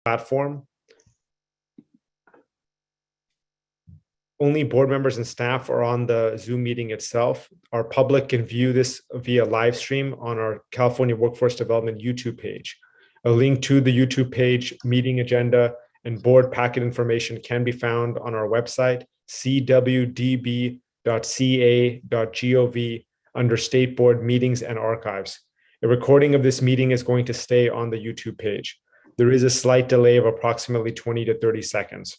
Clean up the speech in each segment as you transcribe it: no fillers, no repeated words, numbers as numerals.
platform. Only board members and staff are on the Zoom meeting itself. Our public can view this via live stream on our California Workforce Development YouTube page. A link to the YouTube page, meeting agenda, and board packet information can be found on our website, cwdb.ca.gov, under State Board Meetings and Archives. A recording of this meeting is going to stay on the YouTube page. There is a slight delay of approximately 20 to 30 seconds.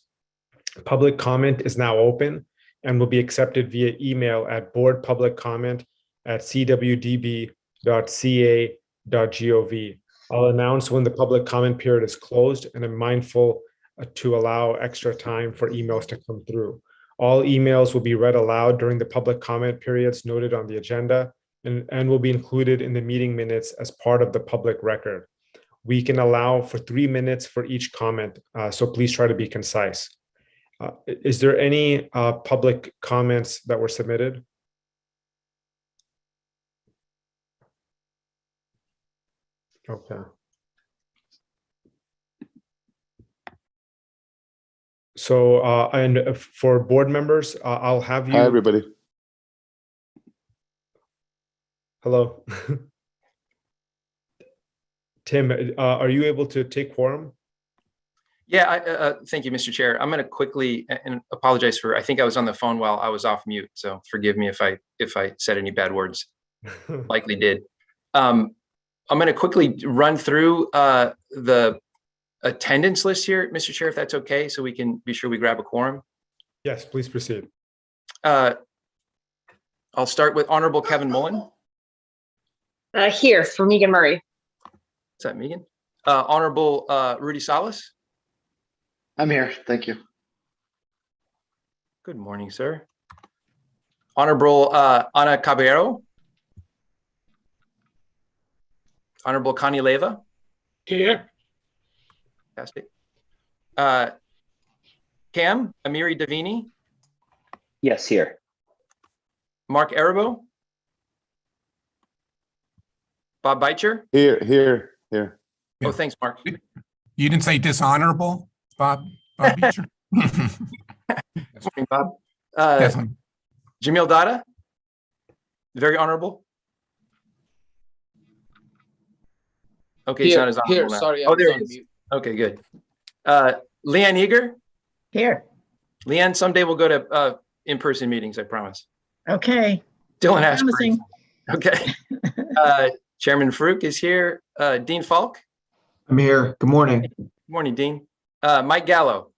Public comment is now open and will be accepted via email at boardpubliccomment@cwdb.ca.gov. I'll announce when the public comment period is closed, and I'm mindful to allow extra time for emails to come through. All emails will be read aloud during the public comment periods noted on the agenda and will be included in the meeting minutes as part of the public record. We can allow for 3 minutes for each comment, so please try to be concise. Is there any public comments that were submitted? Okay. So, and for board members, I'll have you. Hi, everybody. Hello. Tim, are you able to take quorum? Yeah, thank you, Mr. Chair. I'm going to quickly and apologize for, I think I was on the phone while I was off mute, so forgive me if I said any bad words. Likely did. I'm going to quickly run through the attendance list here, Mr. Chair, if that's okay, so we can be sure we grab a quorum. Yes, please proceed. I'll start with Honorable Kevin Mullen. Here for Megan Murray. Is that Megan? Honorable Rudy Salas. I'm here. Thank you. Good morning, sir. Honorable Ana Caballero. Honorable Connie Leva. Here. Fantastic. Cam Amiri Davini. Yes, here. Mark Arabo. Bob Beitcher. Here. Oh, thanks, Mark. You didn't say dishonorable, Bob Beecher? Morning, Bob. Definitely. Jamil Dada. Very honorable. Okay, it's not as honorable now. Sorry, oh, there he is. Okay, good. Leanne Eager. Here. Leanne, someday we'll go to in-person meetings, I promise. Okay. Dylan Asper. Promising. Okay. Chairman Farouk is here. Dean Falk. I'm here. Good morning. Good morning, Dean. Mike Gallo.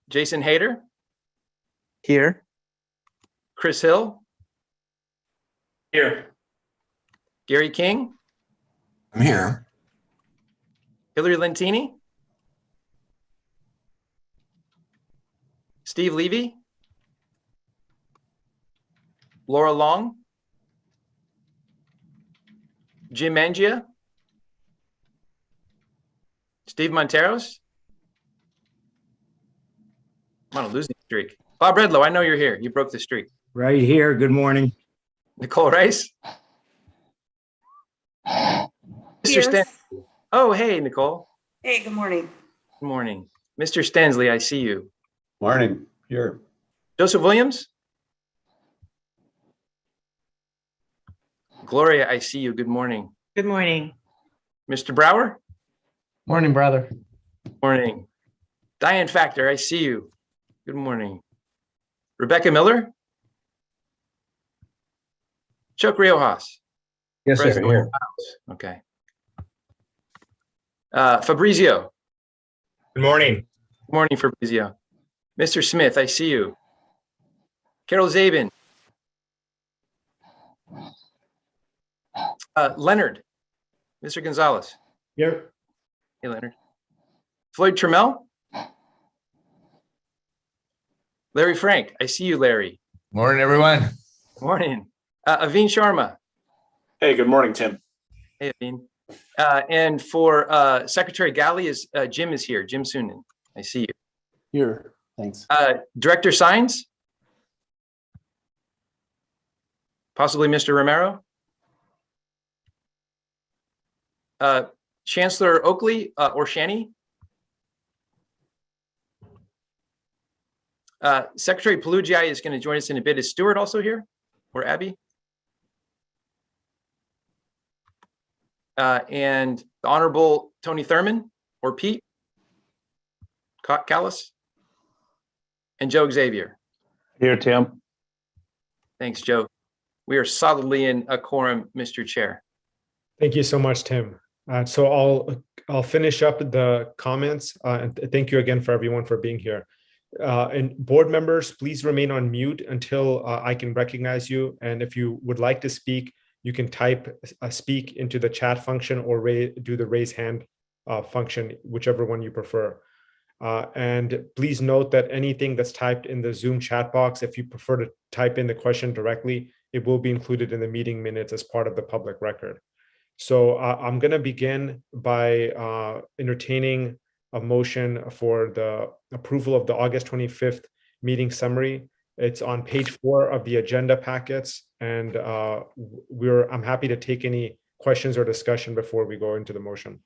Jason Hayter. Here. Chris Hill. Here. Gary King. I'm here. Hillary Lentini. Steve Levy. Laura Long. Jim Mangia. Steve Monteros. I'm on a losing streak. Bob Redlow, I know you're here. You broke the streak. Right here. Good morning. Nicole Rice. Mr. Stanley. Oh, hey, Nicole. Hey, good morning. Good morning. Mr. Stanley, I see you. Morning. Here. Joseph Williams. Gloria, I see you. Good morning. Good morning. Mr. Brower. Morning, brother. Morning. Diane Factor, I see you. Good morning. Rebecca Miller. Chuck Riojas. Yes, sir. President. Here. Okay. Fabrizio. Good morning. Good morning, Fabrizio. Mr. Smith, I see you. Carol Zabin. Leonard. Mr. Gonzalez. Here. Hey, Leonard. Floyd Trammell. Larry Frank, I see you, Larry. Morning, everyone. Morning. Aveen Sharma. Hey, good morning, Tim. Hey, Aveen. And for Secretary Galley is Jim is here. Jim Sunan. I see you. Here. Thanks. Director Signs. Possibly Mr. Romero. Chancellor Oakley or Shani? Secretary Palugiai is going to join us in a bit. Is Stuart also here, or Abby? And the Honorable Tony Thurman or Pete Callis? And Joe Xavier. Here, Tim. Thanks, Joe. We are solidly in a quorum, Mr. Chair. Thank you so much, Tim. So I'll finish up the comments, and thank you again for everyone for being here. And board members, please remain on mute until I can recognize you. And if you would like to speak, you can type speak into the chat function or do the raise hand function, whichever one you prefer. And please note that anything that's typed in the Zoom chat box, if you prefer to type in the question directly, it will be included in the meeting minutes as part of the public record. So I'm going to begin by entertaining a motion for the approval of the August 25th meeting summary. It's on page 4 of the agenda packets, and I'm happy to take any questions or discussion before we go into the motion.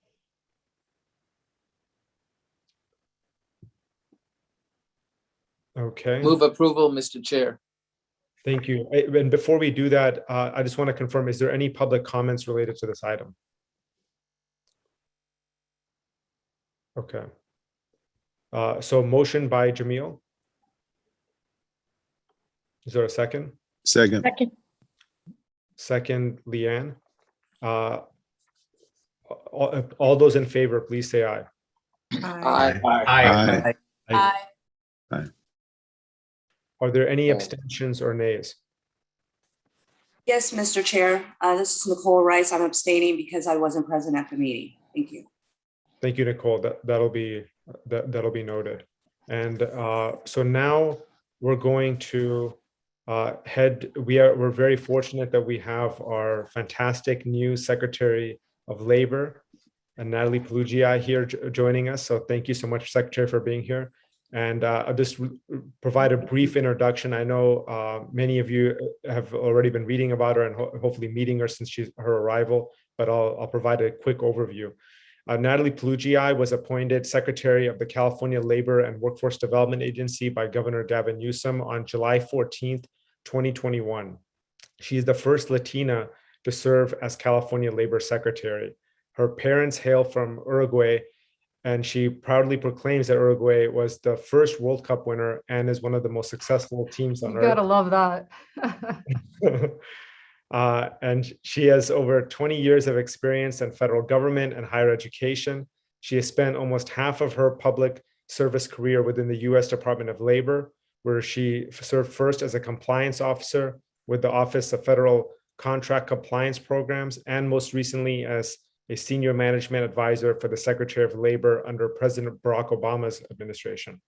Okay. Move approval, Mr. Chair. Thank you. And before we do that, I just want to confirm, is there any public comments related to this item? Okay. So motion by Jamil. Is there a second? Second. Second. Second, Leanne. All those in favor, please say aye. Aye. Aye. Aye. Are there any Aye. abstentions or nays? Yes, Mr. Chair. This is Nicole Rice. I'm abstaining because I wasn't present at the meeting. Thank you. Thank you, Nicole. That'll be noted. And so now we're going to we're very fortunate that we have our fantastic new Secretary of Labor, and Natalie Palugiai here joining us. So thank you so much, Secretary, for being here. And I'll just provide a brief introduction. I know many of you have already been reading about her and hopefully meeting her since her arrival, but I'll provide a quick overview. Natalie Palugiai was appointed Secretary of the California Labor and Workforce Development Agency by Governor Gavin Newsom on July 14th, 2021. She is the first Latina to serve as California Labor Secretary. Her parents hail from Uruguay, and she proudly proclaims that Uruguay was the first World Cup winner and is one of the most successful teams on You earth. gotta love that. And she has over 20 years of experience in federal government and higher education. She has spent almost half of her public service career within the U.S. Department of Labor, where she served first as a compliance officer with the Office of Federal Contract Compliance Programs, and most recently as a senior management advisor for the Secretary of Labor under President Barack Obama's administration.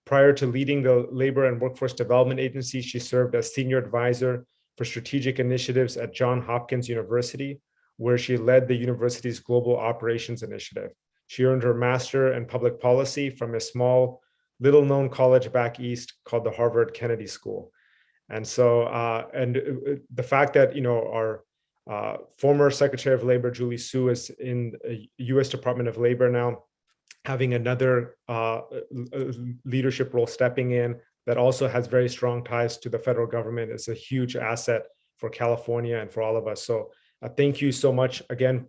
Prior to leading the Labor and Workforce Development Agency, she served as senior advisor for strategic initiatives at Johns Hopkins University, where she led the university's Global Operations Initiative. She earned her master in public policy from a small, little-known college back east called the Harvard Kennedy School. And so, the fact that, our former Secretary of Labor, Julie Su, is in the U.S. Department of Labor now, having another leadership role stepping in that also has very strong ties to the federal government is a huge asset for California and for all of us. So thank you so much again,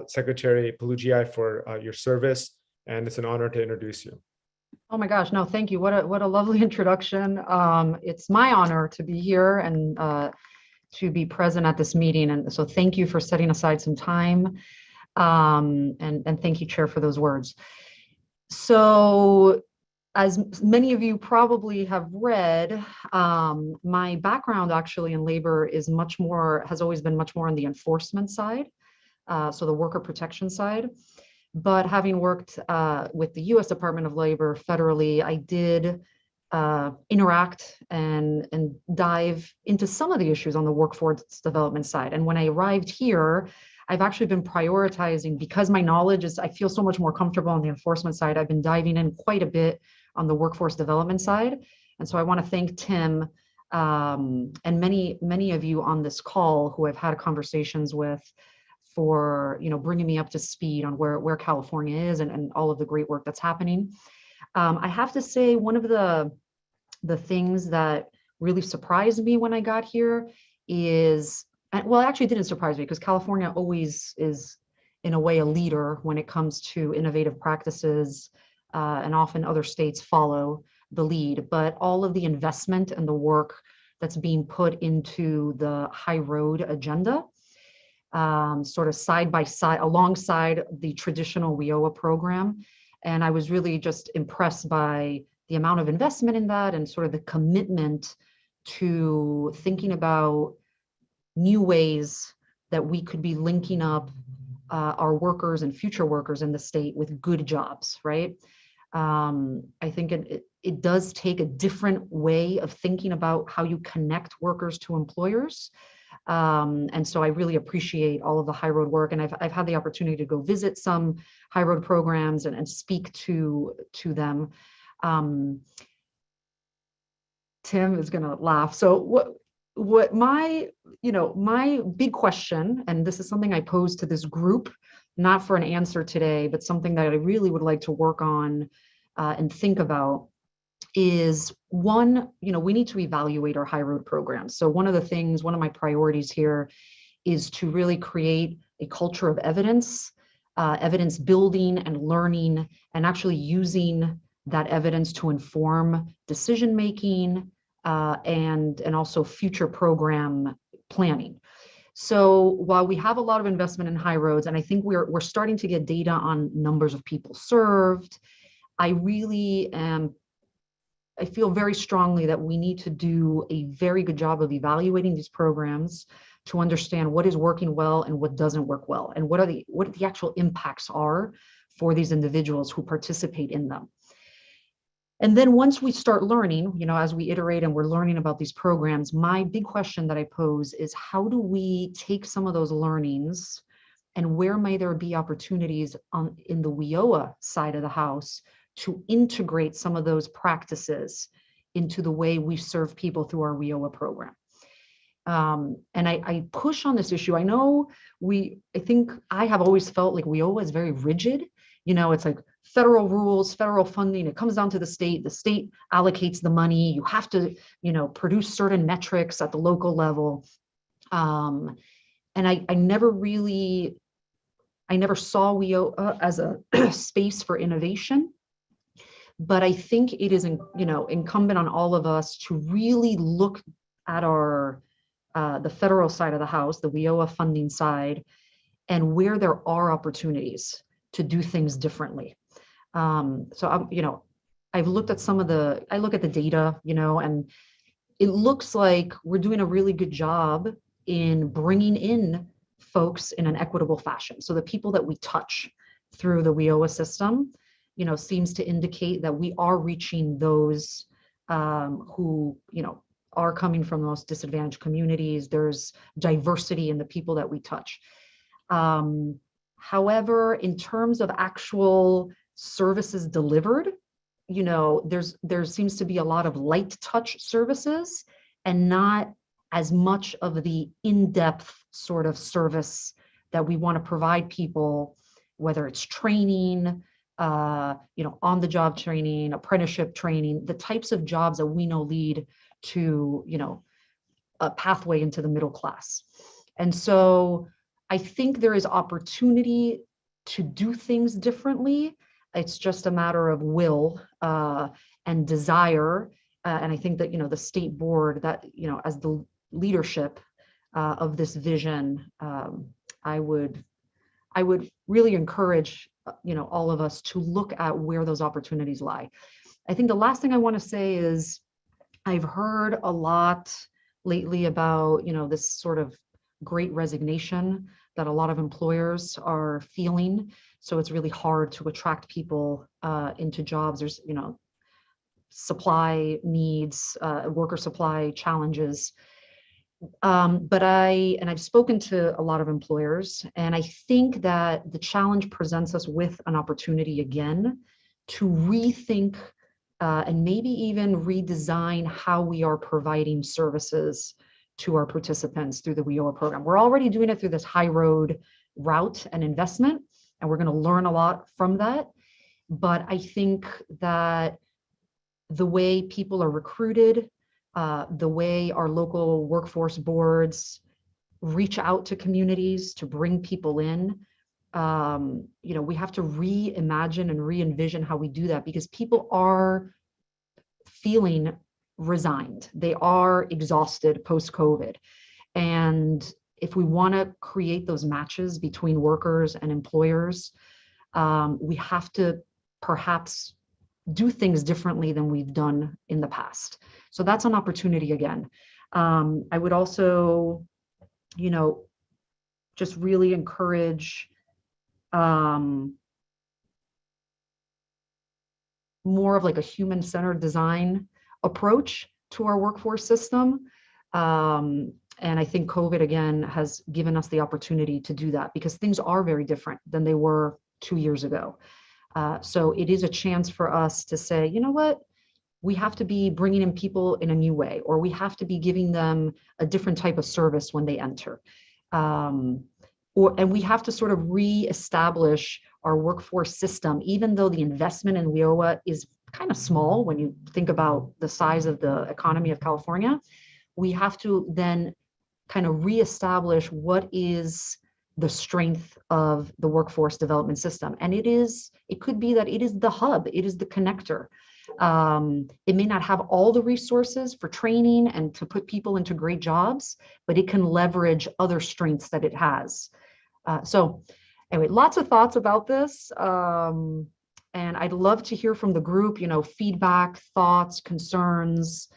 Secretary Palugiai, for your service, and it's an honor to introduce you. Oh my gosh, no, thank you. What a lovely introduction. It's my honor to be here and to be present at this meeting. And so thank you for setting aside some time. And thank you, Chair, for those words. So as many of you probably have read, my background actually in labor has always been much more on the enforcement side, so the worker protection side. But having worked with the U.S. Department of Labor federally, I did interact and dive into some of the issues on the workforce development side. And when I arrived here, I've actually been prioritizing, because my knowledge is, I feel so much more comfortable on the enforcement side. I've been diving in quite a bit on the workforce development side. And so I want to thank Tim and many of you on this call who I've had conversations with for, bringing me up to speed on where California is and all of the great work that's happening. I have to say, one of the things that really surprised me when I got here is, well, actually it didn't surprise me because California always is in a way a leader when it comes to innovative practices, and often other states follow the lead, but all of the investment and the work that's being put into the high road agenda, sort of side by side alongside the traditional WIOA program. And I was really just impressed by the amount of investment in that and sort of the commitment to thinking about new ways that we could be linking up our workers and future workers in the state with good jobs, right? I think it does take a different way of thinking about how you connect workers to employers. And so I really appreciate all of the high road work. And I've had the opportunity to go visit some high road programs and speak to them. Tim is going to laugh. So what my big question, and this is something I posed to this group, not for an answer today, but something that I really would like to work on and think about, is one, we need to evaluate our high road programs. So one of my priorities here is to really create a culture of evidence building and learning, and actually using that evidence to inform decision making and also future program planning. So while we have a lot of investment in high roads, and I think we're starting to get data on numbers of people served, I feel very strongly that we need to do a very good job of evaluating these programs to understand what is working well and what doesn't work well, and what the actual impacts are for these individuals who participate in them. And then once we start learning, as we iterate and we're learning about these programs, my big question that I pose is, how do we take some of those learnings, and where may there be opportunities in the WIOA side of the house to integrate some of those practices into the way we serve people through our WIOA program? And I push on this issue. I think I have always felt like WIOA is very rigid. It's like federal rules, federal funding, it comes down to the state allocates the money. You have to, produce certain metrics at the local level. And I never saw WIOA as a space for innovation. But I think it is, incumbent on all of us to really look at the federal side of the house, the WIOA funding side, and where there are opportunities to do things differently. So I've looked at I look at the data, and it looks like we're doing a really good job in bringing in folks in an equitable fashion. So the people that we touch through the WIOA system, seems to indicate that we are reaching those who, are coming from the most disadvantaged communities. There's diversity in the people that we touch. However, in terms of actual services delivered, there seems to be a lot of light touch services and not as much of the in-depth sort of service that we want to provide people, whether it's training, on-the-job training, apprenticeship training, the types of jobs that we know lead to, a pathway into the middle class. And so I think there is opportunity to do things differently. It's just a matter of will and desire. And I think that, the state board, that, as the leadership of this vision, I would really encourage, all of us to look at where those opportunities lie. I think the last thing I want to say is, I've heard a lot lately about, this sort of great resignation that a lot of employers are feeling. So it's really hard to attract people into jobs. There's, supply needs, worker supply challenges. But I've spoken to a lot of employers, and I think that the challenge presents us with an opportunity again to rethink and maybe even redesign how we are providing services to our participants through the WIOA program. We're already doing it through this high road route and investment, and we're going to learn a lot from that. But I think that the way people are recruited, the way our local workforce boards reach out to communities to bring people in, we have to reimagine and re-envision how we do that, because people are feeling resigned. They are exhausted post-COVID. And if we want to create those matches between workers and employers, we have to perhaps do things differently than we've done in the past. So that's an opportunity again. I would also, just really encourage more of like a human-centered design approach to our workforce system. And I think COVID, again, has given us the opportunity to do that, because things are very different than they were 2 years ago. So it is a chance for us to say, you know what, we have to be bringing in people in a new way, or we have to be giving them a different type of service when they enter. And we have to sort of reestablish our workforce system, even though the investment in WIOA is kind of small when you think about the size of the economy of California. We have to then kind of reestablish what is the strength of the workforce development system. And it could be that it is the hub, it is the connector. It may not have all the resources for training and to put people into great jobs, but it can leverage other strengths that it has. So anyway, lots of thoughts about this. And I'd love to hear from the group, feedback, thoughts, concerns,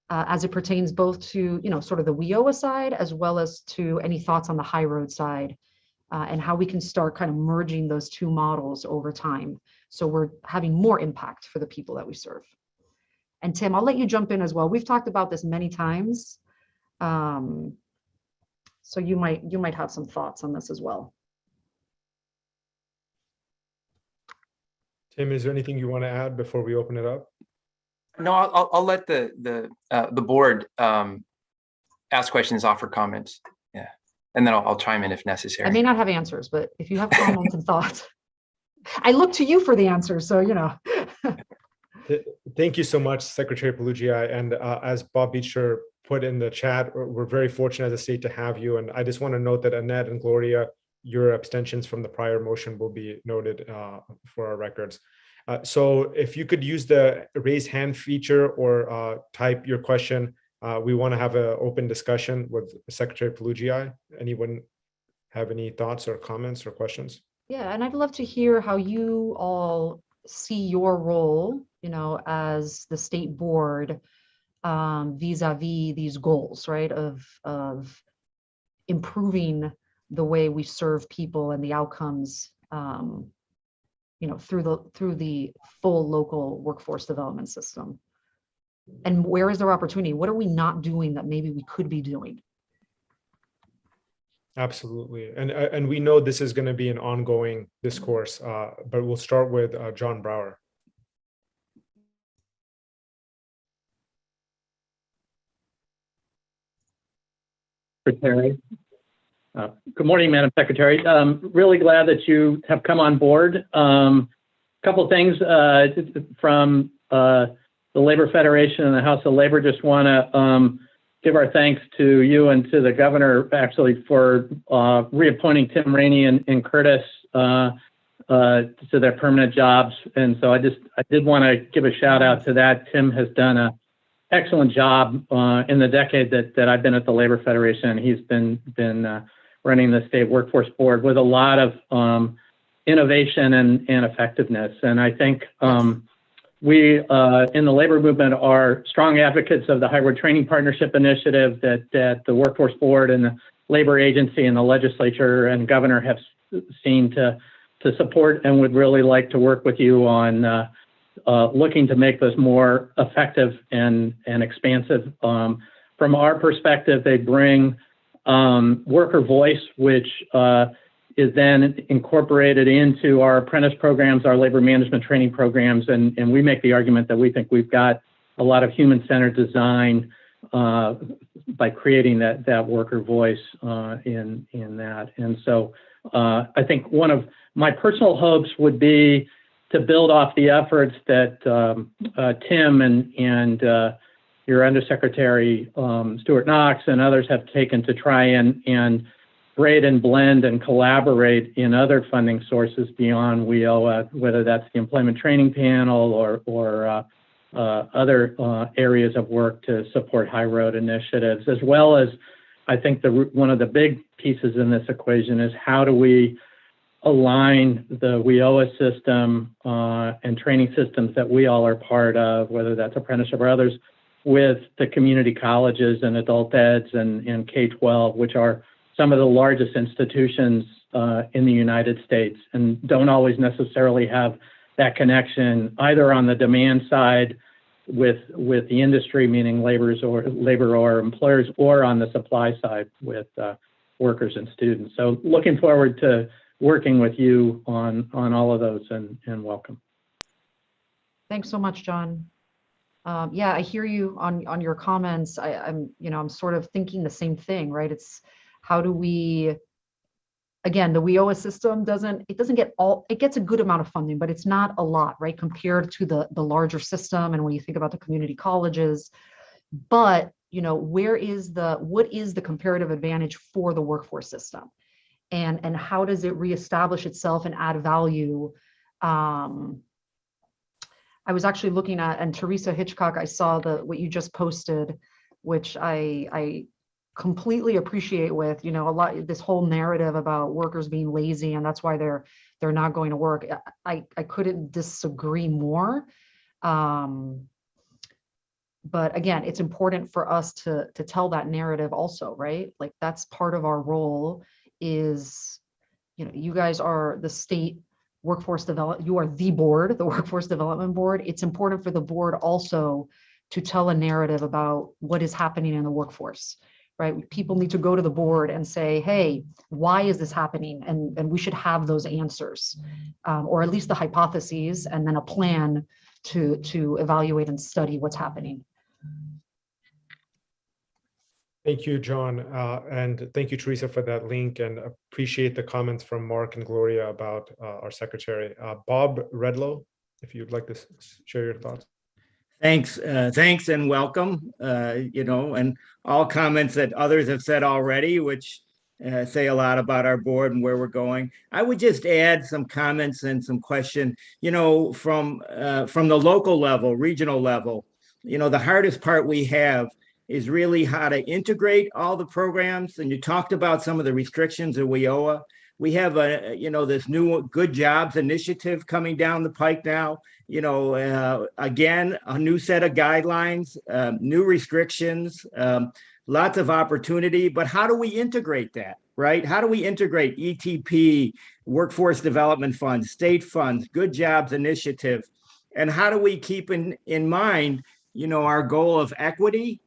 as it pertains both to, sort of the WIOA side, as well as to any thoughts on the high road side, and how we can start kind of merging those two models over time, so we're having more impact for the people that we serve. And Tim, I'll let you jump in as well. We've talked about this many times. So you might have some thoughts on this as well. Tim, is there anything you want to add before we open it up? No, I'll let the board ask questions, offer comments. Yeah, and then I'll chime in if necessary. I may not have answers, but if you have comments and thoughts, I look to you for the answers. So Thank you so much, Secretary Palugiai. And as Bob Beecher put in the chat, we're very fortunate as a state to have you. And I just want to note that Annette and Gloria, your abstentions from the prior motion will be noted for our records. So if you could use the raise hand feature or type your question, we want to have an open discussion with Secretary Palugiai. Anyone have any thoughts or comments or questions? Yeah, and I'd love to hear how you all see your role, as the state board vis-a-vis these goals, right, of improving the way we serve people and the outcomes, through the full local workforce development system. And where is there opportunity? What are we not doing that maybe we could be doing? Absolutely. And we know this is going to be an ongoing discourse, but we'll start with John Brower. Secretary. Good morning, Madam Secretary. Really glad that you have come on board. Couple of things from the Labor Federation and the House of Labor. Just want to give our thanks to you and to the governor, actually, for reappointing Tim Rainey and Curtis to their permanent jobs. And so I did want to give a shout out to that. Tim has done an excellent job in the decade that I've been at the Labor Federation. He's been running the state workforce board with a lot of innovation and effectiveness. And I think we in the labor movement are strong advocates of the Hybrid Training Partnership Initiative that the Workforce Board and the Labor Agency and the legislature and governor have seen to support, and would really like to work with you on looking to make those more effective and expansive. From our perspective, they bring worker voice, which is then incorporated into our apprentice programs, our labor management training programs, and we make the argument that we think we've got a lot of human-centered design by creating that worker voice in that. And so I think one of my personal hopes would be to build off the efforts that Tim and your Undersecretary Stuart Knox and others have taken to try and braid and blend and collaborate in other funding sources beyond WIOA, whether that's the Employment Training Panel or other areas of work to support high road initiatives, as well as I think one of the big pieces in this equation is how do we align the WIOA system and training systems that we all are part of, whether that's apprenticeship or others, with the community colleges and adult eds and K-12, which are some of the largest institutions in the United States and don't always necessarily have that connection either on the demand side with the industry, meaning labor or employers, or on the supply side with workers and students. So looking forward to working with you on all of those and welcome. Thanks so much, John. Yeah, I hear you on your comments. I'm sort of thinking the same thing, right? It's how do we, again, the WIOA system it gets a good amount of funding, but it's not a lot, right? Compared to the larger system. And when you think about the community colleges, but what is the comparative advantage for the workforce system? And how does it reestablish itself and add value? I was actually looking at, and Teresa Hitchcock, I saw what you just posted, which I completely appreciate with, a lot, this whole narrative about workers being lazy and that's why they're not going to work. I couldn't disagree more. But again, it's important for us to tell that narrative also, right? Like that's part of our role is, you guys are the state workforce development, you are the board, the workforce development board. It's important for the board also to tell a narrative about what is happening in the workforce, right? People need to go to the board and say, hey, why is this happening? And we should have those answers, or at least the hypotheses, and then a plan to evaluate and study what's happening. Thank you, John. And thank you, Teresa, for that link, and appreciate the comments from Mark and Gloria about our secretary. Bob Redlow, if you'd like to share your thoughts. Thanks and welcome, and all comments that others have said already, which say a lot about our board and where we're going. I would just add some comments and some question, from the local level, regional level, the hardest part we have is really how to integrate all the programs. And you talked about some of the restrictions that we owe. We have this new Good Jobs initiative coming down the pike now. Again, a new set of guidelines, new restrictions, lots of opportunity. But how do we integrate that, right? How do we integrate ETP, workforce development funds, state funds, Good Jobs initiative, and how do we keep in mind, our goal of equity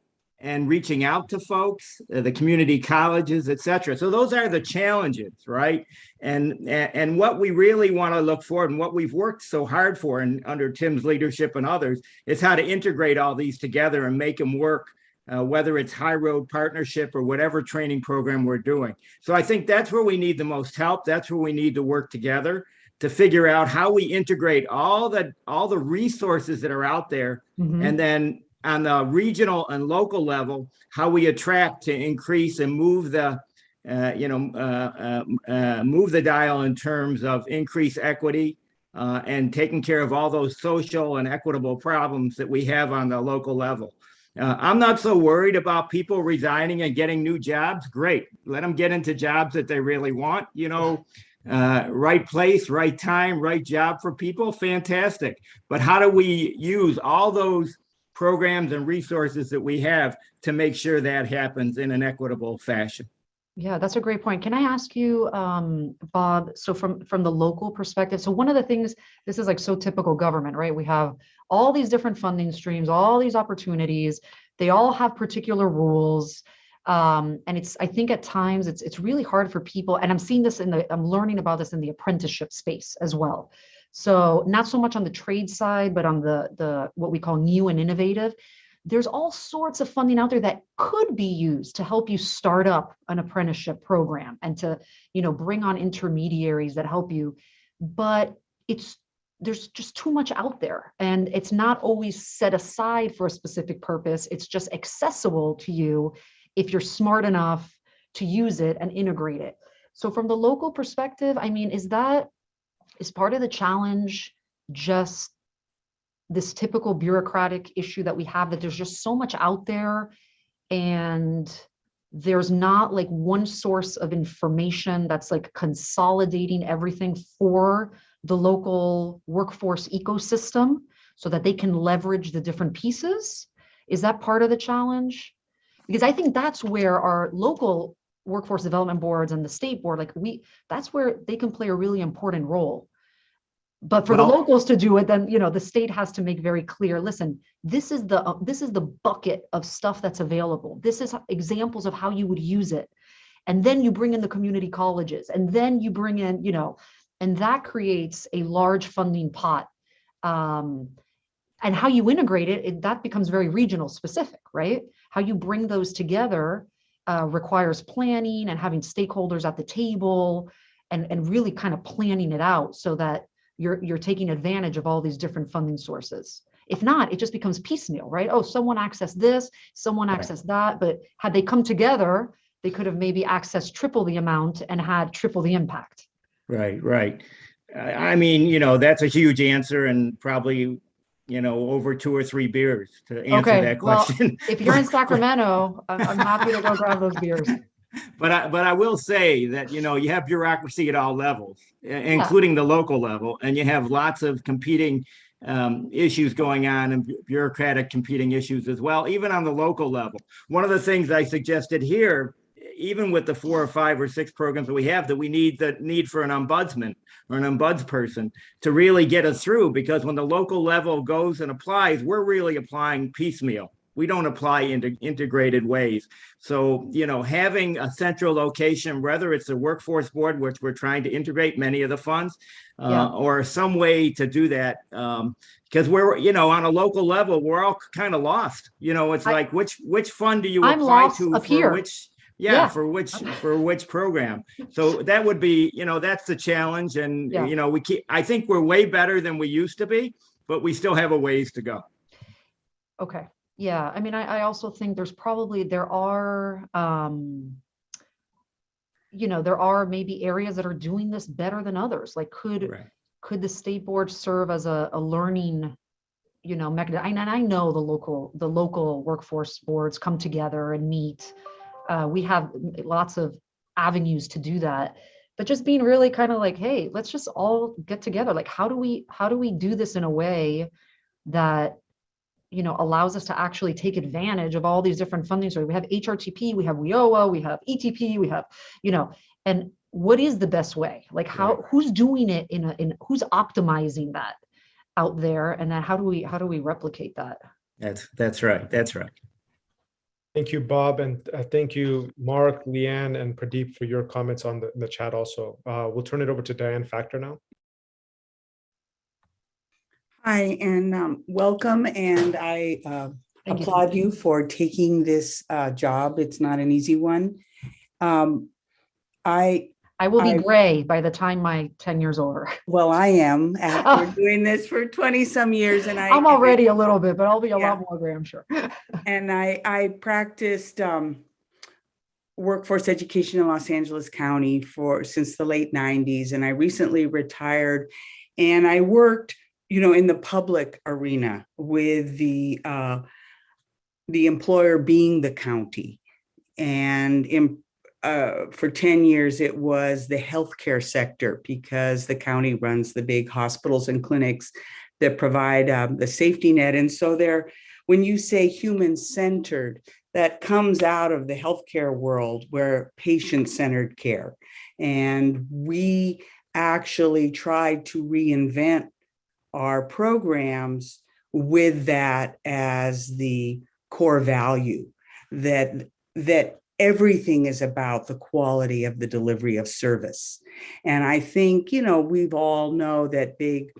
and reaching out to folks, the community colleges, et cetera. So those are the challenges, right? And what we really want to look for and what we've worked so hard for and under Tim's leadership and others is how to integrate all these together and make them work, whether it's High Road Partnership or whatever training program we're doing. So I think that's where we need the most help. That's where we need to work together to figure out how we integrate all the resources that are out there, and then on the regional and local level, how we attract to increase and move the dial in terms of increased equity and taking care of all those social and equitable problems that we have on the local level. I'm not so worried about people resigning and getting new jobs. Great, let them get into jobs that they really want. Right place, right time, right job for people. Fantastic. But how do we use all those programs and resources that we have to make sure that happens in an equitable fashion? Yeah, that's a great point. Can I ask you, Bob, so from the local perspective, so one of the things, this is like so typical government, right? We have all these different funding streams, all these opportunities, they all have particular rules. And I think at times it's really hard for people, and I'm seeing this I'm learning about this in the apprenticeship space as well. So not so much on the trade side, but on the what we call new and innovative. there's all sorts of funding out there that could be used to help you start up an apprenticeship program and to, bring on intermediaries that help you. But there's just too much out there, and it's not always set aside for a specific purpose. It's just accessible to you if you're smart enough to use it and integrate it. So from the local perspective, I mean, is part of the challenge just this typical bureaucratic issue that we have, that there's just so much out there and there's not like one source of information that's like consolidating everything for the local workforce ecosystem so that they can leverage the different pieces? Is that part of the challenge? Because I think that's where our local workforce development boards and the state board, that's where they can play a really important role. But for the locals to do it, then, the state has to make very clear, listen, this is the bucket of stuff that's available. This is examples of how you would use it. And then you bring in the community colleges, and then you bring in, and that creates a large funding pot. And how you integrate it, that becomes very regional specific, right? How you bring those together requires planning and having stakeholders at the table and really kind of planning it out so that you're taking advantage of all these different funding sources. If not, it just becomes piecemeal, right? Oh, someone accessed this, someone accessed that, but had they come together, they could have maybe accessed triple the amount and had triple the impact. Right. I mean, that's a huge answer, and probably, over 2 or 3 beers to answer that question. Well, if you're in Sacramento, I'm happy to go grab those beers. But I will say that, you have bureaucracy at all levels, including the local level, and you have lots of competing issues going on, and bureaucratic competing issues as well, even on the local level. One of the things I suggested here, even with the 4 or 5 or 6 programs that we have, that we need for an ombudsman or an ombudsperson to really get us through, because when the local level goes and applies, we're really applying piecemeal. We don't apply into integrated ways. So, having a central location, whether it's a workforce board, which we're trying to integrate many of the funds, or some way to do that, because we're, on a local level, we're all kind of lost. It's like, which fund do you apply to for here. Which? Yeah, for which program. So that would be, that's the challenge. And, I think we're way better than we used to be, but we still have a ways to go. Okay. Yeah. I mean, I also think there are, there are maybe areas that are doing this better than others. Like could the state board serve as a learning, mechanism? And I know the local workforce boards come together and meet. We have lots of avenues to do that, but just being really kind of like, hey, let's just all get together. Like, how do we do this in a way that, allows us to actually take advantage of all these different funding sources? We have HRTP, we have WIOA, we have ETP, we have, and what is the best way? Like who's doing it in who's optimizing that out there? And then how do we replicate that? That's right. Thank you, Bob, and thank you, Mark, Leanne, and Pradeep for your comments on the chat also. We'll turn it over to Diane Factor now. Hi, and welcome, and I applaud you for taking this job. It's not an easy one. I will be gray by the time my tenure's over. Well, I am after doing this for 20 some years, and I'm already a little bit, but I'll be a lot more gray, I'm sure. And I practiced workforce education in Los Angeles County since the late 90s, and I recently retired, and I worked, in the public arena with the employer being the county, and for 10 years, it was the healthcare sector, because the county runs the big hospitals and clinics that provide the safety net. And so when you say human-centered, that comes out of the healthcare world, where patient-centered care. And we actually tried to reinvent our programs with that as the core value, that everything is about the quality of the delivery of service. And I think, we all know that big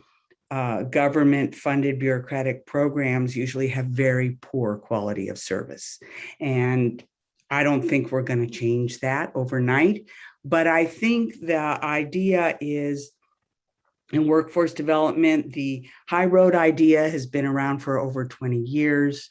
government-funded bureaucratic programs usually have very poor quality of service. And I don't think we're going to change that overnight. But I think the idea is, in workforce development, the high road idea has been around for over 20 years.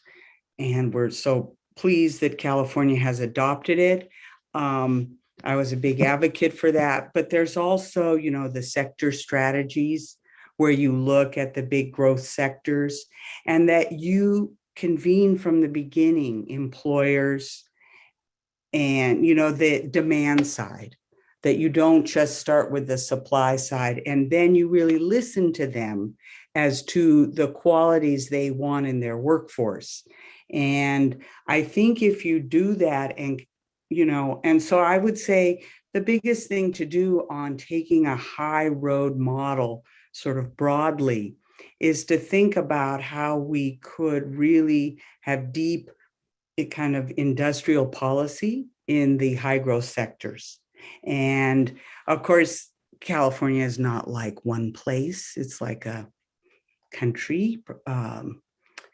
And we're so pleased that California has adopted it. I was a big advocate for that. But there's also, the sector strategies where you look at the big growth sectors and that you convene from the beginning employers and, the demand side, that you don't just start with the supply side, and then you really listen to them as to the qualities they want in their workforce. And I think if you do that and so I would say the biggest thing to do on taking a high road model sort of broadly is to think about how we could really have deep kind of industrial policy in the high growth sectors. And of course, California is not like one place, it's like a country.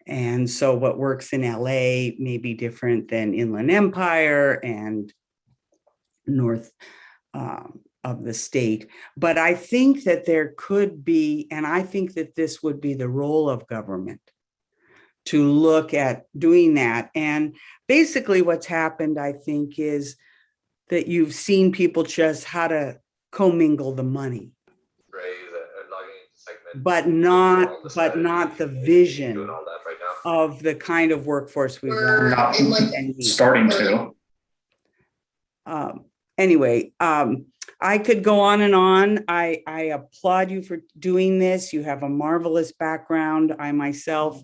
And so what works in LA may be different than Inland Empire and north of the state. But I think that there could be, and I think that this would be the role of government to look at doing that. And basically what's happened, I think, is that you've seen people just how to commingle the money, but not the vision of the kind of workforce we want. Starting to. Anyway, I could go on and on. I applaud you for doing this. You have a marvelous background. I myself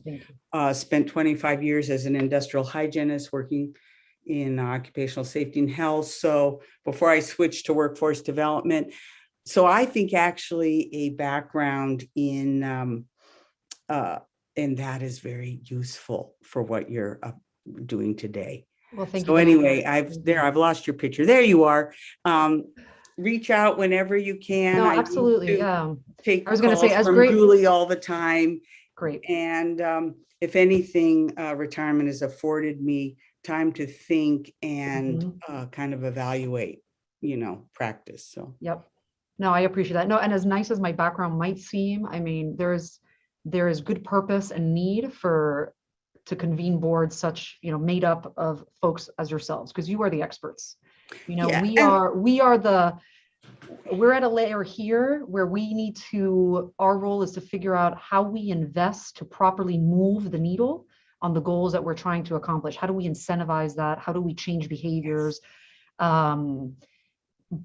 spent 25 years as an industrial hygienist working in occupational safety and health. So before I switched to workforce development, so I think actually a background in that is very useful for what you're doing today. Well, thank so you. Anyway, I've lost your picture. There you are. Reach out whenever you can. No, absolutely. Take I was going to say, as from great. Julie all the time. Great. And if anything, retirement has afforded me time to think and kind of evaluate, practice. So. Yep. No, I appreciate that. No, and as nice as my background might seem, I mean, there is good purpose and need to convene boards such, made up of folks as yourselves, because you are the experts. We're at a layer here where our role is to figure out how we invest to properly move the needle on the goals that we're trying to accomplish. How do we incentivize that? How do we change behaviors?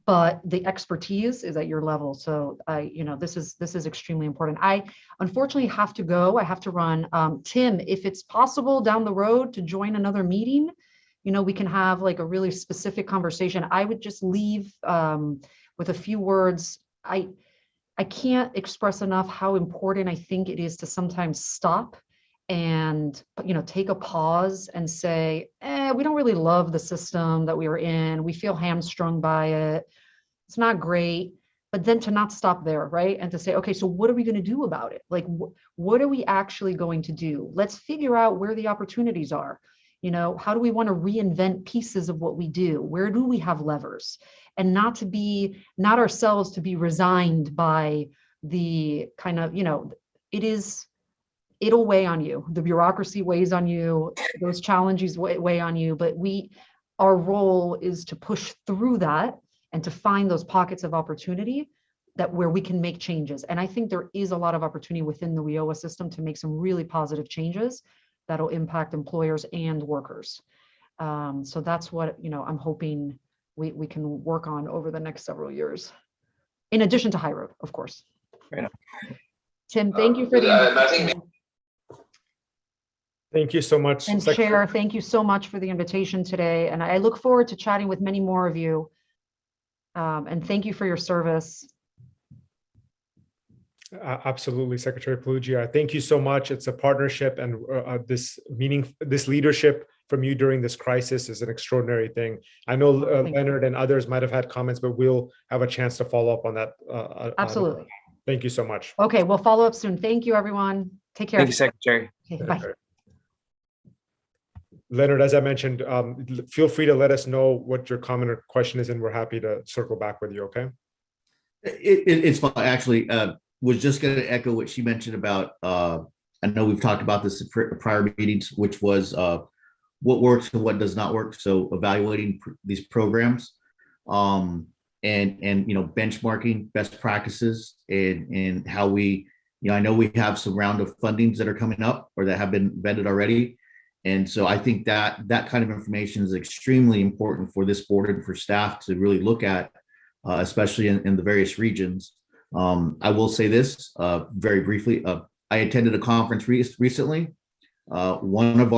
But the expertise is at your level. So this is extremely important. I unfortunately have to go. I have to run. Tim, if it's possible down the road to join another meeting, we can have like a really specific conversation. I would just leave with a few words. I can't express enough how important I think it is to sometimes stop and take a pause and say, we don't really love the system that we are in. We feel hamstrung by it. It's not great. But then to not stop there, right? And to say, okay, so what are we going to do about it? Like, what are we actually going to do? Let's figure out where the opportunities are. How do we want to reinvent pieces of what we do? Where do we have levers? And not ourselves to be resigned by the kind of, it'll weigh on you. The bureaucracy weighs on you. Those challenges weigh on you. But our role is to push through that and to find those pockets of opportunity where we can make changes. And I think there is a lot of opportunity within the WIOA system to make some really positive changes that'll impact employers and workers. So that's what I'm hoping we can work on over the next several years, in addition to high road, of course. Right. Tim, thank you for the invitation. Thank you so much. And Chair, thank you so much for the invitation today. And I look forward to chatting with many more of you. And thank you for your service. Absolutely, Secretary Palugiai. Thank you so much. It's a partnership, and this leadership from you during this crisis is an extraordinary thing. I know Leonard and others might have had comments, but we'll have a chance to follow up on that. Absolutely. Thank you so much. Okay, we'll follow up soon. Thank you, everyone. Take care. Thank you, Secretary. Okay, bye. Leonard, as I mentioned, feel free to let us know what your comment or question is, and we're happy to circle back with you, okay? It's fine. Actually, was just going to echo what she mentioned about, I know we've talked about this in prior meetings, which was what works and what does not work. So evaluating these programs and benchmarking best practices and how we, I know we have some round of fundings that are coming up or that have been vetted already. And so I think that kind of information is extremely important for this board and for staff to really look at, especially in the various regions. I will say this very briefly. I attended a conference recently. One of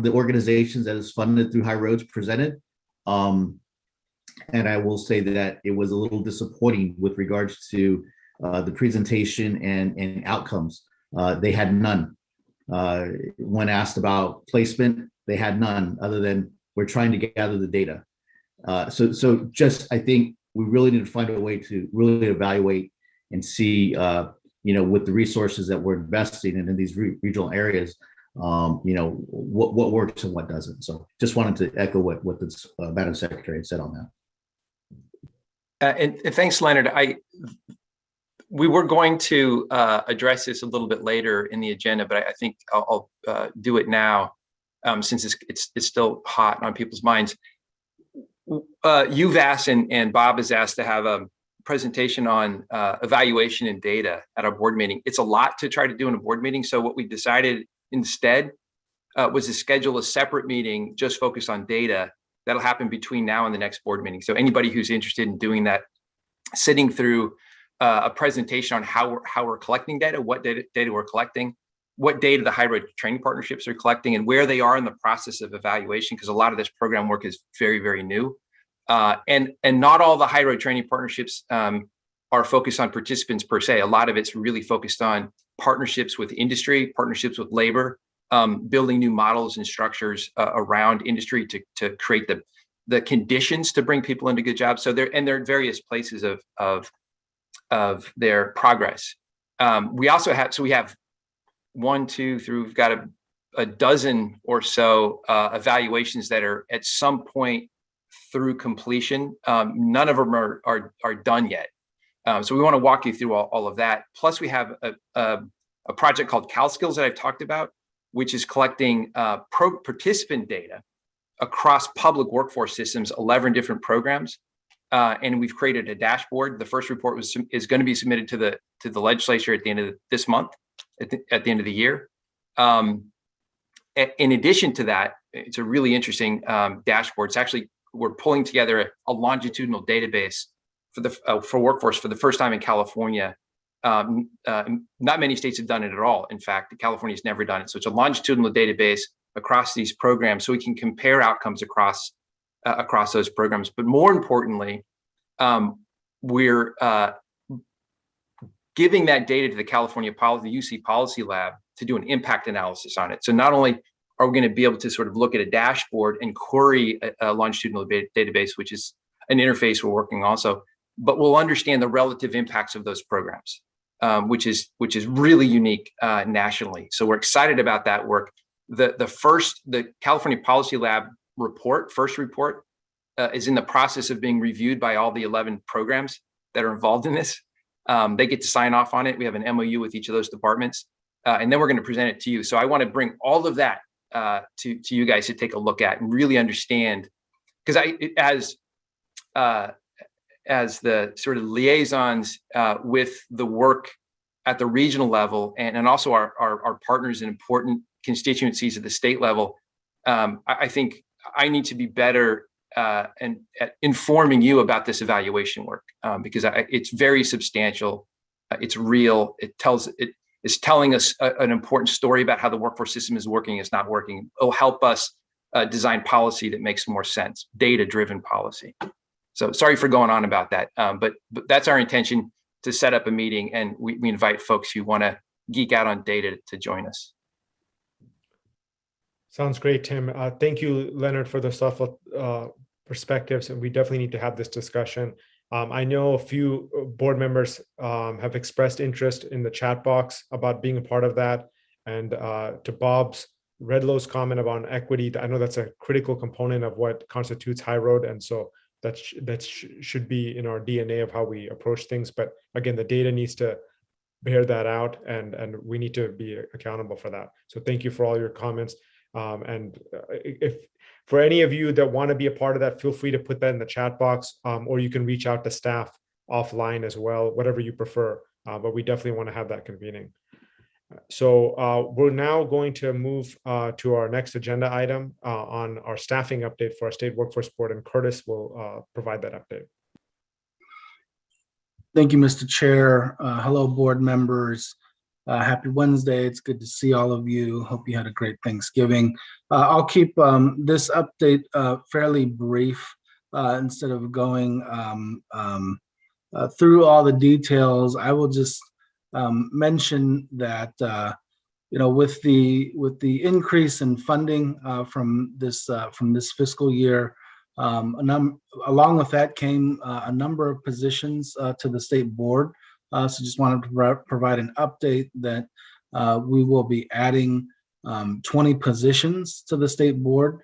the organizations that is funded through High Roads presented. And I will say that it was a little disappointing with regards to the presentation and outcomes. They had none. When asked about placement, they had none other than we're trying to gather the data. So just, I think we really need to find a way to really evaluate and see, with the resources that we're investing in these regional areas, what works and what doesn't. So just wanted to echo what the Madam Secretary said on that. And thanks, Leonard. We were going to address this a little bit later in the agenda, but I think I'll do it now since it's still hot on people's minds. You've asked and Bob has asked to have a presentation on evaluation and data at our board meeting. It's a lot to try to do in a board meeting. So what we decided instead was to schedule a separate meeting just focused on data. That'll happen between now and the next board meeting. So anybody who's interested in doing that, sitting through a presentation on how we're collecting data, what data we're collecting, what data the High Road training partnerships are collecting, and where they are in the process of evaluation, because a lot of this program work is very, very new. And not all the High Road training partnerships are focused on participants per se. A lot of it's really focused on partnerships with industry, partnerships with labor, building new models and structures around industry to create the conditions to bring people into good jobs. So they're at various places of their progress. We also have, we have 1, 2, 3, we've got a dozen or so evaluations that are at some point through completion. None of them are done yet. So we want to walk you through all of that. Plus we have a project called CalSkills that I've talked about, which is collecting participant data across public workforce systems, 11 different programs. And we've created a dashboard. The first report is going to be submitted to the legislature at the end of this month, at the end of the year. In addition to that, it's a really interesting dashboard. It's actually, we're pulling together a longitudinal database for workforce for the first time in California. Not many states have done it at all. In fact, California's never done it. So it's a longitudinal database across these programs, so we can compare outcomes across those programs. But more importantly, we're giving that data to the California Policy, the UC Policy Lab, to do an impact analysis on it. So not only are we going to be able to sort of look at a dashboard and query a longitudinal database, which is an interface we're working also, but we'll understand the relative impacts of those programs, which is really unique nationally. So we're excited about that work. The California Policy Lab first report is in the process of being reviewed by all the 11 programs that are involved in this. They get to sign off on it. We have an MOU with each of those departments, and then we're going to present it to you. So I want to bring all of that to you guys to take a look at and really understand, because as the sort of liaisons with the work at the regional level and also our partners in important constituencies at the state level, I think I need to be better and at informing you about this evaluation work, because it's very substantial. It's real. It's telling us an important story about how the workforce system is working, is not working. It'll help us design policy that makes more sense, data-driven policy. So sorry for going on about that, but that's our intention, to set up a meeting, and we invite folks who want to geek out on data to join us. Sounds great, Tim. Thank you, Leonard, for the thoughtful perspectives, and we definitely need to have this discussion. I know a few board members have expressed interest in the chat box about being a part of that. And to Bob's Redlow's comment about equity, I know that's a critical component of what constitutes High Road. And so that should be in our DNA of how we approach things. But again, the data needs to bear that out, and we need to be accountable for that. So thank you for all your comments. And if for any of you that want to be a part of that, feel free to put that in the chat box, or you can reach out to staff offline as well, whatever you prefer. But we definitely want to have that convening. So we're now going to move to our next agenda item on our staffing update for our State Workforce Board, and Curtis will provide that update. Thank you, Mr. Chair. Hello, board members. Happy Wednesday. It's good to see all of you. Hope you had a great Thanksgiving. I'll keep this update fairly brief instead of going through all the details. I will just mention that with the increase in funding from this fiscal year, along with that came a number of positions to the state board. So just wanted to provide an update that we will be adding 20 positions to the state board.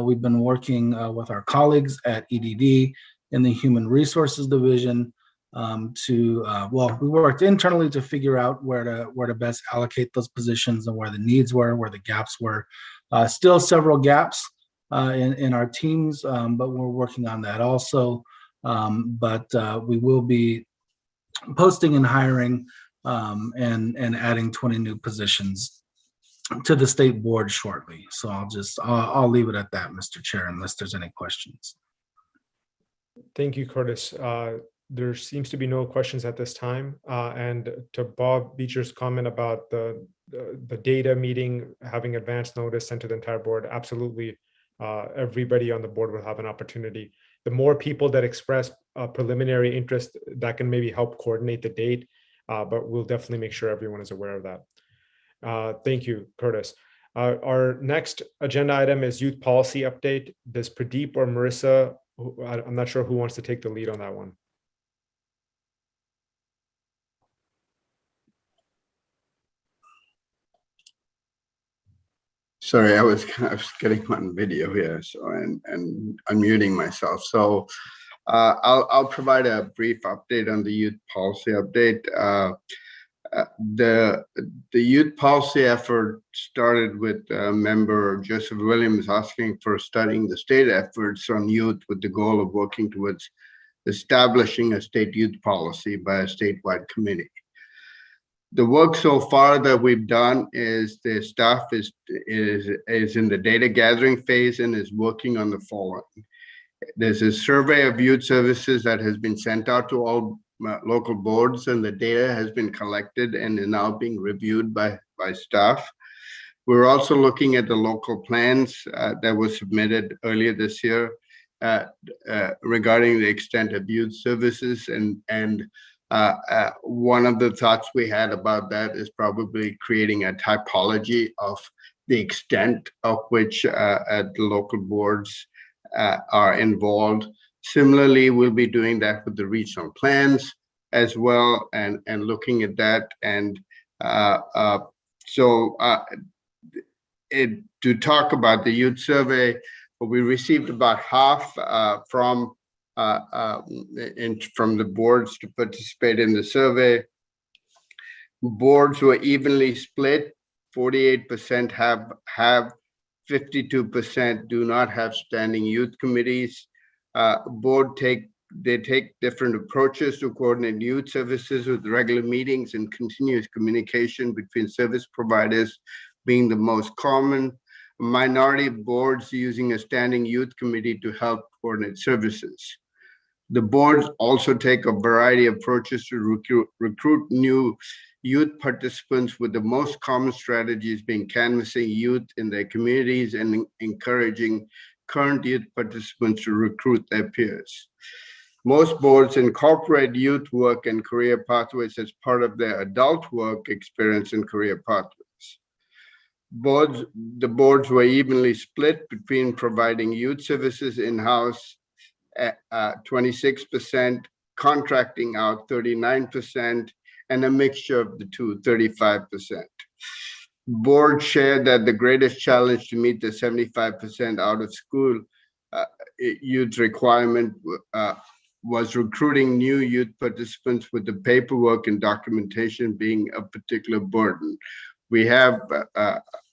We've been working with our colleagues at EDD in the Human Resources Division we worked internally to figure out where to best allocate those positions and where the needs were, where the gaps were. Still several gaps in our teams, but we're working on that also. But we will be posting and hiring and adding 20 new positions to the state board shortly. So I'll leave it at that, Mr. Chair, unless there's any questions. Thank you, Curtis. There seems to be no questions at this time. And to Bob Beecher's comment about the data meeting having advance notice sent to the entire board, absolutely. Everybody on the board will have an opportunity. The more people that express preliminary interest, that can maybe help coordinate the date, but we'll definitely make sure everyone is aware of that. Thank you, Curtis. Our next agenda item is youth policy update. Does Pradeep or Marissa, I'm not sure who wants to take the lead on that one. Sorry, I was getting on video here, so and unmuting myself. So I'll provide a brief update on the youth policy update. The youth policy effort started with member Joseph Williams asking for studying the state efforts on youth with the goal of working towards establishing a state youth policy by a statewide committee. The work so far that we've done is the staff is in the data gathering phase and is working on the following. There's a survey of youth services that has been sent out to all local boards, and the data has been collected and is now being reviewed by staff. We're also looking at the local plans that were submitted earlier this year regarding the extent of youth services, and one of the thoughts we had about that is probably creating a typology of the extent of which the local boards are involved. Similarly, we'll be doing that with the regional plans as well, and looking at that. And to talk about the youth survey, we received about half from the boards to participate in the survey. Boards were evenly split. 48% have 52% do not have standing youth committees. They take different approaches to coordinate youth services, with regular meetings and continuous communication between service providers being the most common. Minority boards using a standing youth committee to help coordinate services. The boards also take a variety of approaches to recruit new youth participants, with the most common strategies being canvassing youth in their communities and encouraging current youth participants to recruit their peers. Most boards incorporate youth work and career pathways as part of their adult work experience and career pathways. The boards were evenly split between providing youth services in-house at 26%, contracting out 39%, and a mixture of the two, 35%. Board shared that the greatest challenge to meet the 75% out of school youth requirement was recruiting new youth participants, with the paperwork and documentation being a particular burden. We have,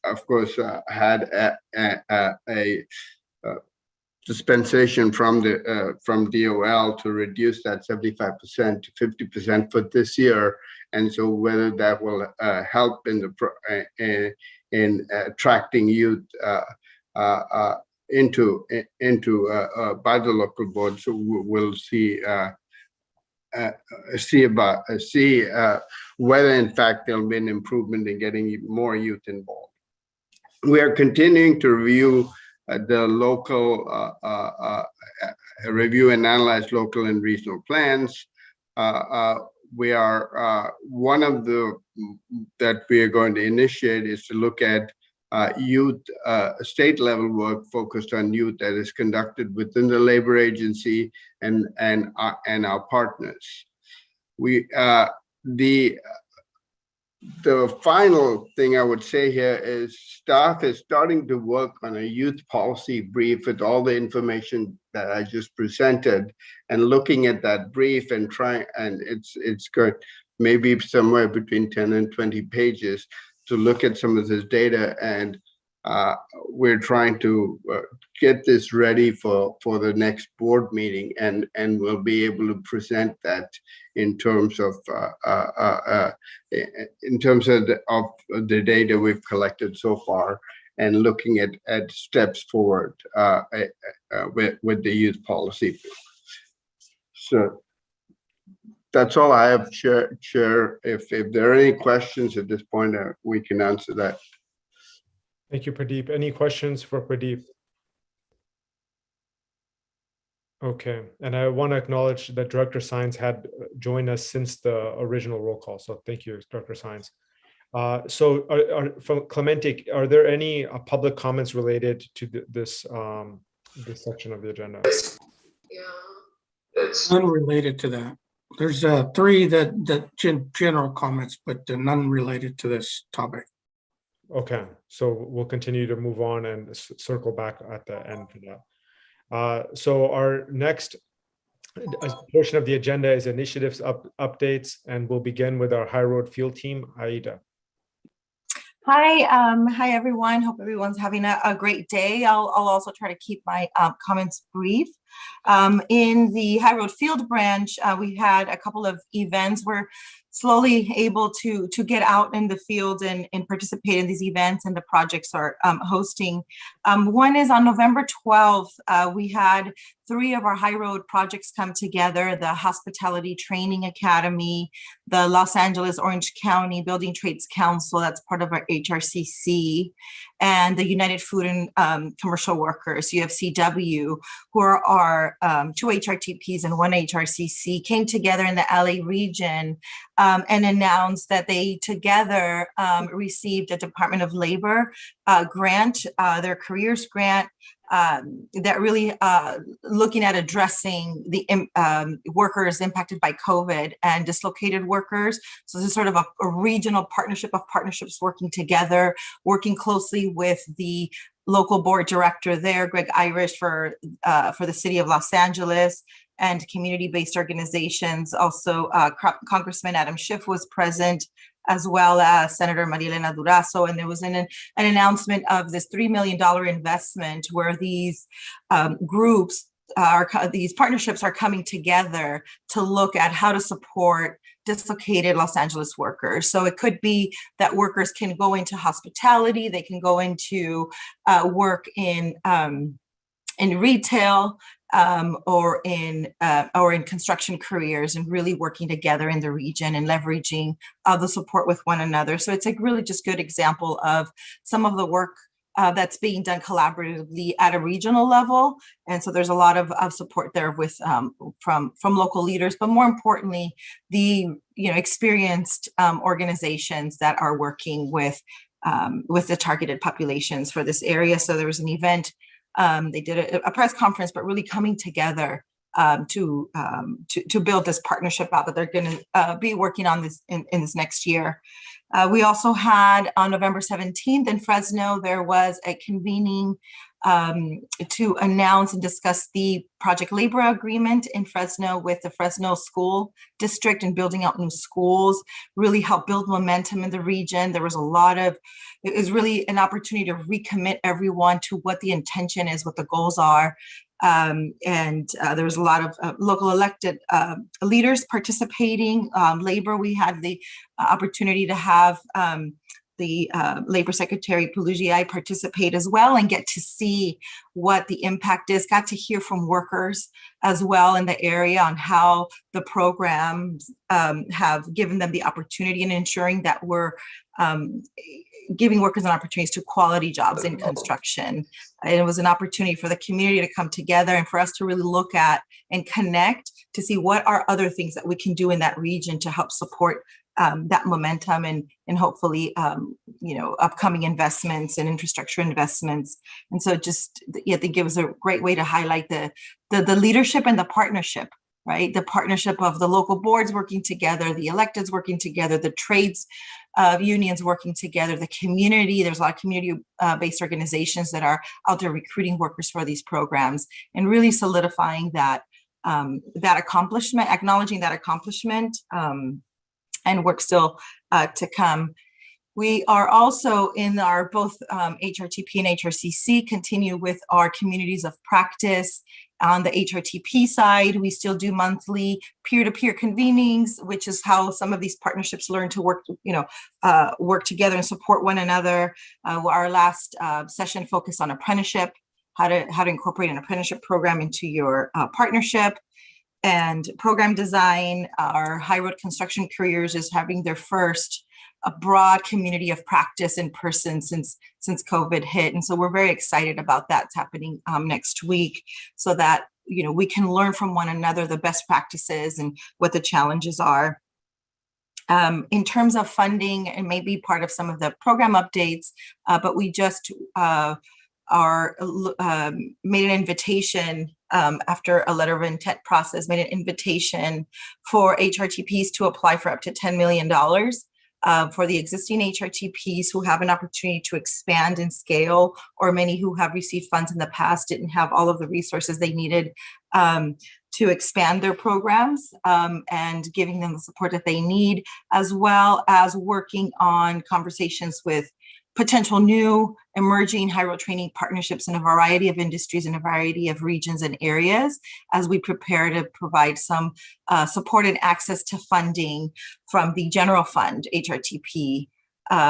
of course, had a dispensation from DOL to reduce that 75% to 50% for this year, and so whether that will help in the attracting youth into by the local board. So we'll see whether in fact there'll be an improvement in getting more youth involved. We are continuing to review the local review and analyze local and regional plans. We are one of the that we are going to initiate is to look at youth state level work focused on youth that is conducted within the labor agency and our partners. The final thing I would say here is staff is starting to work on a youth policy brief with all the information that I just presented, and looking at that brief and trying, and it's good, maybe somewhere between 10 and 20 pages to look at some of this data, and we're trying to get this ready for the next board meeting, and we'll be able to present that in terms of the data we've collected so far, and looking at steps forward with the youth policy. So that's all I have, Chair. If there are any questions at this point, we can answer that. Thank you, Pradeep. Any questions for Pradeep? Okay, and I want to acknowledge that Director Sines had joined us since the original roll call. So thank you, Director Sines. From Clemente, are there any public comments related to this section of the agenda? It's unrelated to that. There's three that general comments, but none related to this topic. Okay, so we'll continue to move on and circle back at the end for that. So our next portion of the agenda is initiatives updates, and we'll begin with our High Road Field team, Aida. Hi everyone. Hope everyone's having a great day. I'll also try to keep my comments brief. In the High Road Field branch, we had a couple of events. We're slowly able to get out in the field and participate in these events and the projects are hosting. One is on November 12th, we had 3 of our High Road projects come together: the Hospitality Training Academy, the Los Angeles Orange County Building Trades Council, that's part of our Ajcc, and the United Food and Commercial Workers, UFCW, who are our 2 HRTPs and 1 HRCC, came together in the LA region and announced that they together received a Department of Labor grant, their careers grant, that really looking at addressing the workers impacted by COVID and dislocated workers. So this is sort of a regional partnership of partnerships working together, working closely with the local board director there, Greg Irish, for the city of Los Angeles, and community-based organizations. Also, Congressman Adam Schiff was present, as well as Senator Maria Elena Durazo, and there was an announcement of this $3 million investment where these groups these partnerships are coming together to look at how to support dislocated Los Angeles workers. So it could be that workers can go into hospitality, they can go into work in retail, or in construction careers, and really working together in the region and leveraging the support with one another. So it's a really just good example of some of the work that's being done collaboratively at a regional level. And so there's a lot of support there with from local leaders, but more importantly, the experienced organizations that are working with the targeted populations for this area. So there was an event. They did a press conference, but really coming together to build this partnership out that they're going to be working on this in this next year. We also had on November 17th in Fresno, there was a convening to announce and discuss the Project Libra agreement in Fresno with the Fresno School District and building out new schools, really help build momentum in the region. There was it was really an opportunity to recommit everyone to what the intention is, what the goals are. There was a lot of local elected leaders participating. Labor, we had the opportunity to have the Labor Secretary Palugiai participate as well and get to see what the impact is, got to hear from workers as well in the area on how the programs have given them the opportunity and ensuring that we're giving workers an opportunities to quality jobs in construction. And it was an opportunity for the community to come together and for us to really look at and connect to see what are other things that we can do in that region to help support that momentum and hopefully, upcoming investments and infrastructure investments. And so I think it was a great way to highlight the leadership and the partnership, right? The partnership of the local boards working together, the electeds working together, the trades unions working together, the community. There's a lot of community-based organizations that are out there recruiting workers for these programs and really solidifying that accomplishment, acknowledging that accomplishment, and work still to come. We are also in our both HRTP and HRCC continue with our communities of practice. On the HRTP side, we still do monthly peer-to-peer convenings, which is how some of these partnerships learn to work, work together and support one another. Our last session focused on apprenticeship, how to incorporate an apprenticeship program into your partnership. And program design, our high road construction careers is having their first a broad community of practice in person since COVID hit. And so we're very excited about that. It's happening next week so that, we can learn from one another the best practices and what the challenges are. In terms of funding, and maybe part of some of the program updates, but we just made an invitation after a letter of intent process, made an invitation for HRTPs to apply for up to $10 million for the existing HRTPs who have an opportunity to expand and scale, or many who have received funds in the past didn't have all of the resources they needed to expand their programs, and giving them the support that they need, as well as working on conversations with potential new emerging high road training partnerships in a variety of industries in a variety of regions and areas as we prepare to provide some support and access to funding from the general fund HRTP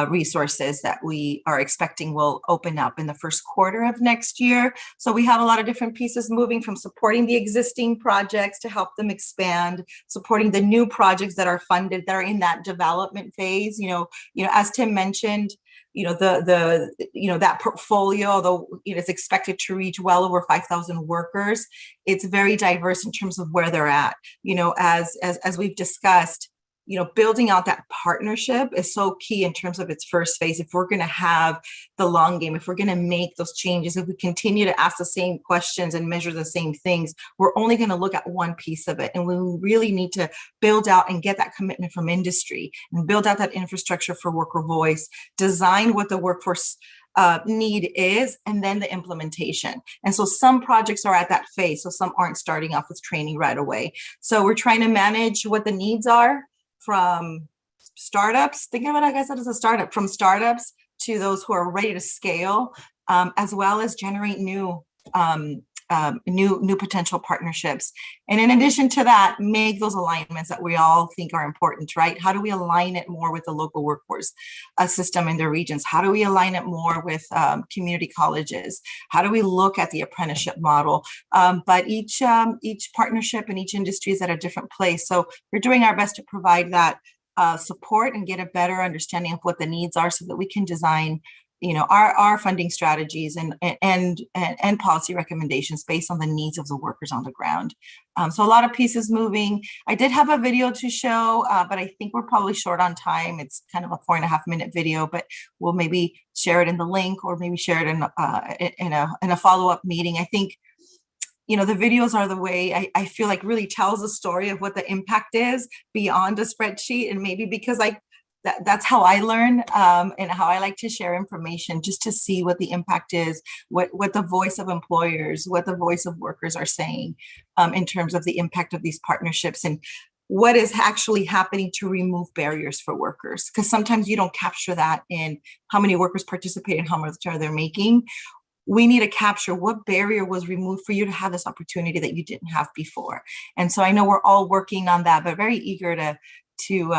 resources that we are expecting will open up in the first quarter of next year. So we have a lot of different pieces moving from supporting the existing projects to help them expand, supporting the new projects that are funded that are in that development phase. As Tim mentioned, that portfolio, although it's expected to reach well over 5,000 workers, it's very diverse in terms of where they're at. As we've discussed, building out that partnership is so key in terms of its first phase. If we're going to have the long game, if we're going to make those changes, if we continue to ask the same questions and measure the same things, we're only going to look at one piece of it. And we really need to build out and get that commitment from industry and build out that infrastructure for worker voice, design what the workforce need is, and then the implementation. And so some projects are at that phase, so some aren't starting off with training right away. So we're trying to manage what the needs are from startups, think of it, I guess, as a startup, from startups to those who are ready to scale, as well as generate new potential partnerships. And in addition to that, make those alignments that we all think are important, right? How do we align it more with the local workforce system in their regions? How do we align it more with community colleges? How do we look at the apprenticeship model? But each partnership and each industry is at a different place. So we're doing our best to provide that support and get a better understanding of what the needs are so that we can design our funding strategies and policy recommendations based on the needs of the workers on the ground. So a lot of pieces moving. I did have a video to show, but I think we're probably short on time. It's kind of a 4.5-minute video, but we'll maybe share it in the link or maybe share it in a follow-up meeting. I think the videos are the way I feel like really tells a story of what the impact is beyond a spreadsheet. And maybe because that's how I learn, and how I like to share information, just to see what the impact is, what the voice of employers, what the voice of workers are saying, in terms of the impact of these partnerships and what is actually happening to remove barriers for workers. Because sometimes you don't capture that in how many workers participate and how much are they making. We need to capture what barrier was removed for you to have this opportunity that you didn't have before. And so I know we're all working on that, but very eager to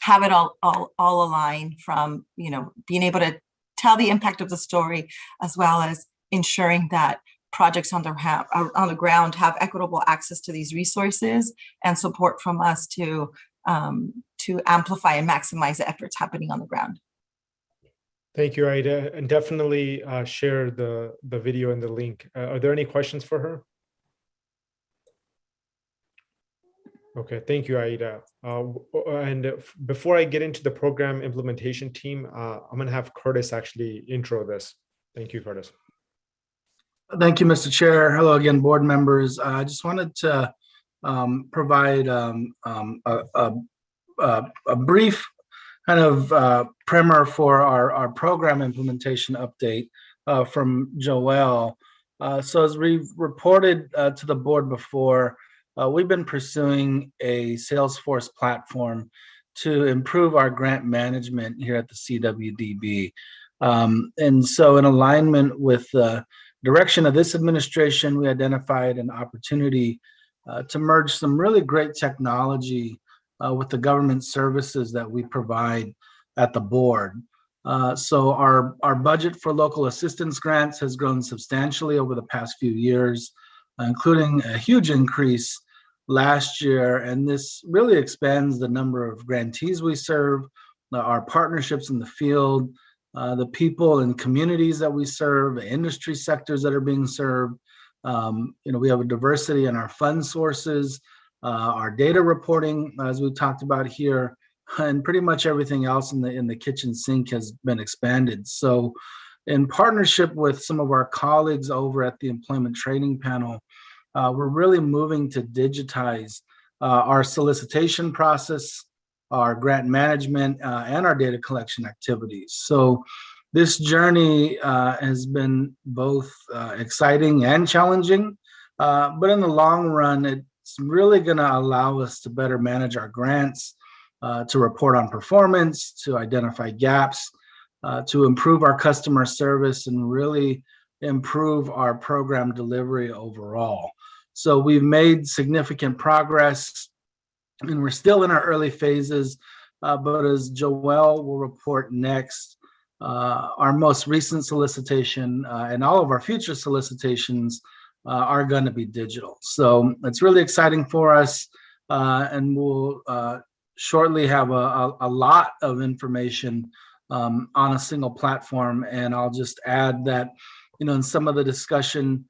have it all aligned, from being able to tell the impact of the story, as well as ensuring that projects on the ground have equitable access to these resources and support from us to amplify and maximize the efforts happening on the ground. Thank you, Aida, and definitely share the video and the link. Are there any questions for her? Okay, thank you, Aida. And before I get into the program implementation team, I'm going to have Curtis actually intro this. Thank you, Curtis. Thank you, Mr. Chair. Hello again, board members. I just wanted to provide a brief kind of primer for our program implementation update from Joelle. So as we've reported to the board before, we've been pursuing a Salesforce platform to improve our grant management here at the CWDB. And so in alignment with the direction of this administration, we identified an opportunity to merge some really great technology with the government services that we provide at the board. So our budget for local assistance grants has grown substantially over the past few years, including a huge increase last year. And this really expands the number of grantees we serve, our partnerships in the field, the people and communities that we serve, the industry sectors that are being served. We have a diversity in our fund sources, our data reporting, as we talked about here, and pretty much everything else in the kitchen sink has been expanded. So in partnership with some of our colleagues over at the Employment Training Panel, we're really moving to digitize our solicitation process, our grant management, and our data collection activities. So this journey has been both exciting and challenging, but in the long run, it's really going to allow us to better manage our grants, to report on performance, to identify gaps, to improve our customer service, and really improve our program delivery overall. So we've made significant progress, and we're still in our early phases, but as Joelle will report next, our most recent solicitation and all of our future solicitations are going to be digital. So it's really exciting for us, and we'll shortly have a lot of information on a single platform. And I'll just add that, in some of the discussion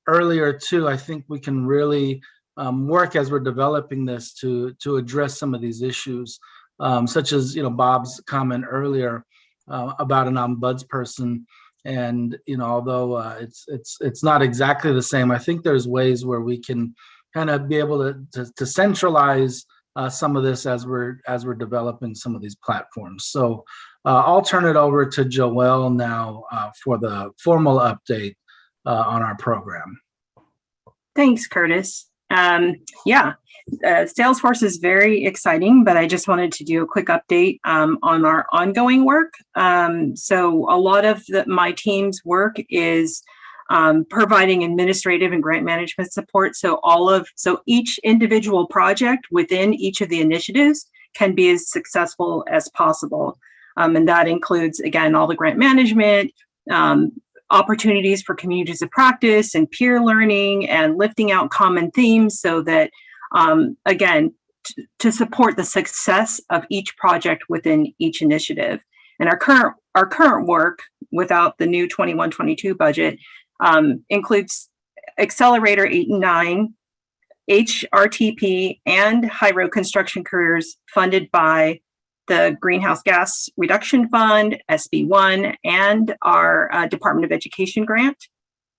earlier too, I think we can really work as we're developing this to address some of these issues, such as Bob's comment earlier about an ombudsperson. And although it's not exactly the same, I think there's ways where we can kind of be able to centralize some of this as we're developing some of these platforms. So I'll turn it over to Joelle now for the formal update on our program. Thanks, Curtis. Salesforce is very exciting, but I just wanted to do a quick update on our ongoing work. So a lot of my team's work is providing administrative and grant management support. So each individual project within each of the initiatives can be as successful as possible. And that includes, again, all the grant management, opportunities for communities of practice and peer learning, and lifting out common themes so that, again, to support the success of each project within each initiative. And our current work, without the new 21-22 budget, includes Accelerator 8 and 9, HRTP, and High Road Construction Careers funded by the Greenhouse Gas Reduction Fund, SB1, and our Department of Education grant.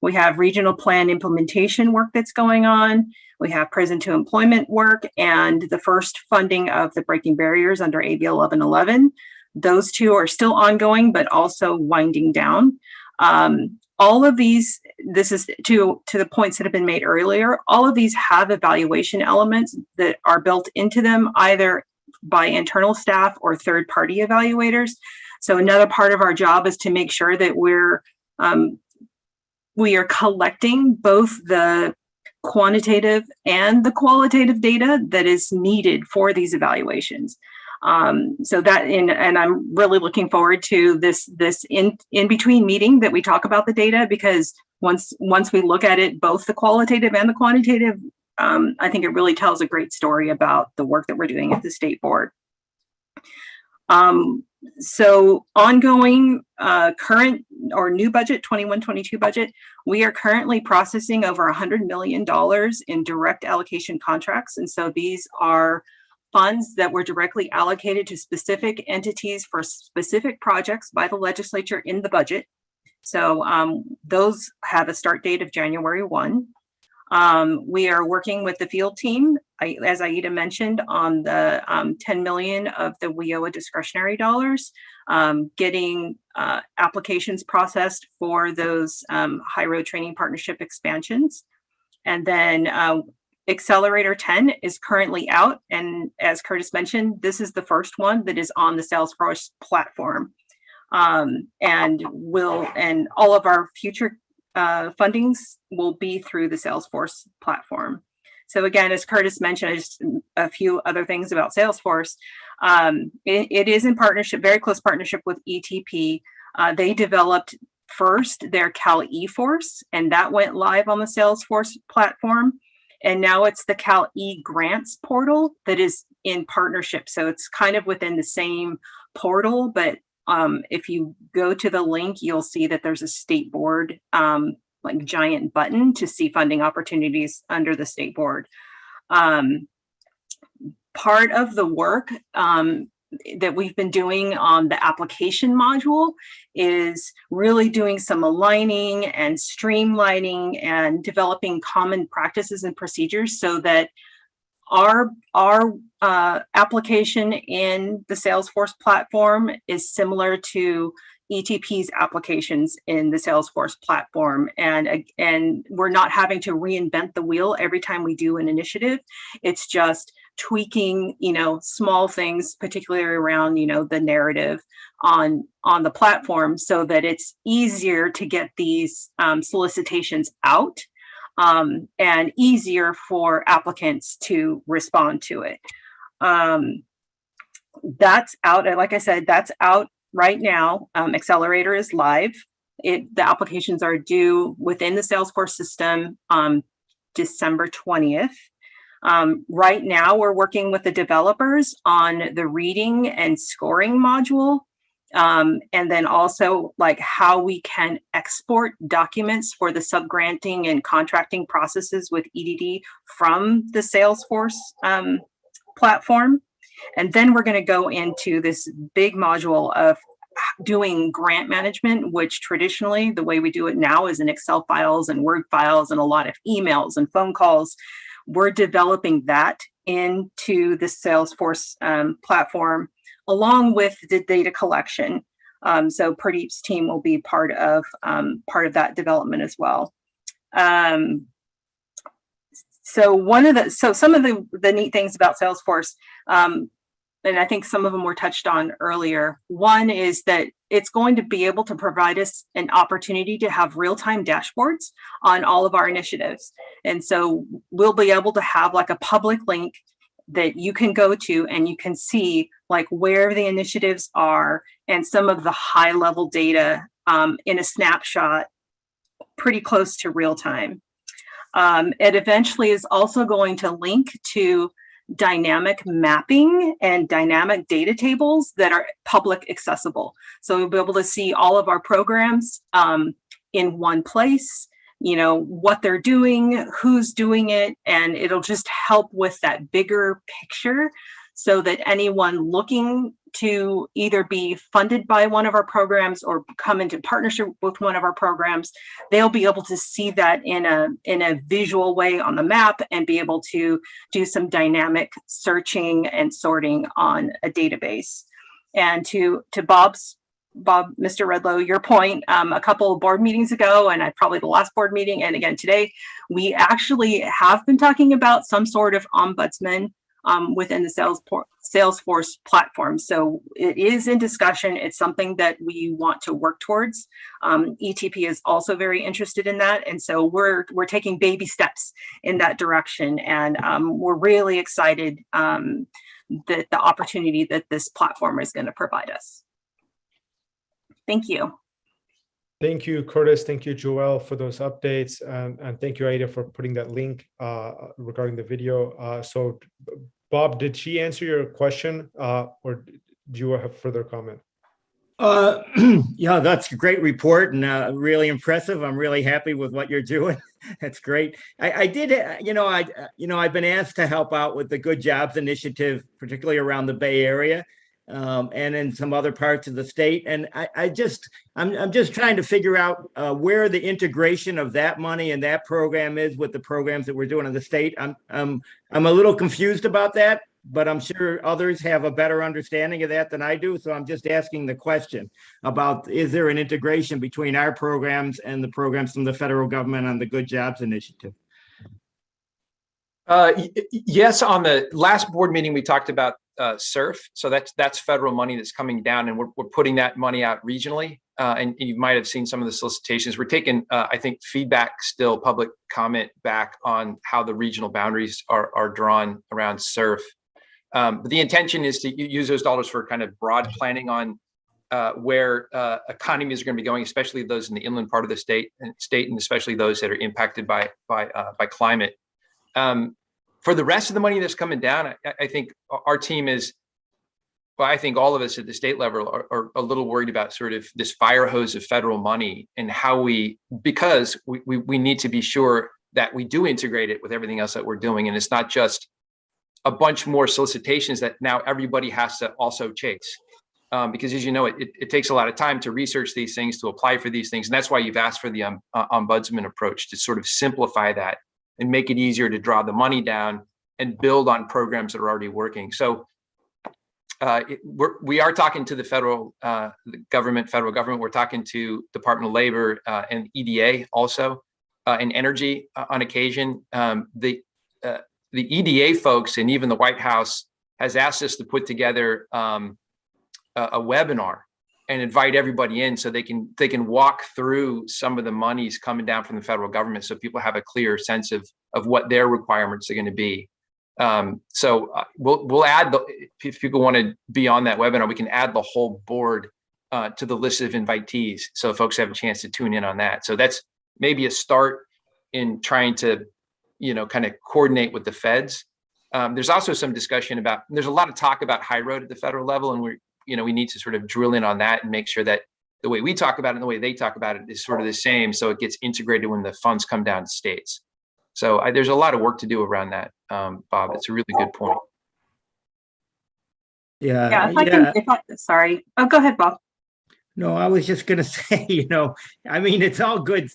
We have regional plan implementation work that's going on. We have prison to employment work and the first funding of the Breaking Barriers under AB 1111. Those two are still ongoing, but also winding down. All of these, this is to the points that have been made earlier, all of these have evaluation elements that are built into them either by internal staff or third-party evaluators. So another part of our job is to make sure that we are collecting both the quantitative and the qualitative data that is needed for these evaluations. So that and I'm really looking forward to this in between meeting that we talk about the data, because once we look at it, both the qualitative and the quantitative, I think it really tells a great story about the work that we're doing at the state board. So ongoing current or new budget, 21-22 budget, we are currently processing over $100 million in direct allocation contracts. And so these are funds that were directly allocated to specific entities for specific projects by the legislature in the budget. So those have a start date of January 1. We are working with the field team, as Aida mentioned, on the 10 million of the WIOA discretionary dollars, getting applications processed for those high road training partnership expansions. And then Accelerator 10 is currently out. And as Curtis mentioned, this is the first one that is on the Salesforce platform. And all of our future fundings will be through the Salesforce platform. So again, as Curtis mentioned, just a few other things about Salesforce. It is in partnership, very close partnership with ETP. They developed first their Cal eForce, and that went live on the Salesforce platform. And now it's the Cal eGrants portal that is in partnership. So it's kind of within the same portal, but if you go to the link, you'll see that there's a state board like giant button to see funding opportunities under the state board. Part of the work that we've been doing on the application module is really doing some aligning and streamlining and developing common practices and procedures so that our application in the Salesforce platform is similar to ETP's applications in the Salesforce platform. And we're not having to reinvent the wheel every time we do an initiative. It's just tweaking, small things, particularly around, the narrative on the platform so that it's easier to get these solicitations out and easier for applicants to respond to it. That's out. Like I said, that's out right now. Accelerator is live. The applications are due within the Salesforce system December 20th. Right now, we're working with the developers on the reading and scoring module. And then also like how we can export documents for the subgranting and contracting processes with EDD from the Salesforce platform. And then we're going to go into this big module of doing grant management, which traditionally the way we do it now is in Excel files and Word files and a lot of emails and phone calls. We're developing that into the Salesforce platform along with the data collection. So Pradeep's team will be part of that development as well. So some of the neat things about Salesforce, and I think some of them were touched on earlier. One is that it's going to be able to provide us an opportunity to have real-time dashboards on all of our initiatives. And so we'll be able to have like a public link that you can go to and you can see like where the initiatives are and some of the high-level data in a snapshot pretty close to real time. It eventually is also going to link to dynamic mapping and dynamic data tables that are public accessible. So we'll be able to see all of our programs in one place, what they're doing, who's doing it, and it'll just help with that bigger picture so that anyone looking to either be funded by one of our programs or come into partnership with one of our programs, they'll be able to see that in a visual way on the map and be able to do some dynamic searching and sorting on a database. And to Bob, Mr. Redlow, your point, a couple of board meetings ago, and probably the last board meeting, and again today, we actually have been talking about some sort of ombudsman within the Salesforce platform. So it is in discussion. It's something that we want to work towards. ETP is also very interested in that. And so we're taking baby steps in that direction. And we're really excited that the opportunity that this platform is going to provide us. Thank you. Thank you, Curtis. Thank you, Joelle, for those updates. And thank you, Aida, for putting that link regarding the video. So, Bob, did she answer your question or do you have further comment? Yeah, that's a great report and really impressive. I'm really happy with what you're doing. That's great. I've been asked to help out with the Good Jobs Initiative, particularly around the Bay Area. And in some other parts of the state. And I'm just trying to figure out where the integration of that money and that program is with the programs that we're doing in the state. I'm a little confused about that, but I'm sure others have a better understanding of that than I do. So I'm just asking the question about, is there an integration between our programs and the programs from the federal government on the Good Jobs Initiative? Yes, on the last board meeting, we talked about SURF. So that's federal money that's coming down, and we're putting that money out regionally. And you might have seen some of the solicitations. We're taking, I think, feedback still, public comment back on how the regional boundaries are drawn around SURF. But the intention is to use those dollars for kind of broad planning on where economies are going to be going, especially those in the inland part of the state, and especially those that are impacted by climate. For the rest of the money that's coming down, I think our team is, well, I think all of us at the state level are a little worried about sort of this fire hose of federal money and how because we need to be sure that we do integrate it with everything else that we're doing. And it's not just a bunch more solicitations that now everybody has to also chase. Because as you know, it takes a lot of time to research these things, to apply for these things. And that's why you've asked for the ombudsman approach, to sort of simplify that and make it easier to draw the money down and build on programs that are already working. So we are talking to the federal government. We're talking to Department of Labor and EDA also, and energy on occasion. The EDA folks and even the White House has asked us to put together a webinar and invite everybody in so they can walk through some of the monies coming down from the federal government, so people have a clear sense of what their requirements are going to be. So we'll add if people want to be on that webinar, we can add the whole board to the list of invitees, so folks have a chance to tune in on that. So that's maybe a start in trying to, kind of coordinate with the feds. There's also some discussion there's a lot of talk about high road at the federal level, and we need to sort of drill in on that and make sure that the way we talk about it and the way they talk about it is sort of the same, so it gets integrated when the funds come down to states. So there's a lot of work to do around that, Bob. It's a really good point. Yeah. Sorry. Oh, go ahead, Bob. No, I was just gonna say, I mean, it's all good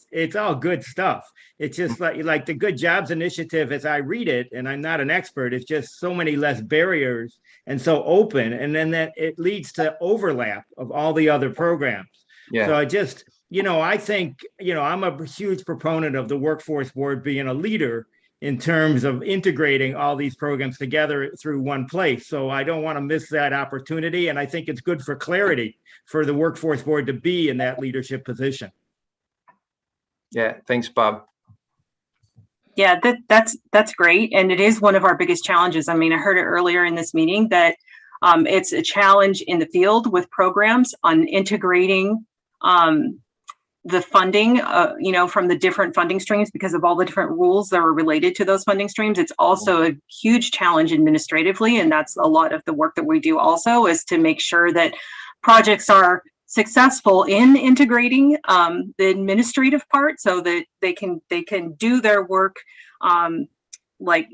stuff. It's just like the Good Jobs Initiative, as I read it, and I'm not an expert, it's just so many less barriers and so open, and then that it leads to overlap of all the other programs. Yeah. So I just, I think, I'm a huge proponent of the Workforce Board being a leader in terms of integrating all these programs together through one place. So I don't want to miss that opportunity. And I think it's good for clarity for the Workforce Board to be in that leadership position. Yeah, thanks, Bob. Yeah, that's great. And it is one of our biggest challenges. I mean, I heard it earlier in this meeting that it's a challenge in the field with programs on integrating the funding, from the different funding streams because of all the different rules that are related to those funding streams. It's also a huge challenge administratively. And that's a lot of the work that we do also, is to make sure that projects are successful in integrating the administrative part so that they can do their work like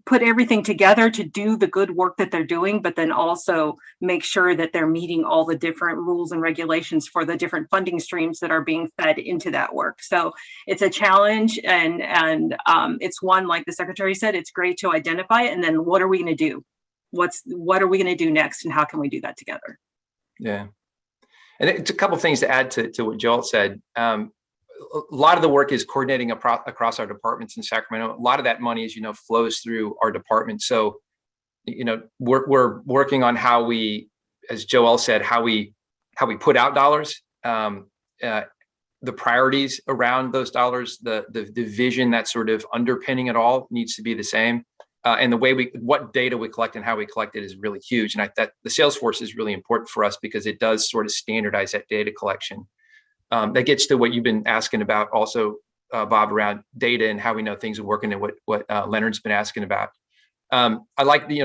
put everything together to do the good work that they're doing, but then also make sure that they're meeting all the different rules and regulations for the different funding streams that are being fed into that work. So it's a challenge, and it's one, like the secretary said, it's great to identify it, and then what are we going to do? What are we going to do next, and how can we do that together? Yeah, and it's a couple of things to add to what Joel said. A lot of the work is coordinating across our departments in Sacramento. A lot of that money, as you know, flows through our department. So, you know, we're working on how we, as Joel said, how we put out dollars, the priorities around those dollars, the vision that's sort of underpinning it all needs to be the same. And the way what data we collect and how we collect it is really huge. And that the Salesforce is really important for us because it does sort of standardize that data collection. That gets to what you've been asking about also, Bob, around data and how we know things are working, and what Leonard's been asking about. I like the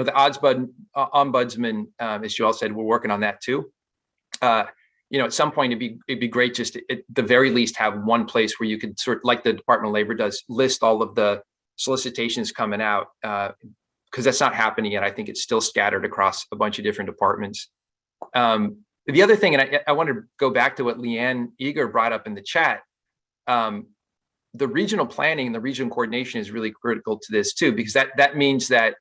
ombudsman, as Joel said, we're working on that too. At some point it'd be great just to, at the very least, have one place where you could sort, like the Department of Labor does, list all of the solicitations coming out, because that's not happening yet. I think it's still scattered across a bunch of different departments. The other thing, and I want to go back to what Leanne Eager brought up in the chat, the regional planning and the regional coordination is really critical to this too, because that means that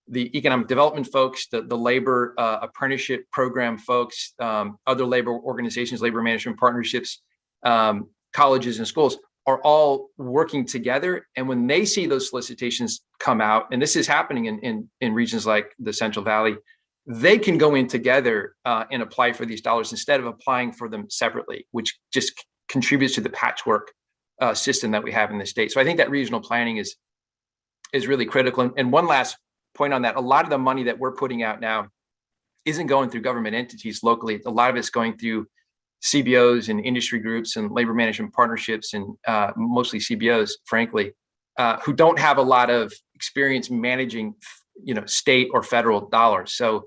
the economic development folks, the labor apprenticeship program folks, other labor organizations, labor management partnerships, colleges and schools are all working together. And when they see those solicitations come out, and this is happening in regions like the Central Valley, they can go in together and apply for these dollars instead of applying for them separately, which just contributes to the patchwork system that we have in the state. So I think that regional planning is really critical. And one last point on that, a lot of the money that we're putting out now isn't going through government entities locally. A lot of it's going through CBOs and industry groups and labor management partnerships, and mostly CBOs, frankly, who don't have a lot of experience managing, state or federal dollars. So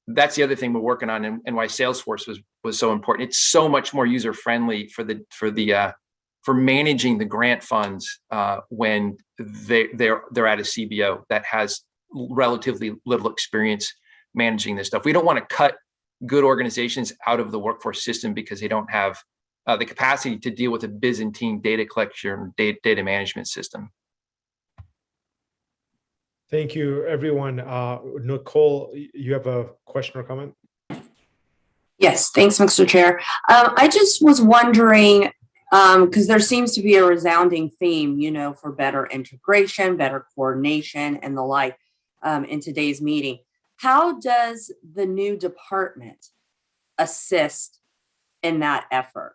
that's the other thing we're working on, and why Salesforce was so important. It's so much more user friendly for managing the grant funds when they're at a CBO that has relatively little experience managing this stuff. We don't want to cut good organizations out of the workforce system because they don't have the capacity to deal with a Byzantine data collection, data management system. Thank you, everyone. Nicole, you have a question or comment? Yes, thanks, Mr. Chair. I just was wondering, because there seems to be a resounding theme, for better integration, better coordination, and the like in today's meeting. How does the new department assist in that effort?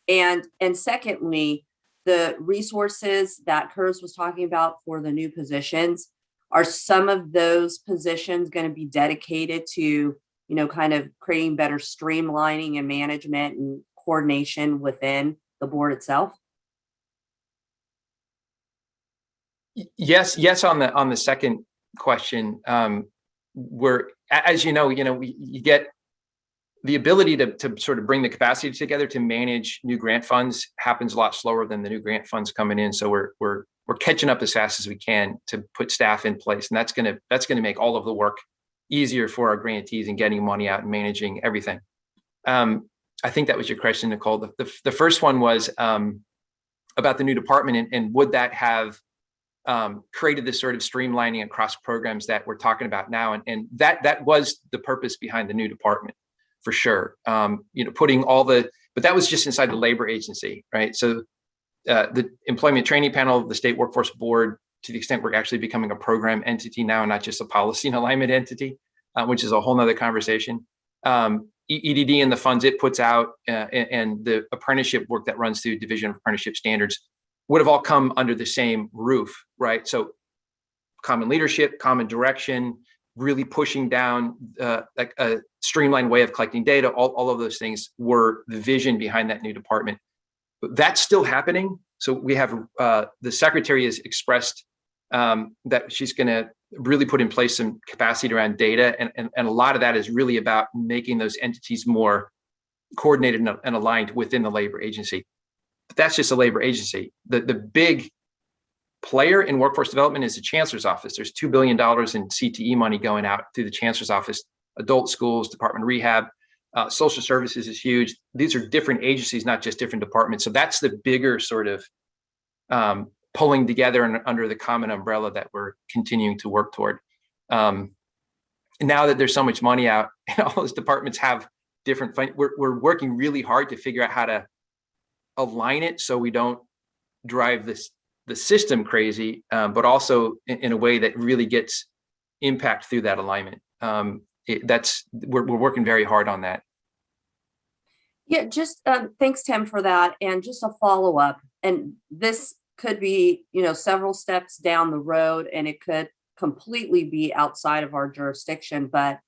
And secondly, the resources that Curtis was talking about for the new positions, are some of those positions going to be dedicated to, kind of creating better streamlining and management and coordination within the board itself? Yes. On the second question, as you get the ability to sort of bring the capacity together to manage new grant funds happens a lot slower than the new grant funds coming in. So we're catching up as fast as we can to put staff in place, and that's gonna make all of the work easier for our grantees and getting money out and managing everything. I think that was your question, Nicole. The first one was about the new department and would that have created this sort of streamlining across programs that we're talking about now, and that was the purpose behind the new department. For sure, putting but that was just inside the labor agency, right? So the employment training panel, the state workforce board, to the extent we're actually becoming a program entity now, not just a policy and alignment entity, which is a whole nother conversation. EDD and the funds it puts out and the apprenticeship work that runs through Division of Apprenticeship Standards would have all come under the same roof, right? So common leadership, common direction, really pushing down like a streamlined way of collecting data. All of those things were the vision behind that new department. But that's still happening. So we have the secretary has expressed that she's going to really put in place some capacity around data, and a lot of that is really about making those entities more coordinated and aligned within the labor agency. But that's just a labor agency. The big player in workforce development is the chancellor's office. There's $2 billion in CTE money going out through the chancellor's office, adult schools, Department of Rehab, social services is huge. These are different agencies, not just different departments. So that's the bigger sort of pulling together and under the common umbrella that we're continuing to work toward. Now that there's so much money out and all those departments have different, we're working really hard to figure out how to align it so we don't drive the system crazy, but also in a way that really gets impact through that alignment. We're working very hard on that. Yeah, just thanks, Tim, for that. And just a follow-up. And this could be, several steps down the road, and it could completely be outside of our jurisdiction. But,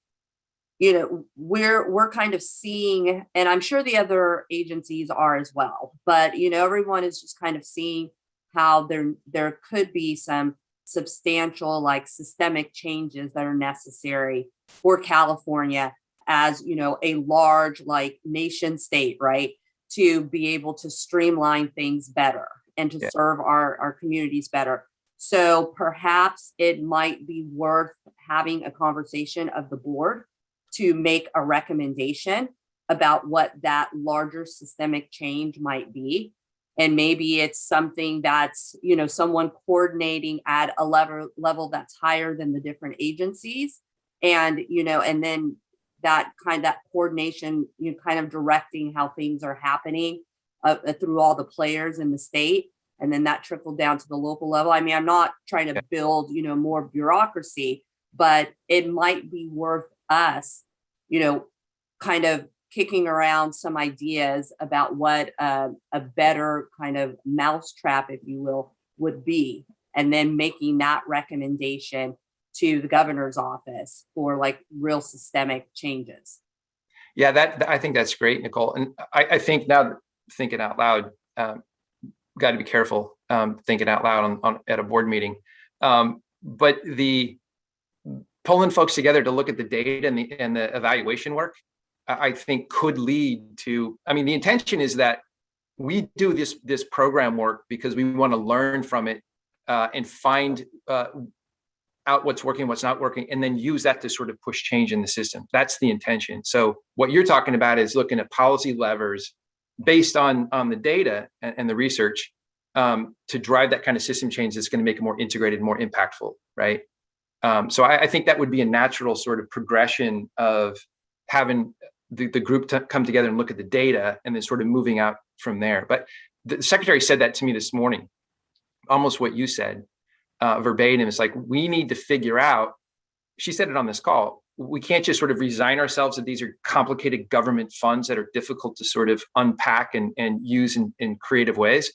we're kind of seeing, and I'm sure the other agencies are as well, but, everyone is just kind of seeing how there could be some substantial, like, systemic changes that are necessary for California as, a large, like, nation state, right, to be able to streamline things better and to serve our communities better. So perhaps it might be worth having a conversation of the board to make a recommendation about what that larger systemic change might be. And maybe it's something that's, someone coordinating at a level that's higher than the different agencies. And, and then that coordination, kind of directing how things are happening through all the players in the state. And then that trickled down to the local level. I mean, I'm not trying to build, more bureaucracy, but it might be worth us, kind of kicking around some ideas about what a better kind of mousetrap, if you will, would be, and then making that recommendation to the governor's office for, like, real systemic changes. Yeah, I think that's great, Nicole. And I think now, thinking out loud, got to be careful thinking out loud at a board meeting. But the pulling folks together to look at the data and the evaluation work, I think could lead to, the intention is that we do this program work because we want to learn from it and find out what's working, what's not working, and then use that to sort of push change in the system. That's the intention. So what you're talking about is looking at policy levers based on the data and the research to drive that kind of system change that's going to make it more integrated, more impactful, right? So I think that would be a natural sort of progression of having the group to come together and look at the data and then sort of moving out from there. But the secretary said that to me this morning, almost what you said verbatim. It's like, we need to figure out, she said it on this call, we can't just sort of resign ourselves that these are complicated government funds that are difficult to sort of unpack and use in creative ways.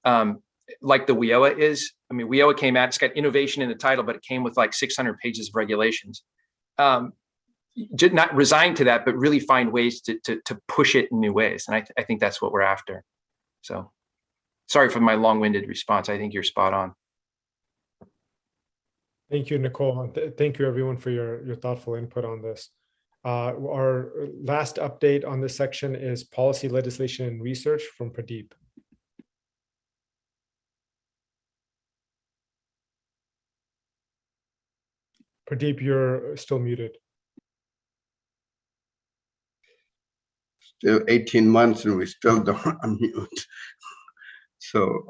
Like the WIOA is. WIOA came out, it's got innovation in the title, but it came with like 600 pages of regulations. Not resign to that, but really find ways to push it in new ways. And I think that's what we're after. So sorry for my long-winded response. I think you're spot on. Thank you, Nicole. Thank you, everyone, for your thoughtful input on this. Our last update on this section is policy, legislation, and research from Pradeep. Pradeep, you're still muted. Still 18 months and we still don't unmute. So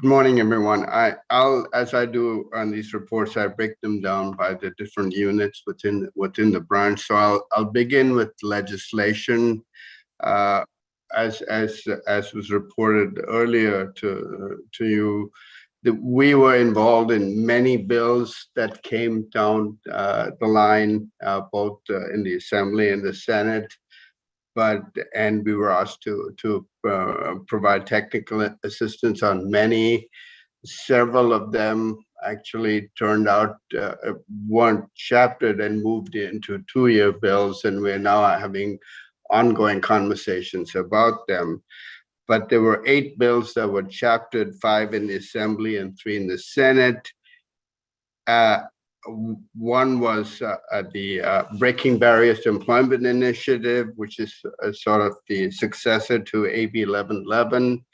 good morning, everyone. I'll, as I do on these reports, I break them down by the different units within the branch. So I'll begin with legislation. As was reported earlier to you, we were involved in many bills that came down the line, both in the Assembly and the Senate. And we were asked to provide technical assistance on many. Several of them actually turned out weren't chaptered and moved into 2-year bills, and we're now having ongoing conversations about them. But there were 8 bills that were chaptered, 5 in the Assembly and 3 in the Senate. One was the Breaking Barriers to Employment Initiative, which is sort of the successor to AB 1111.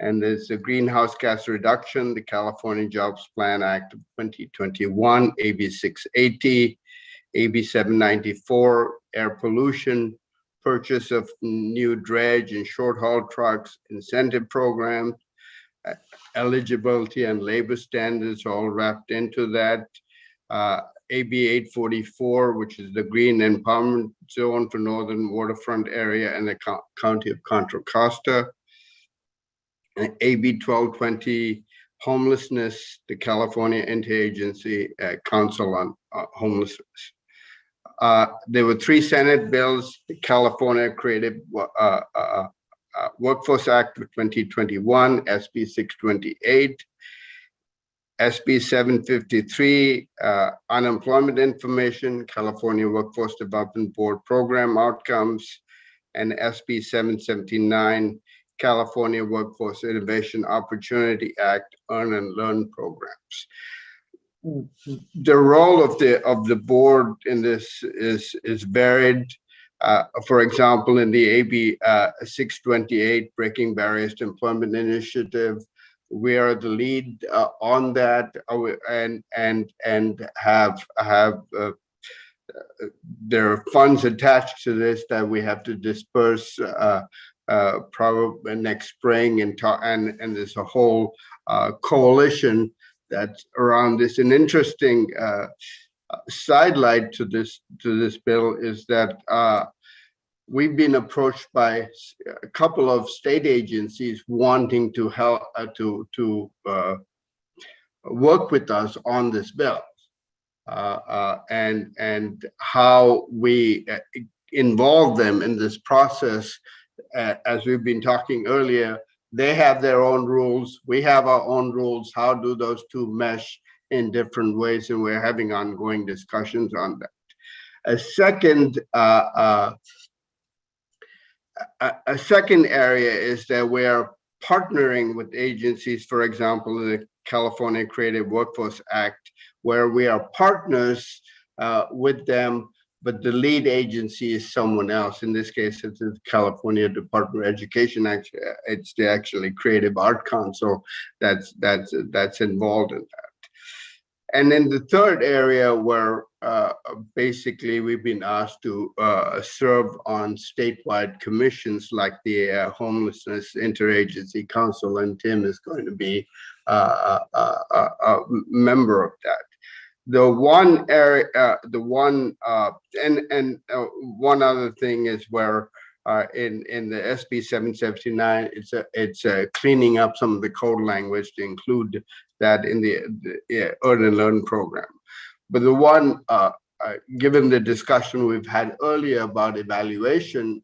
And there's the Greenhouse Gas Reduction, the California Jobs Plan Act of 2021, AB 680, AB 794, air pollution, purchase of new dredge and short haul trucks, incentive programs, eligibility and labor standards all wrapped into that. AB 844, which is the Green Empowerment Zone for Northern Waterfront Area and the County of Contra Costa. And AB 1220, homelessness, the California Interagency Council on Homelessness. There were 3 Senate bills: the California Creative Workforce Act of 2021, SB 628, SB 753, Unemployment Information, California Workforce Development Board Program Outcomes, and SB 779, California Workforce Innovation Opportunity Act Earn and Learn programs. The role of the board in this is varied. For example, in the AB 628 Breaking Barriers to Employment Initiative, we are the lead on that, and have there are funds attached to this that we have to disperse probably next spring, and there's a whole coalition that's around this. An interesting sidelight to this bill is that we've been approached by a couple of state agencies wanting to help to work with us on this bill, and how we involve them in this process. As we've been talking earlier, they have their own rules, we have our own rules. How do those two mesh in different ways? And we're having ongoing discussions on that. A second area is that we're partnering with agencies, for example, the California Creative Workforce Act, where we are partners with them, but the lead agency is someone else. In this case, it's the California Department of Education. Actually, it's the actually Creative Art Council that's involved in that. And then the third area where basically we've been asked to serve on statewide commissions like the Homelessness Interagency Council, and Tim is going to be a member of that. The one area, one other thing is where in the SB 779, it's cleaning up some of the code language to include that in the Earn and Learn program. But the one, given the discussion we've had earlier about evaluation,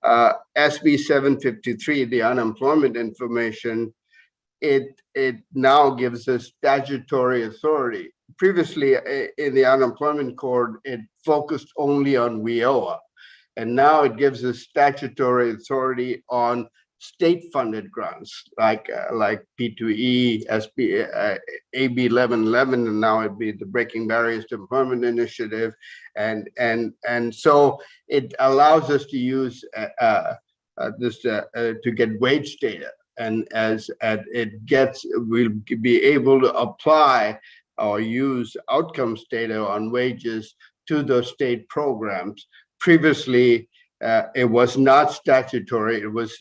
SB 753, the unemployment information, it now gives us statutory authority. Previously, in the unemployment code, it focused only on WIOA, and now it gives us statutory authority on state-funded grants like P2E, SB, AB 1111, and now it'd be the Breaking Barriers to Employment Initiative, and so it allows us to use this to get wage data, and as it gets, we'll be able to apply or use outcomes data on wages to those state programs. Previously, it was not statutory. It was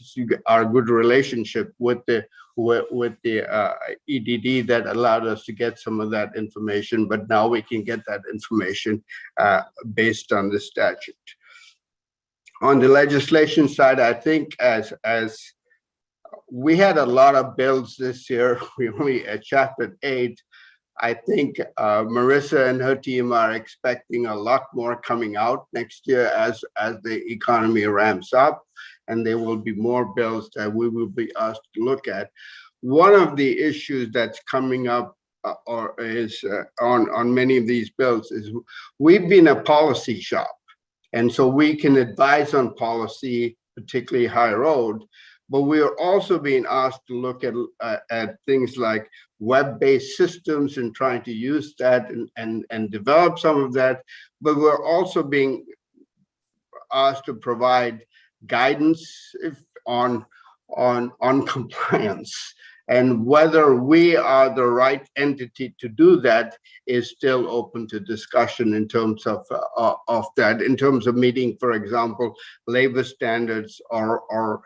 our good relationship with the EDD that allowed us to get some of that information, but now we can get that information based on the statute. On the legislation side, I think as we had a lot of bills this year, we only at chapter 8. I think Marissa and her team are expecting a lot more coming out next year as the economy ramps up, and there will be more bills that we will be asked to look at. One of the issues that's coming up or is on many of these bills is we've been a policy shop, and so we can advise on policy, particularly high road, but we are also being asked to look at things like web-based systems and trying to use that and develop some of that. But we're also being asked to provide guidance on on compliance. And whether we are the right entity to do that is still open to discussion in terms of that, in terms of meeting, for example, labor standards or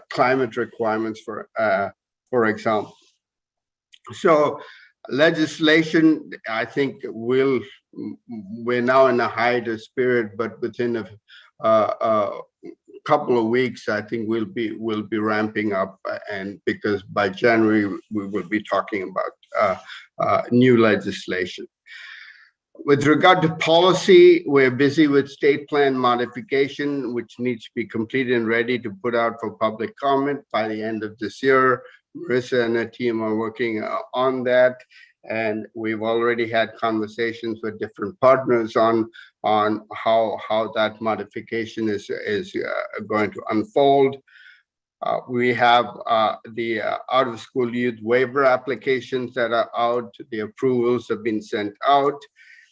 climate requirements, for example. So legislation, I think we're now in a hiatus period, but within a couple of weeks, I think we'll be ramping up, and because by January we will be talking about new legislation. With regard to policy, we're busy with state plan modification, which needs to be completed and ready to put out for public comment by the end of this year. Marissa and her team are working on that, and we've already had conversations with different partners on how that modification is going to unfold. We have the out-of-school youth waiver applications that are out. The approvals have been sent out,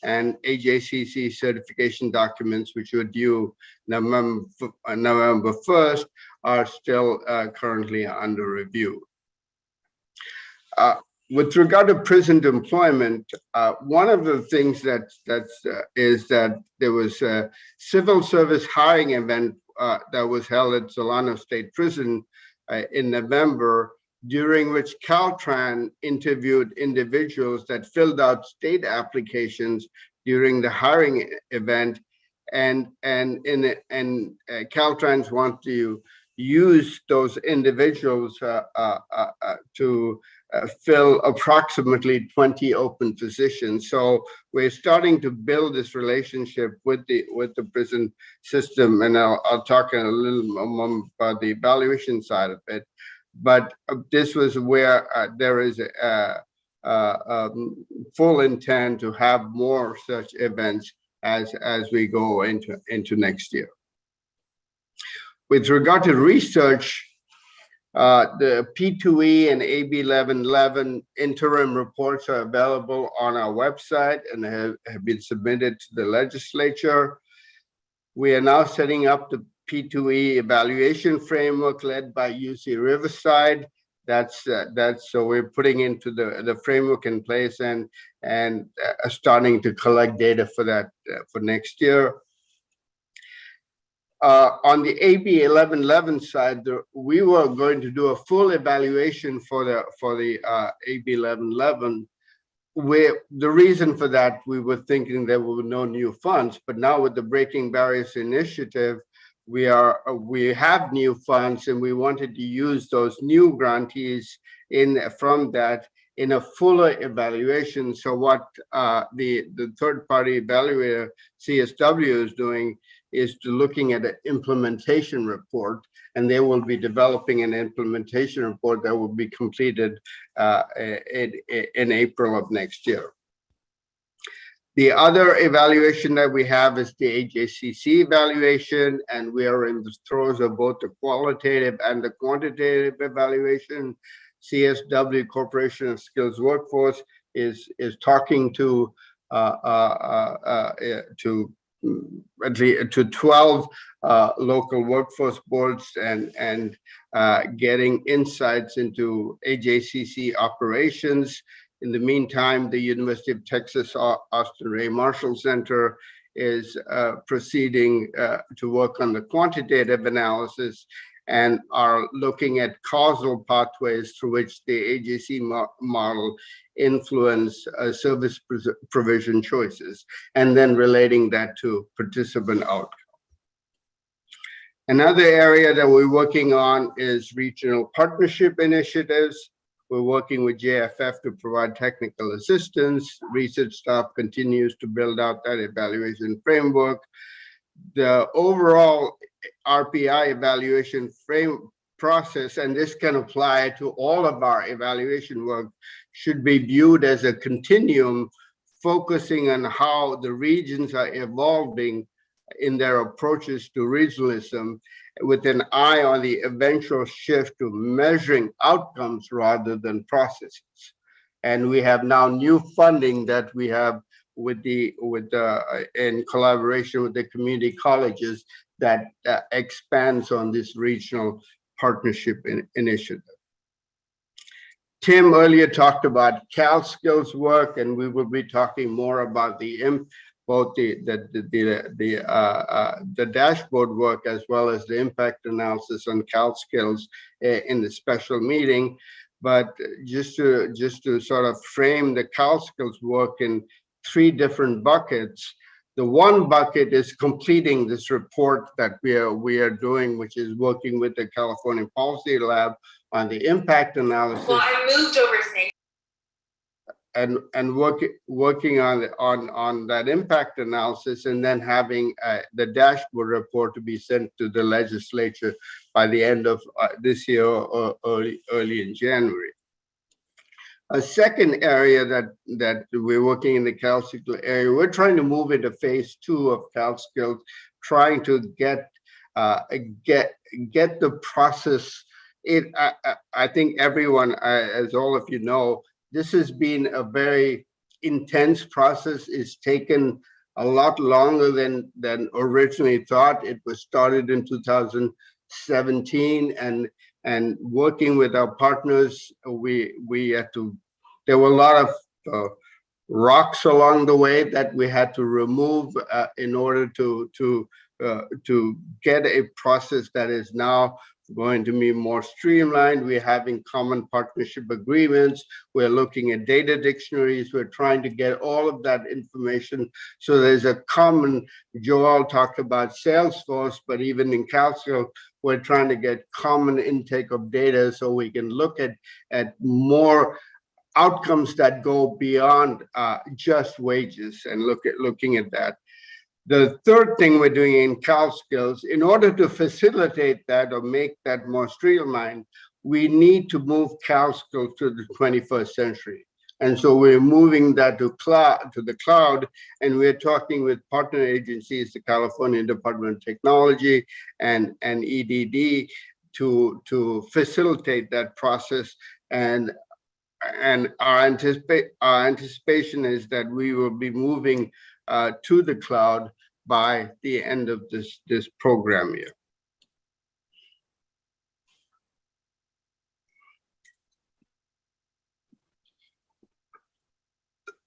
and AJCC certification documents, which were due November 1st, are still currently under review. With regard to prison employment, one of the things is that there was a civil service hiring event that was held at Solano State Prison in November, during which Caltran interviewed individuals that filled out state applications during the hiring event, and Caltrans want to use those individuals to fill approximately 20 open positions. So we're starting to build this relationship with the prison system, and I'll talk in a little moment about the evaluation side of it. But this was where there is a full intent to have more such events as we go into next year. With regard to research, the P2E and AB 1111 interim reports are available on our website and have been submitted to the legislature. We are now setting up the P2E evaluation framework led by UC Riverside. That's so we're putting into the framework in place and starting to collect data for that for next year. On the AB 1111 side, we were going to do a full evaluation for the AB 1111. The reason for that, we were thinking there were no new funds, but now with the Breaking Barriers initiative, we have new funds, and we wanted to use those new grantees from that in a fuller evaluation. So what the third-party evaluator CSW is doing is looking at an implementation report, and they will be developing an implementation report that will be completed in April of next year. The other evaluation that we have is the AJCC evaluation, and we are in the throes of both the qualitative and the quantitative evaluation. CSW, Corporation of Skills Workforce, is talking to 12 local workforce boards and getting insights into AJCC operations. In the meantime, the University of Texas Austin Ray Marshall Center is proceeding to work on the quantitative analysis and are looking at causal pathways through which the AJC model influence service provision choices, and then relating that to participant outcome. Another area that we're working on is regional partnership initiatives. We're working with JFF to provide technical assistance. Research staff continues to build out that evaluation framework. The overall RPI evaluation process, and this can apply to all of our evaluation work, should be viewed as a continuum, focusing on how the regions are evolving in their approaches to regionalism, with an eye on the eventual shift to measuring outcomes rather than processes. And we have now new funding that we have in collaboration with the community colleges that expands on this regional partnership initiative. Tim earlier talked about CalSkills work, and we will be talking more about both the dashboard work as well as the impact analysis on CalSkills in the special meeting. But just to sort of frame the CalSkills work in 3 different buckets. The one bucket is completing this report that we are doing, which is working with the California Policy Lab on the impact analysis. Well, I moved over. And working on that impact analysis, and then having the dashboard report to be sent to the legislature by the end of this year or early in January. A second area that we're working in the CalSkills area, we're trying to move into phase 2 of CalSkills, trying to get the process. I think everyone, as all of you know, this has been a very intense process. It's taken a lot longer than originally thought. It was started in 2017, and working with our partners, we had to. There were a lot of rocks along the way that we had to remove in order to get a process that is now going to be more streamlined. We're having common partnership agreements. We're looking at data dictionaries. We're trying to get all of that information. So there's a common, Joel talked about Salesforce, but even in CalSkills, we're trying to get common intake of data so we can look at more outcomes that go beyond just wages and looking at that. The third thing we're doing in CalSkills, in order to facilitate that or make that more streamlined, we need to move CalSkills to the 21st century. And so we're moving that to the cloud, and we're talking with partner agencies, the California Department of Technology and EDD, to facilitate that process. And our anticipation is that we will be moving to the cloud by the end of this program year.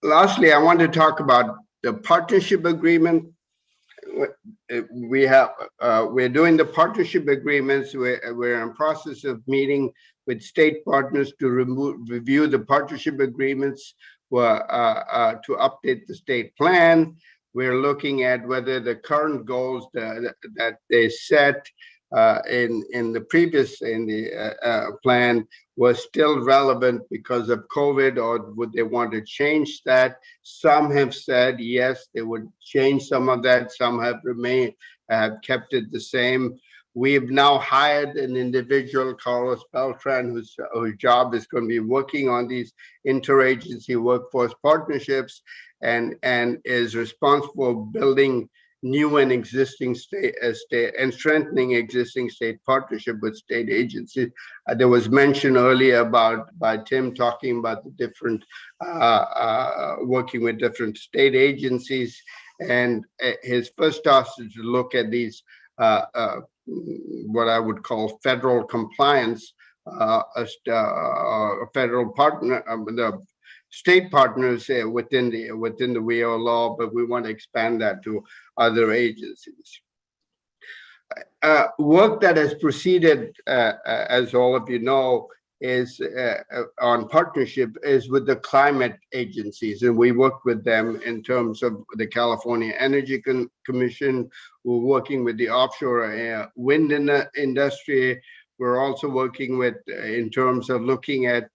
Lastly, I want to talk about the partnership agreement. We're doing the partnership agreements. We're in process of meeting with state partners to review the partnership agreements to update the state plan. We're looking at whether the current goals that they set in the previous plan was still relevant because of COVID, or would they want to change that? Some have said yes, they would change some of that. Some have kept it the same. We've now hired an individual, Carlos Beltran, whose job is going to be working on these interagency workforce partnerships and is responsible for building new and existing state and strengthening existing state partnership with state agencies. There was mention earlier by Tim talking about the different working with different state agencies, and his first task is to look at these what I would call federal compliance, federal partner, the state partners within the WIO law, but we want to expand that to other agencies. Work that has proceeded, as all of you know, is on partnership is with the climate agencies, and we work with them in terms of the California Energy Commission. We're working with the offshore wind industry. We're also working with in terms of looking at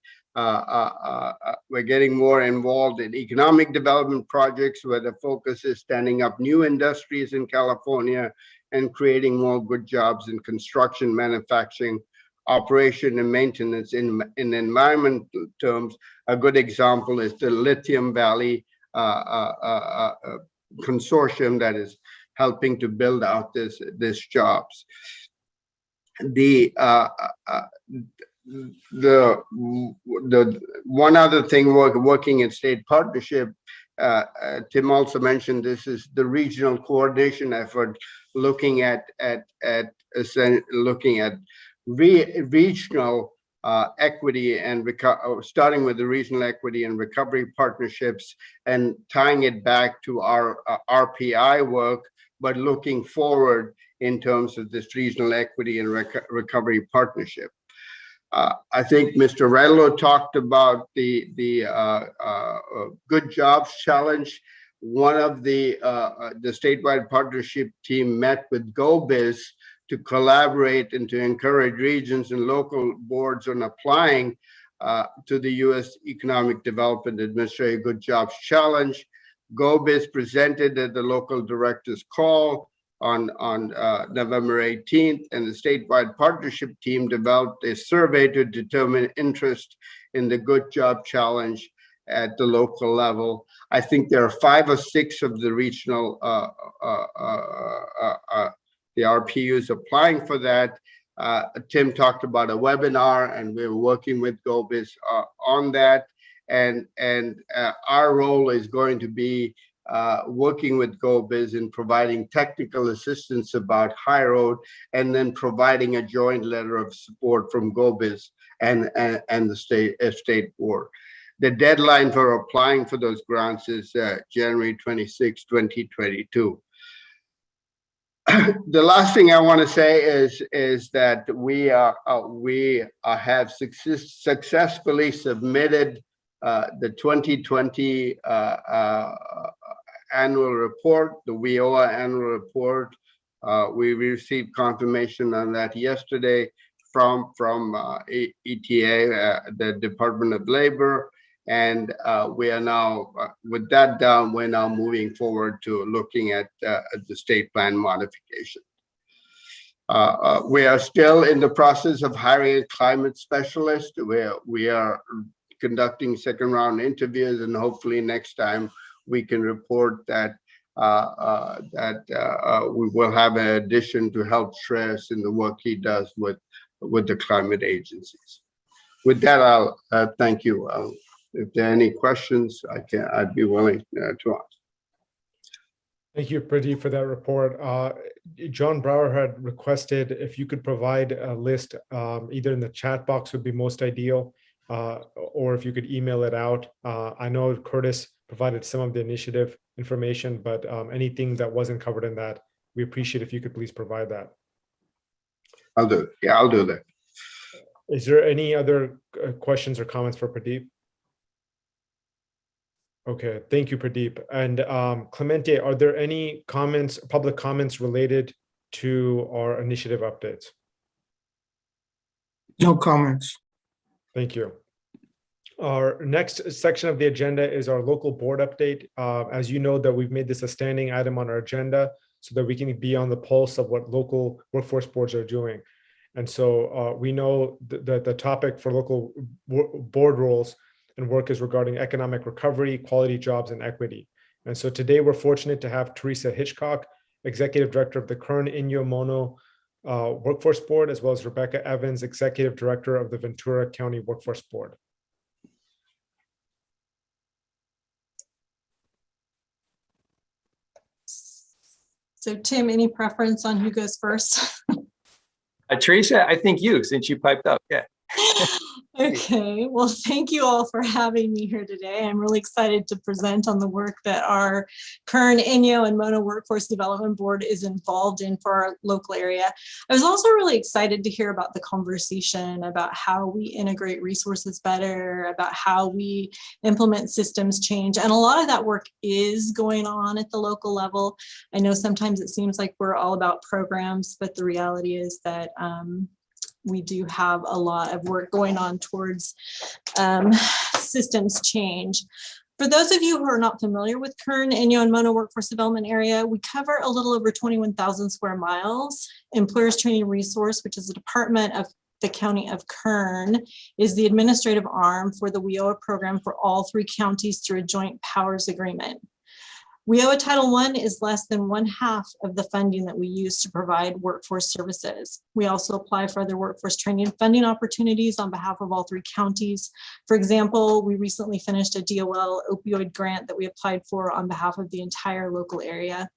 we're getting more involved in economic development projects where the focus is standing up new industries in California and creating more good jobs in construction, manufacturing, operation and maintenance. In environmental terms, a good example is the Lithium Valley Consortium that is helping to build out this jobs. The one other thing working in state partnership, Tim also mentioned, this is the regional coordination effort, looking at regional equity and starting with the regional equity and recovery partnerships and tying it back to our RPI work, but looking forward in terms of this regional equity and recovery partnership. I think Mr. Redlow talked about the Good Jobs Challenge. One of the statewide partnership team met with GoBiz to collaborate and to encourage regions and local boards on applying to the U.S. Economic Development Administration Good Jobs Challenge. GoBiz presented at the local director's call on November 18th, and the statewide partnership team developed a survey to determine interest in the Good Job Challenge at the local level. I think there are 5 or 6 of the regional the RPUs applying for that. Tim talked about a webinar, and we're working with GoBiz on that. And our role is going to be working with GoBiz in providing technical assistance about High Road, and then providing a joint letter of support from GoBiz and the state board. The deadline for applying for those grants is January 26, 2022. The last thing I want to say is that we have successfully submitted the 2020 annual report, the WIOA annual report. We received confirmation on that yesterday from ETA, the Department of Labor. And we are now, with that done, we're now moving forward to looking at the state plan modification. We are still in the process of hiring a climate specialist. We are conducting second round interviews, and hopefully next time we can report that we will have an addition to help Shreyas in the work he does with the climate agencies. With that, I'll thank you. If there are any questions, I'd be willing to answer. Thank you, Pradeep, for that report. John Brower had requested if you could provide a list, either in the chat box would be most ideal, or if you could email it out. I know Curtis provided some of the initiative information, but anything that wasn't covered in that, we appreciate if you could please provide that. I'll do it. Yeah, I'll do that. Is there any other questions or comments for Pradeep? Okay, thank you, Pradeep. And Clemente, are there any comments, public comments related to our initiative updates? No comments. Thank you. Our next section of the agenda is our local board update. As you know, that we've made this a standing item on our agenda so that we can be on the pulse of what local workforce boards are doing. And so we know that the topic for local board roles and work is regarding economic recovery, quality jobs, and equity. And so today we're fortunate to have Teresa Hitchcock, Executive Director of the Kern Inyo Mono Workforce Board, as well as Rebecca Evans, Executive Director of the Ventura County Workforce Board. So Tim, any preference on who goes first? Teresa, I think you, since you piped up, yeah. Okay, well, thank you all for having me here today. I'm really excited to present on the work that our Kern Inyo and Mono Workforce Development Board is involved in for our local area. I was also really excited to hear about the conversation about how we integrate resources better, about how we implement systems change. And a lot of that work is going on at the local level. I know sometimes it seems like we're all about programs, but the reality is that we do have a lot of work going on towards systems change. For those of you who are not familiar with Kern Inyo and Mono Workforce Development Area, we cover a little over 21,000 square miles. Employers Training Resource, which is a department of the County of Kern, is the administrative arm for the WIOA program for all 3 counties through a joint powers agreement. WIOA Title I is less than 1/2 of the funding that we use to provide workforce services. We also apply for other workforce training and funding opportunities on behalf of all 3 counties. For example, we recently finished a DOL opioid grant that we applied for on behalf of the entire local area.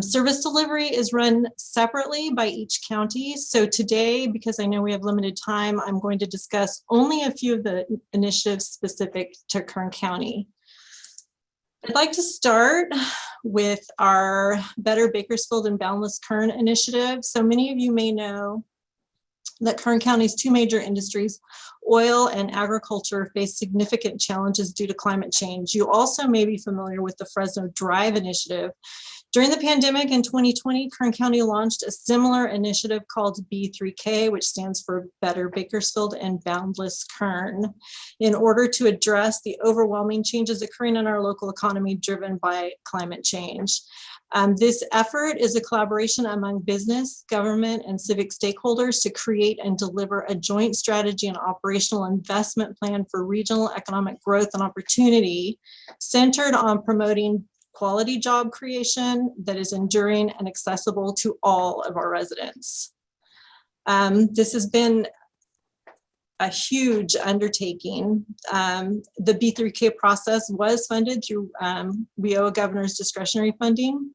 Service delivery is run separately by each county. So today, because I know we have limited time, I'm going to discuss only a few of the initiatives specific to Kern County. I'd like to start with our Better Bakersfield and Boundless Kern initiative. So many of you may know that Kern County's two major industries, oil and agriculture, face significant challenges due to climate change. You also may be familiar with the Fresno Drive initiative. During the pandemic in 2020, Kern County launched a similar initiative called B3K, which stands for Better Bakersfield and Boundless Kern, in order to address the overwhelming changes occurring in our local economy driven by climate change. This effort is a collaboration among business, government, and civic stakeholders to create and deliver a joint strategy and operational investment plan for regional economic growth and opportunity centered on promoting quality job creation that is enduring and accessible to all of our residents. This has been a huge undertaking. The B3K process was funded through WIOA Governor's discretionary funding.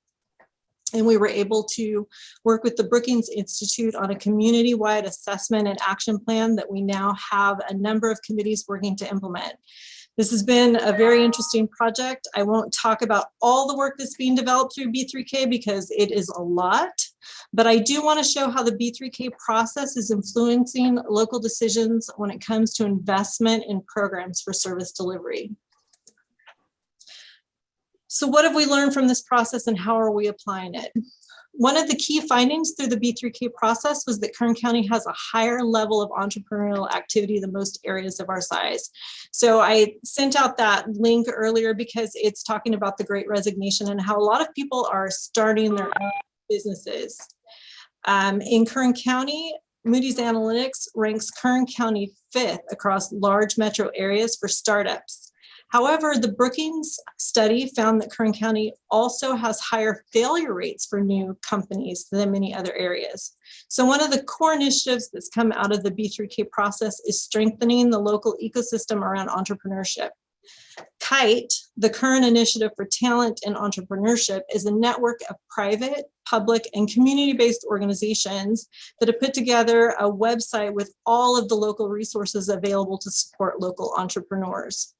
And we were able to work with the Brookings Institute on a community-wide assessment and action plan that we now have a number of committees working to implement. This has been a very interesting project. I won't talk about all the work that's being developed through B3K because it is a lot, but I do want to show how the B3K process is influencing local decisions when it comes to investment in programs for service delivery. So what have we learned from this process and how are we applying it? One of the key findings through the B3K process was that Kern County has a higher level of entrepreneurial activity than most areas of our size. So I sent out that link earlier because it's talking about the Great Resignation and how a lot of people are starting their own businesses. In Kern County, Moody's Analytics ranks Kern County 5th across large metro areas for startups. However, the Brookings study found that Kern County also has higher failure rates for new companies than many other areas. So one of the core initiatives that's come out of the B3K process is strengthening the local ecosystem around entrepreneurship. KITE, the Kern Initiative for Talent and Entrepreneurship, is a network of private, public, and community-based organizations that have put together a website with all of the local resources available to support local entrepreneurs.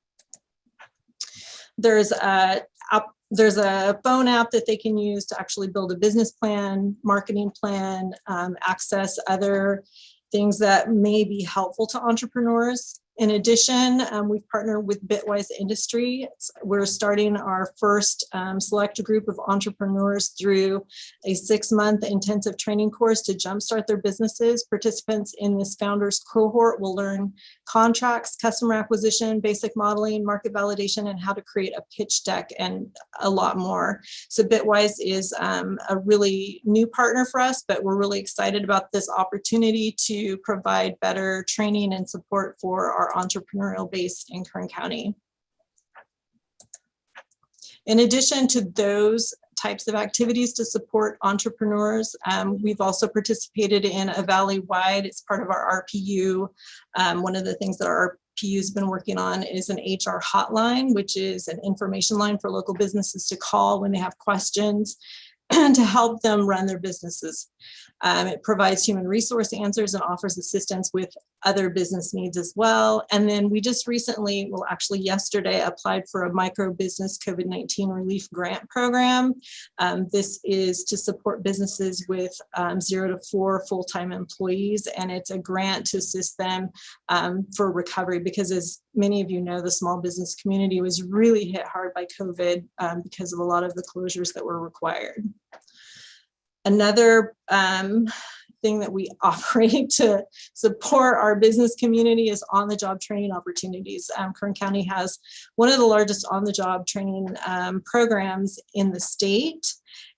There's a phone app that they can use to actually build a business plan, marketing plan, access other things that may be helpful to entrepreneurs. In addition, we've partnered with Bitwise Industry. We're starting our first select group of entrepreneurs through a 6-month intensive training course to jumpstart their businesses. Participants in this founders cohort will learn contracts, customer acquisition, basic modeling, market validation, and how to create a pitch deck and a lot more. So Bitwise is a really new partner for us, but we're really excited about this opportunity to provide better training and support for our entrepreneurial base in Kern County. In addition to those types of activities to support entrepreneurs, we've also participated in a valley-wide, it's part of our RPU. One of the things that our RPU has been working on is an HR hotline, which is an information line for local businesses to call when they have questions to help them run their businesses. It provides human resource answers and offers assistance with other business needs as well. And then we just recently, well, actually yesterday, applied for a micro business COVID-19 relief grant program. This is to support businesses with 0 to 4 full-time employees, and it's a grant to assist them for recovery because, as many of you know, the small business community was really hit hard by COVID because of a lot of the closures that were required. Another thing that we operate to support our business community is on-the-job training opportunities. Kern County has one of the largest on-the-job training programs in the state.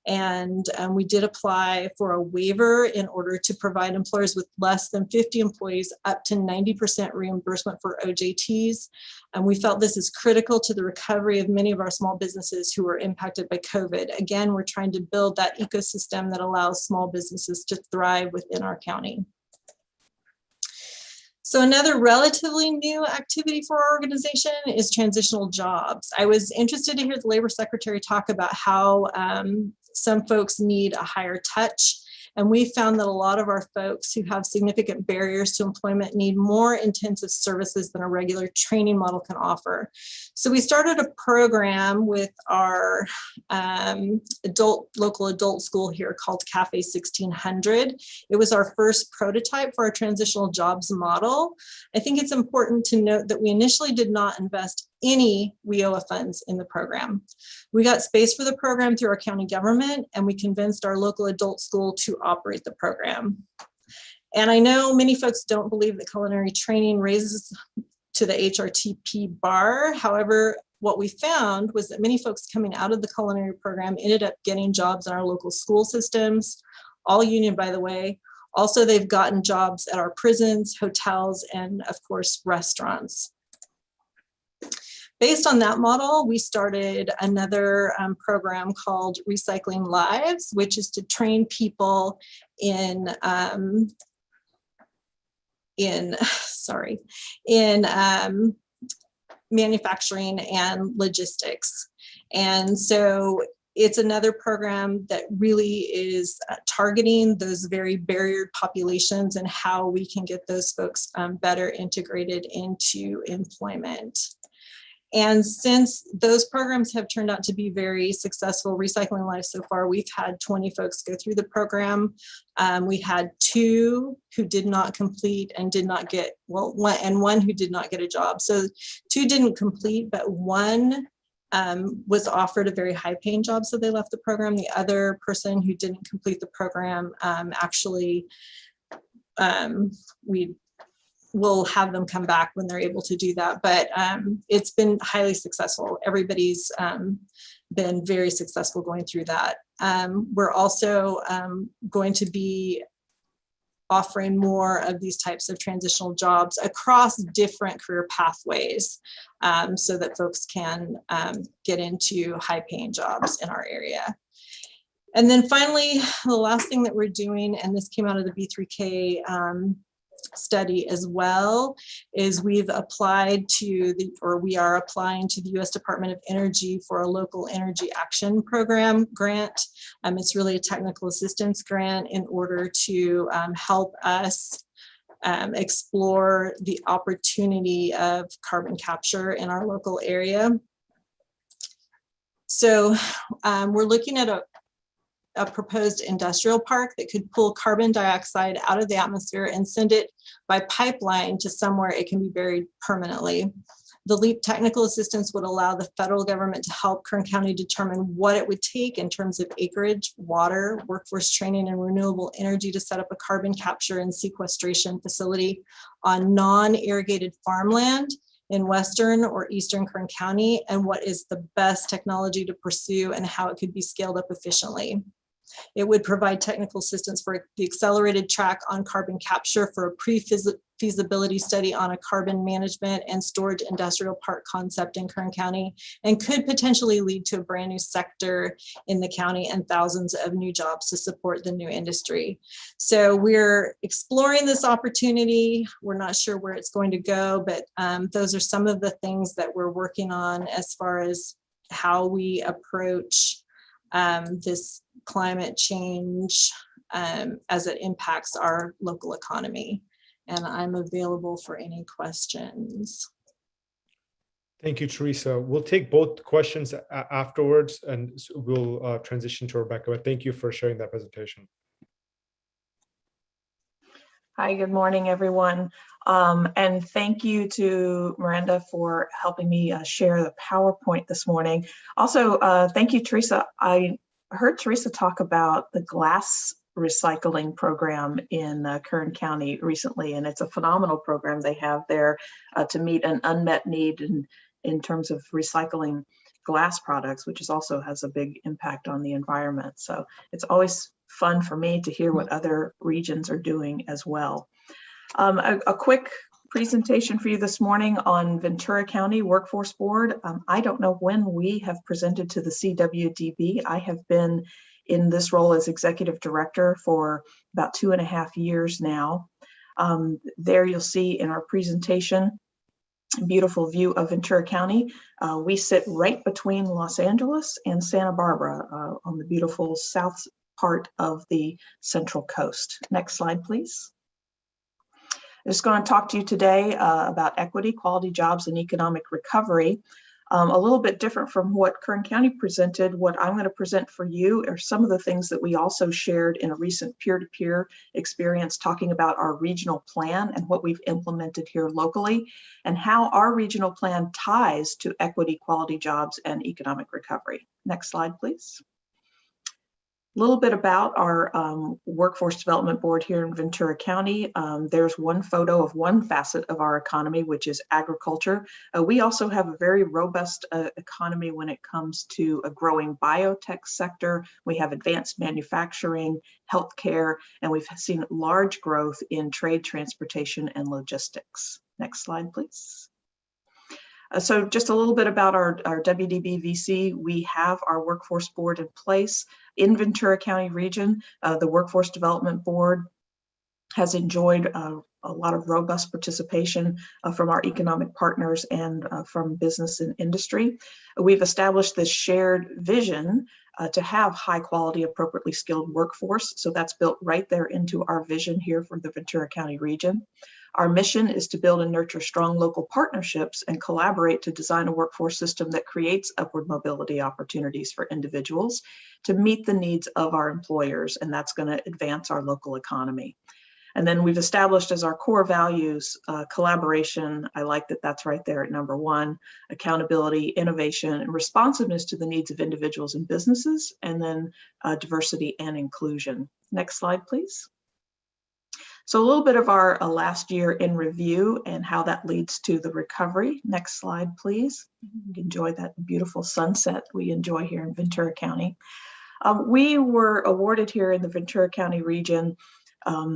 And we did apply for a waiver in order to provide employers with less than 50 employees up to 90% reimbursement for OJTs. And we felt this is critical to the recovery of many of our small businesses who were impacted by COVID. Again, we're trying to build that ecosystem that allows small businesses to thrive within our county. So another relatively new activity for our organization is transitional jobs. I was interested to hear the Labor Secretary talk about how some folks need a higher touch. And we found that a lot of our folks who have significant barriers to employment need more intensive services than a regular training model can offer. So we started a program with our local adult school here called Cafe 1600. It was our first prototype for our transitional jobs model. I think it's important to note that we initially did not invest any WIOA funds in the program. We got space for the program through our county government, and we convinced our local adult school to operate the program. And I know many folks don't believe that culinary training raises to the HRTP bar. However, what we found was that many folks coming out of the culinary program ended up getting jobs in our local school systems, all union, by the way. Also, they've gotten jobs at our prisons, hotels, and of course, restaurants. Based on that model, we started another program called Recycling Lives, which is to train people in manufacturing and logistics. And so it's another program that really is targeting those very barriered populations and how we can get those folks better integrated into employment. And since those programs have turned out to be very successful, Recycling Lives so far, we've had 20 folks go through the program. We had 2 who did not complete and did not get, well, one who did not get a job. So 2 didn't complete, but 1 was offered a very high paying job, so they left the program. The other person who didn't complete the program we'll have them come back when they're able to do that. But it's been highly successful. Everybody's been very successful going through that. We're also going to be offering more of these types of transitional jobs across different career pathways so that folks can get into high paying jobs in our area. And then finally, the last thing that we're doing, and this came out of the B3K study as well, is we've applied to we are applying to the U.S. Department of Energy for a local energy action program grant. It's really a technical assistance grant in order to help us explore the opportunity of carbon capture in our local area. So we're looking at a proposed industrial park that could pull carbon dioxide out of the atmosphere and send it by pipeline to somewhere it can be buried permanently. The LEAP technical assistance would allow the federal government to help Kern County determine what it would take in terms of acreage, water, workforce training, and renewable energy to set up a carbon capture and sequestration facility on non-irrigated farmland in Western or Eastern Kern County, and what is the best technology to pursue and how it could be scaled up efficiently. It would provide technical assistance for the accelerated track on carbon capture for a pre-feasibility study on a carbon management and storage industrial park concept in Kern County, and could potentially lead to a brand new sector in the county and thousands of new jobs to support the new industry. So we're exploring this opportunity. We're not sure where it's going to go, but those are some of the things that we're working on as far as how we approach this climate change as it impacts our local economy. And I'm available for any questions. Thank you, Teresa. We'll take both questions afterwards, and we'll transition to Rebecca. But thank you for sharing that presentation. Hi, good morning, everyone. And thank you to Miranda for helping me share the PowerPoint this morning. Also, thank you, Teresa. I heard Teresa talk about the glass recycling program in Kern County recently, and it's a phenomenal program they have there to meet an unmet need in terms of recycling glass products, which also has a big impact on the environment. So it's always fun for me to hear what other regions are doing as well. A quick presentation for you this morning on Ventura County Workforce Board. I don't know when we have presented to the CWDB. I have been in this role as executive director for about 2.5 years now. There you'll see in our presentation beautiful view of Ventura County. We sit right between Los Angeles and Santa Barbara on the beautiful south part of the Central Coast. Next slide, please. I'm just going to talk to you today about equity, quality jobs, and economic recovery. A little bit different from what Kern County presented. What I'm going to present for you are some of the things that we also shared in a recent peer-to-peer experience, talking about our regional plan and what we've implemented here locally, and how our regional plan ties to equity, quality jobs, and economic recovery. Next slide, please. A little bit about our Workforce Development Board here in Ventura County. There's one photo of one facet of our economy, which is agriculture. We also have a very robust economy when it comes to a growing biotech sector. We have advanced manufacturing, healthcare, and we've seen large growth in trade, transportation, and logistics. Next slide, please. So just a little bit about our WDB VC. We have our workforce board in place in Ventura County region. The Workforce Development Board has enjoyed a lot of robust participation from our economic partners and from business and industry. We've established this shared vision to have high quality, appropriately skilled workforce. So that's built right there into our vision here for the Ventura County region. Our mission is to build and nurture strong local partnerships and collaborate to design a workforce system that creates upward mobility opportunities for individuals to meet the needs of our employers, and that's going to advance our local economy. And then we've established as our core values, collaboration. I like that that's right there at number one, accountability, innovation, and responsiveness to the needs of individuals and businesses, and then diversity and inclusion. Next slide, please. So a little bit of our last year in review and how that leads to the recovery. Next slide, please. Enjoy that beautiful sunset we enjoy here in Ventura County. We were awarded here in the Ventura County region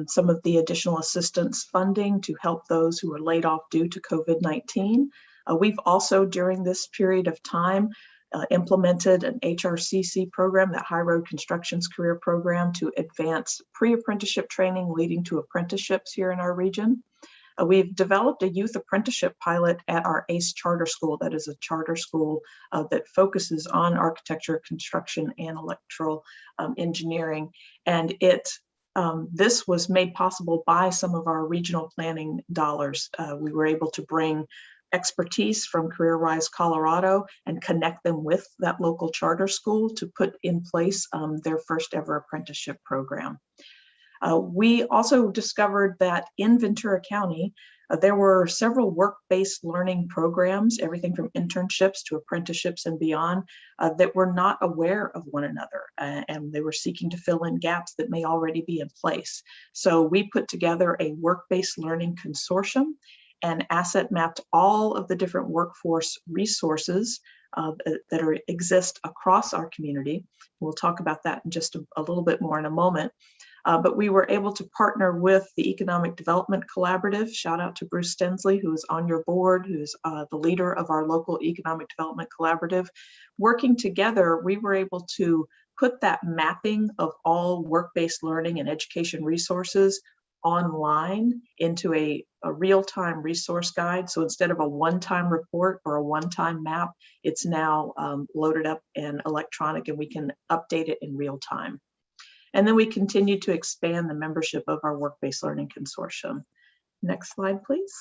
some of the additional assistance funding to help those who were laid off due to COVID-19. We've also, during this period of time, implemented an HRCC program, that High Road Construction's career program, to advance pre-apprenticeship training leading to apprenticeships here in our region. We've developed a youth apprenticeship pilot at our ACE Charter School. That is a charter school that focuses on architecture, construction, and electrical engineering. And this was made possible by some of our regional planning dollars. We were able to bring expertise from CareerWise Colorado and connect them with that local charter school to put in place their first ever apprenticeship program. We also discovered that in Ventura County, there were several work-based learning programs, everything from internships to apprenticeships and beyond, that were not aware of one another, and they were seeking to fill in gaps that may already be in place. So we put together a work-based learning consortium and asset mapped all of the different workforce resources that exist across our community. We'll talk about that in just a little bit more in a moment. But we were able to partner with the Economic Development Collaborative. Shout out to Bruce Stensley, who is on your board, who's the leader of our local Economic Development Collaborative. Working together, we were able to put that mapping of all work-based learning and education resources online into a real-time resource guide. So instead of a one-time report or a one-time map, it's now loaded up and electronic, and we can update it in real time. And then we continue to expand the membership of our work-based learning consortium. Next slide, please.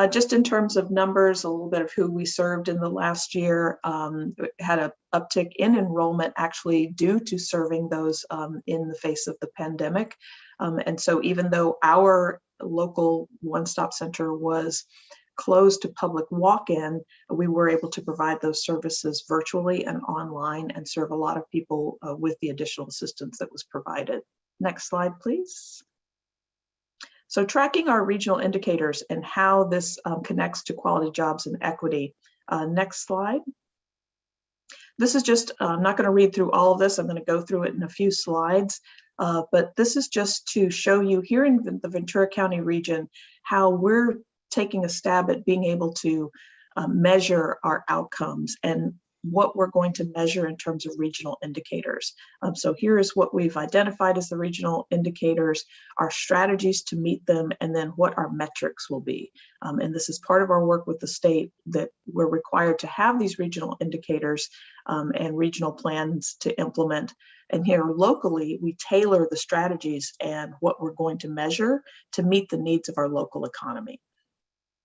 Just in terms of numbers, a little bit of who we served in the last year, had an uptick in enrollment actually due to serving those in the face of the pandemic. And so even though our local one-stop center was closed to public walk-in, we were able to provide those services virtually and online and serve a lot of people with the additional assistance that was provided. Next slide, please. So tracking our regional indicators and how this connects to quality jobs and equity. Next slide. This is just, I'm not going to read through all of this. I'm going to go through it in a few slides. But this is just to show you here in the Ventura County region how we're taking a stab at being able to measure our outcomes. And what we're going to measure in terms of regional indicators. So here is what we've identified as the regional indicators, our strategies to meet them, and then what our metrics will be. And this is part of our work with the state, that we're required to have these regional indicators and regional plans to implement. And here locally, we tailor the strategies and what we're going to measure to meet the needs of our local economy.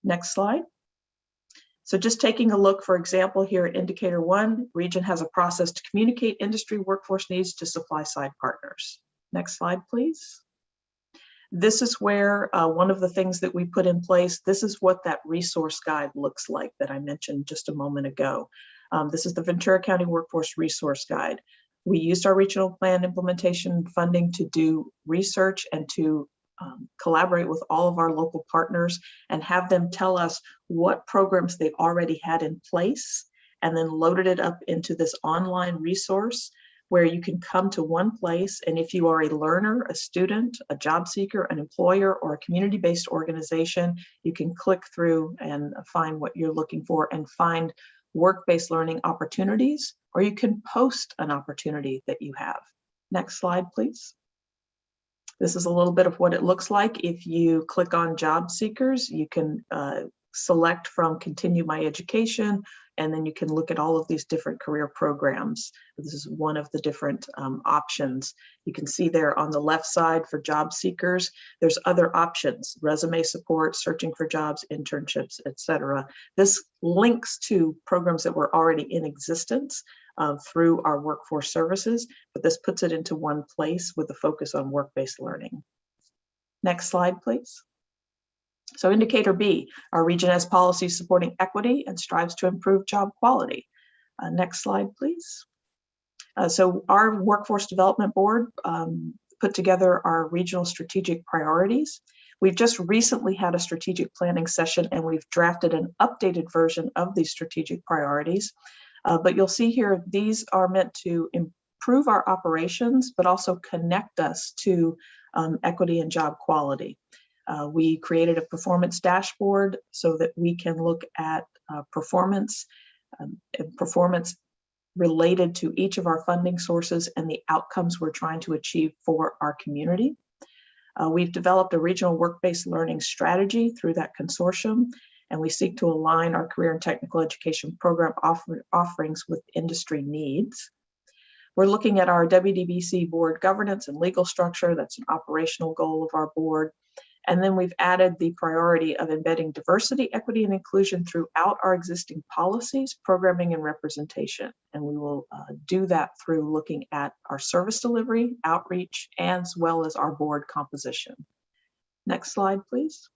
Next slide. So just taking a look, for example, here at Indicator 1, region has a process to communicate industry workforce needs to supply side partners. Next slide, please. This is where one of the things that we put in place, this is what that resource guide looks like that I mentioned just a moment ago. This is the Ventura County Workforce Resource Guide. We used our regional plan implementation funding to do research and to collaborate with all of our local partners and have them tell us what programs they already had in place, and then loaded it up into this online resource where you can come to one place. And if you are a learner, a student, a job seeker, an employer, or a community-based organization, you can click through and find what you're looking for and find work-based learning opportunities, or you can post an opportunity that you have. Next slide, please. This is a little bit of what it looks like. If you click on job seekers, you can select from continue my education, and then you can look at all of these different career programs. This is one of the different options. You can see there on the left side for job seekers, there's other options: resume support, searching for jobs, internships, etc. This links to programs that were already in existence through our workforce services, but this puts it into one place with a focus on work-based learning. Next slide, please. So Indicator B, our region has policies supporting equity and strives to improve job quality. Next slide, please. So our Workforce Development Board put together our regional strategic priorities. We've just recently had a strategic planning session, and we've drafted an updated version of these strategic priorities. But you'll see here, these are meant to improve our operations, but also connect us to equity and job quality. We created a performance dashboard so that we can look at performance related to each of our funding sources and the outcomes we're trying to achieve for our community. We've developed a regional work-based learning strategy through that consortium, and we seek to align our career and technical education program offerings with industry needs. We're looking at our WDBC board governance and legal structure. That's an operational goal of our board. And then we've added the priority of embedding diversity, equity, and inclusion throughout our existing policies, programming, and representation. And we will do that through looking at our service delivery, outreach, as well as our board composition. Next slide, please.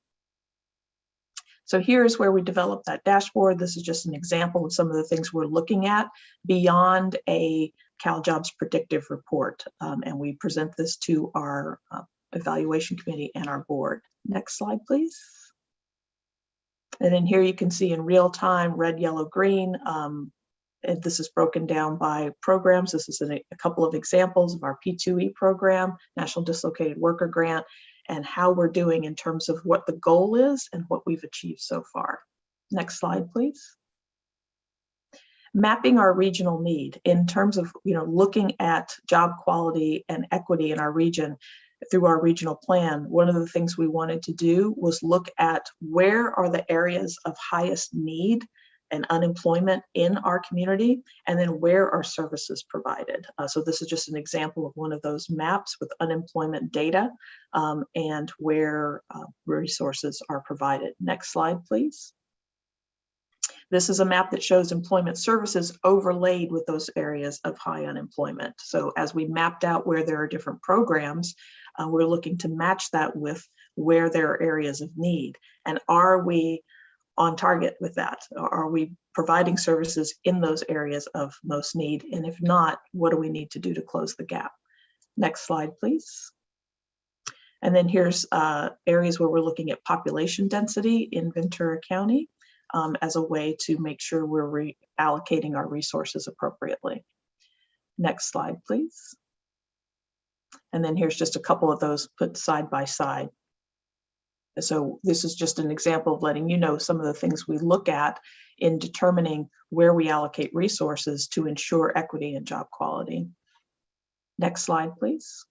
So here's where we develop that dashboard. This is just an example of some of the things we're looking at beyond a CalJobs predictive report. And we present this to our evaluation committee and our board. Next slide, please. And then here you can see in real time, red, yellow, green. And this is broken down by programs. This is a couple of examples of our P2E program, National Dislocated Worker Grant, and how we're doing in terms of what the goal is and what we've achieved so far. Next slide, please. Mapping our regional need in terms of looking at job quality and equity in our region through our regional plan. One of the things we wanted to do was look at where are the areas of highest need and unemployment in our community, and then where are services provided. So this is just an example of one of those maps with unemployment data and where resources are provided. Next slide, please. This is a map that shows employment services overlaid with those areas of high unemployment. So as we mapped out where there are different programs, we're looking to match that with where there are areas of need. And are we on target with that? Are we providing services in those areas of most need? And if not, what do we need to do to close the gap? Next slide, please. And then here's areas where we're looking at population density in Ventura County as a way to make sure we're reallocating our resources appropriately. Next slide, please. And then here's just a couple of those put side by side. So this is just an example of letting you know some of the things we look at in determining where we allocate resources to ensure equity and job quality. Next slide, please.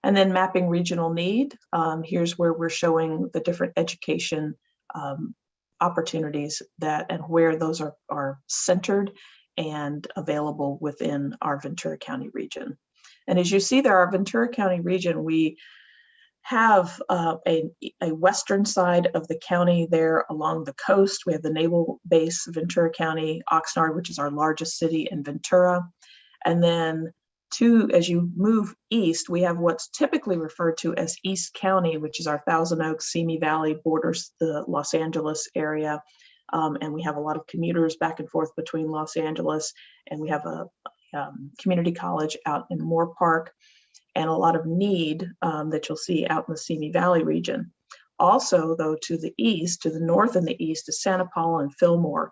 And then mapping regional need. Here's where we're showing the different education opportunities that and where those are centered and available within our Ventura County region. And as you see there, our Ventura County region, we have a western side of the county there along the coast. We have the naval base, Ventura County, Oxnard, which is our largest city in Ventura. And then as you move east, we have what's typically referred to as East County, which is our Thousand Oaks, Simi Valley, borders the Los Angeles area. And we have a lot of commuters back and forth between Los Angeles, and we have a community college out in Moore Park, and a lot of need that you'll see out in the Simi Valley region. Also, though, to the east, to the north and the east is Santa Paula and Fillmore.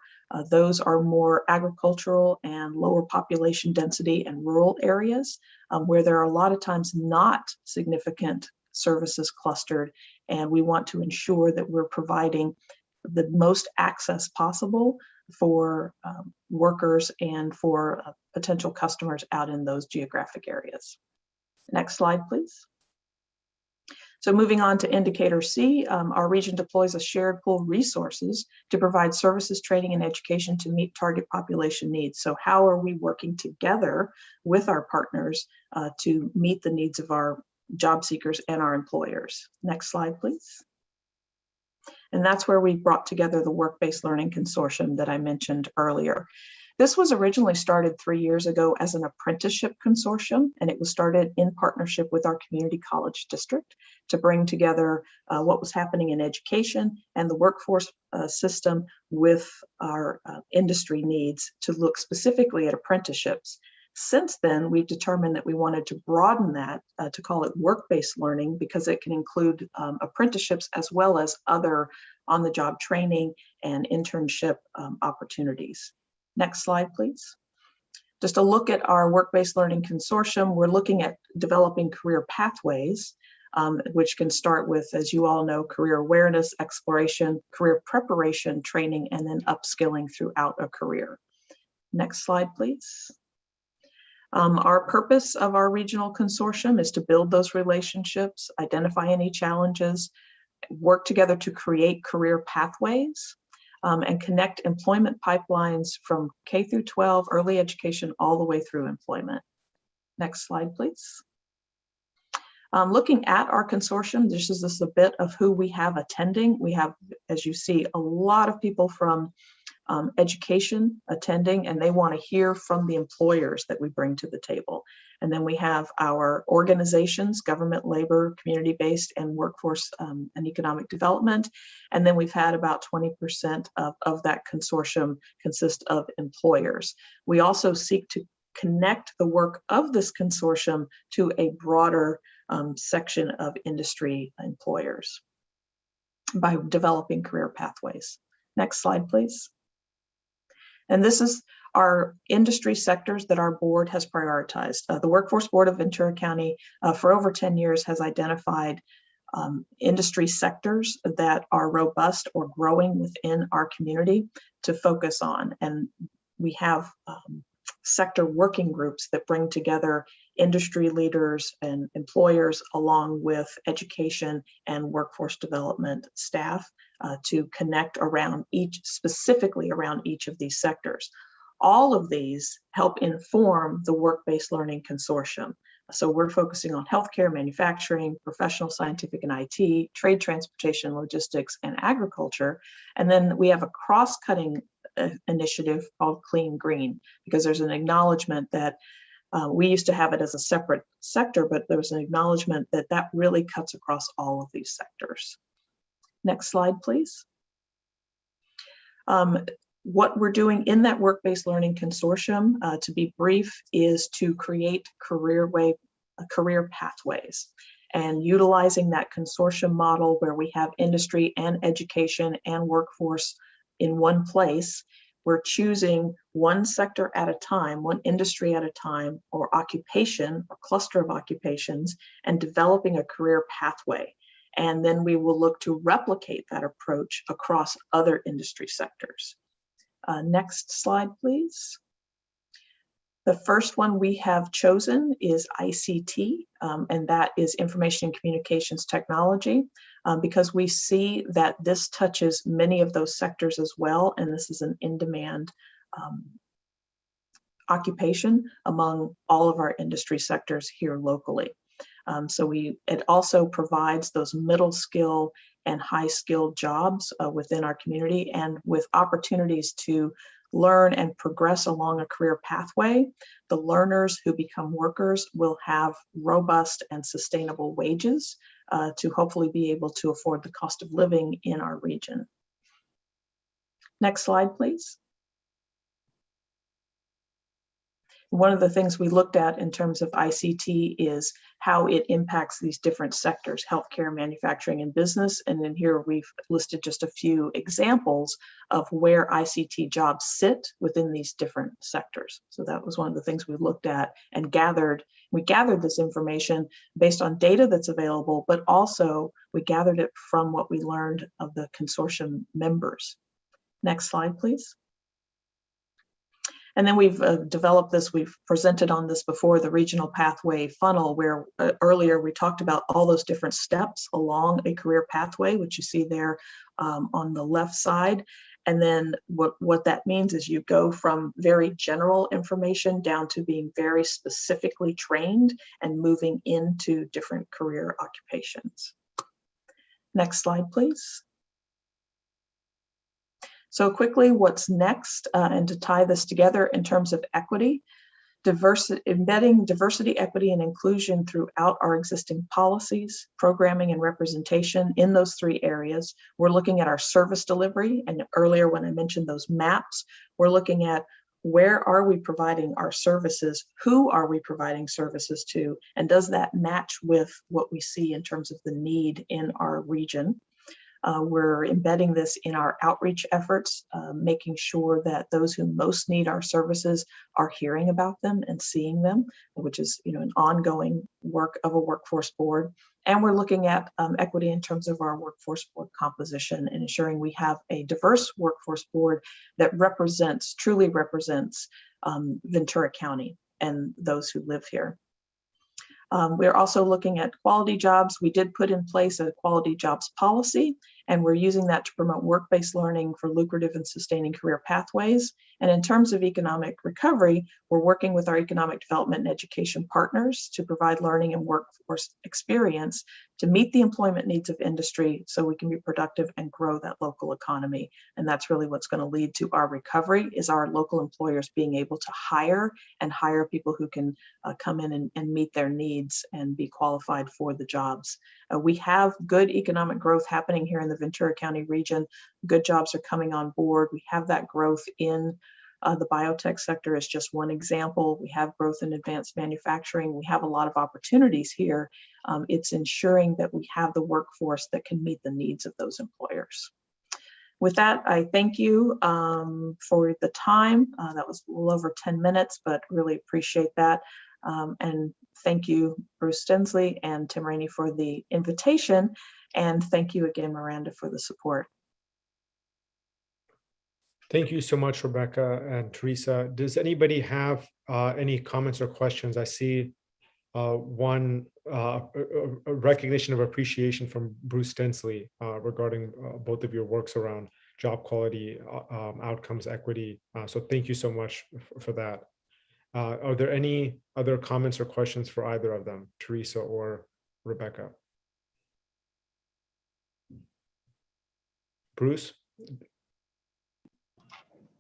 Those are more agricultural and lower population density and rural areas where there are a lot of times not significant services clustered. And we want to ensure that we're providing the most access possible for workers and for potential customers out in those geographic areas. Next slide, please. So moving on to indicator C, our region deploys a shared pool of resources to provide services, training, and education to meet target population needs. So how are we working together with our partners to meet the needs of our job seekers and our employers? Next slide, please. And that's where we brought together the Work-Based Learning Consortium that I mentioned earlier. This was originally started 3 years ago as an apprenticeship consortium, and it was started in partnership with our community college district to bring together what was happening in education and the workforce system with our industry needs to look specifically at apprenticeships. Since then, we've determined that we wanted to broaden that to call it work-based learning because it can include apprenticeships as well as other on-the-job training and internship opportunities. Next slide, please. Just a look at our Work-Based Learning Consortium. We're looking at developing career pathways, which can start with, as you all know, career awareness, exploration, career preparation, training, and then upskilling throughout a career. Next slide, please. Our purpose of our regional consortium is to build those relationships, identify any challenges, work together to create career pathways, and connect employment pipelines from K through 12, early education, all the way through employment. Next slide, please. Looking at our consortium, this is a bit of who we have attending. We have, as you see, a lot of people from education attending, and they want to hear from the employers that we bring to the table. And then we have our organizations, government, labor, community-based, and workforce and economic development. And then we've had about 20% of that consortium consist of employers. We also seek to connect the work of this consortium to a broader section of industry employers by developing career pathways. Next slide, please. And this is our industry sectors that our board has prioritized. The Workforce Board of Ventura County for over 10 years has identified industry sectors that are robust or growing within our community to focus on. And we have sector working groups that bring together industry leaders and employers along with education and workforce development staff to connect around specifically around each of these sectors. All of these help inform the Work-Based Learning Consortium. So we're focusing on healthcare, manufacturing, professional, scientific, and IT, trade, transportation, logistics, and agriculture. And then we have a cross-cutting initiative called Clean Green, because there's an acknowledgement that we used to have it as a separate sector, but there was an acknowledgement that that really cuts across all of these sectors. Next slide, please. What we're doing in that Work-Based Learning Consortium, to be brief, is to create career pathways and utilizing that consortium model where we have industry and education and workforce in one place. we're choosing one sector at a time, one industry at a time, or occupation or cluster of occupations, and developing a career pathway. And then we will look to replicate that approach across other industry sectors. Next slide, please. The first one we have chosen is ICT, and that is Information and Communications Technology, because we see that this touches many of those sectors as well, and this is an in-demand occupation among all of our industry sectors here locally. So it also provides those middle skill and high skill jobs within our community, and with opportunities to learn and progress along a career pathway. The learners who become workers will have robust and sustainable wages to hopefully be able to afford the cost of living in our region. Next slide, please. One of the things we looked at in terms of ICT is how it impacts these different sectors, healthcare, manufacturing, and business. And in here, we've listed just a few examples of where ICT jobs sit within these different sectors. So that was one of the things we looked at and gathered. We gathered this information based on data that's available, but also we gathered it from what we learned of the consortium members. Next slide, please. And then we've developed this, we've presented on this before, the regional pathway funnel, where earlier we talked about all those different steps along a career pathway, which you see there on the left side. And then what that means is you go from very general information down to being very specifically trained and moving into different career occupations. Next slide, please. So quickly, what's next, and to tie this together in terms of equity, embedding diversity, equity, and inclusion throughout our existing policies, programming, and representation in those three areas. We're looking at our service delivery, and earlier when I mentioned those maps, we're looking at where are we providing our services, who are we providing services to, and does that match with what we see in terms of the need in our region. We're embedding this in our outreach efforts, making sure that those who most need our services are hearing about them and seeing them, which is an ongoing work of a workforce board. And we're looking at equity in terms of our workforce board composition and ensuring we have a diverse workforce board that truly represents Ventura County and those who live here. We're also looking at quality jobs. We did put in place a quality jobs policy, and we're using that to promote work-based learning for lucrative and sustaining career pathways. And in terms of economic recovery, we're working with our economic development and education partners to provide learning and workforce experience to meet the employment needs of industry so we can be productive and grow that local economy. And that's really what's going to lead to our recovery, is our local employers being able to hire people who can come in and meet their needs and be qualified for the jobs. We have good economic growth happening here in the Ventura County region. Good jobs are coming on board. We have that growth in the biotech sector is just one example. We have growth in advanced manufacturing. We have a lot of opportunities here. It's ensuring that we have the workforce that can meet the needs of those employers. With that, I thank you for the time. That was a little over 10 minutes, but really appreciate that. And thank you, Bruce Stensley and Tim Rainey, for the invitation. And thank you again, Miranda, for the support. Thank you so much, Rebecca and Teresa. Does anybody have any comments or questions? I see one recognition of appreciation from Bruce Stensley regarding both of your works around job quality, outcomes, equity. So thank you so much for that. Are there any other comments or questions for either of them, Teresa or Rebecca? Bruce?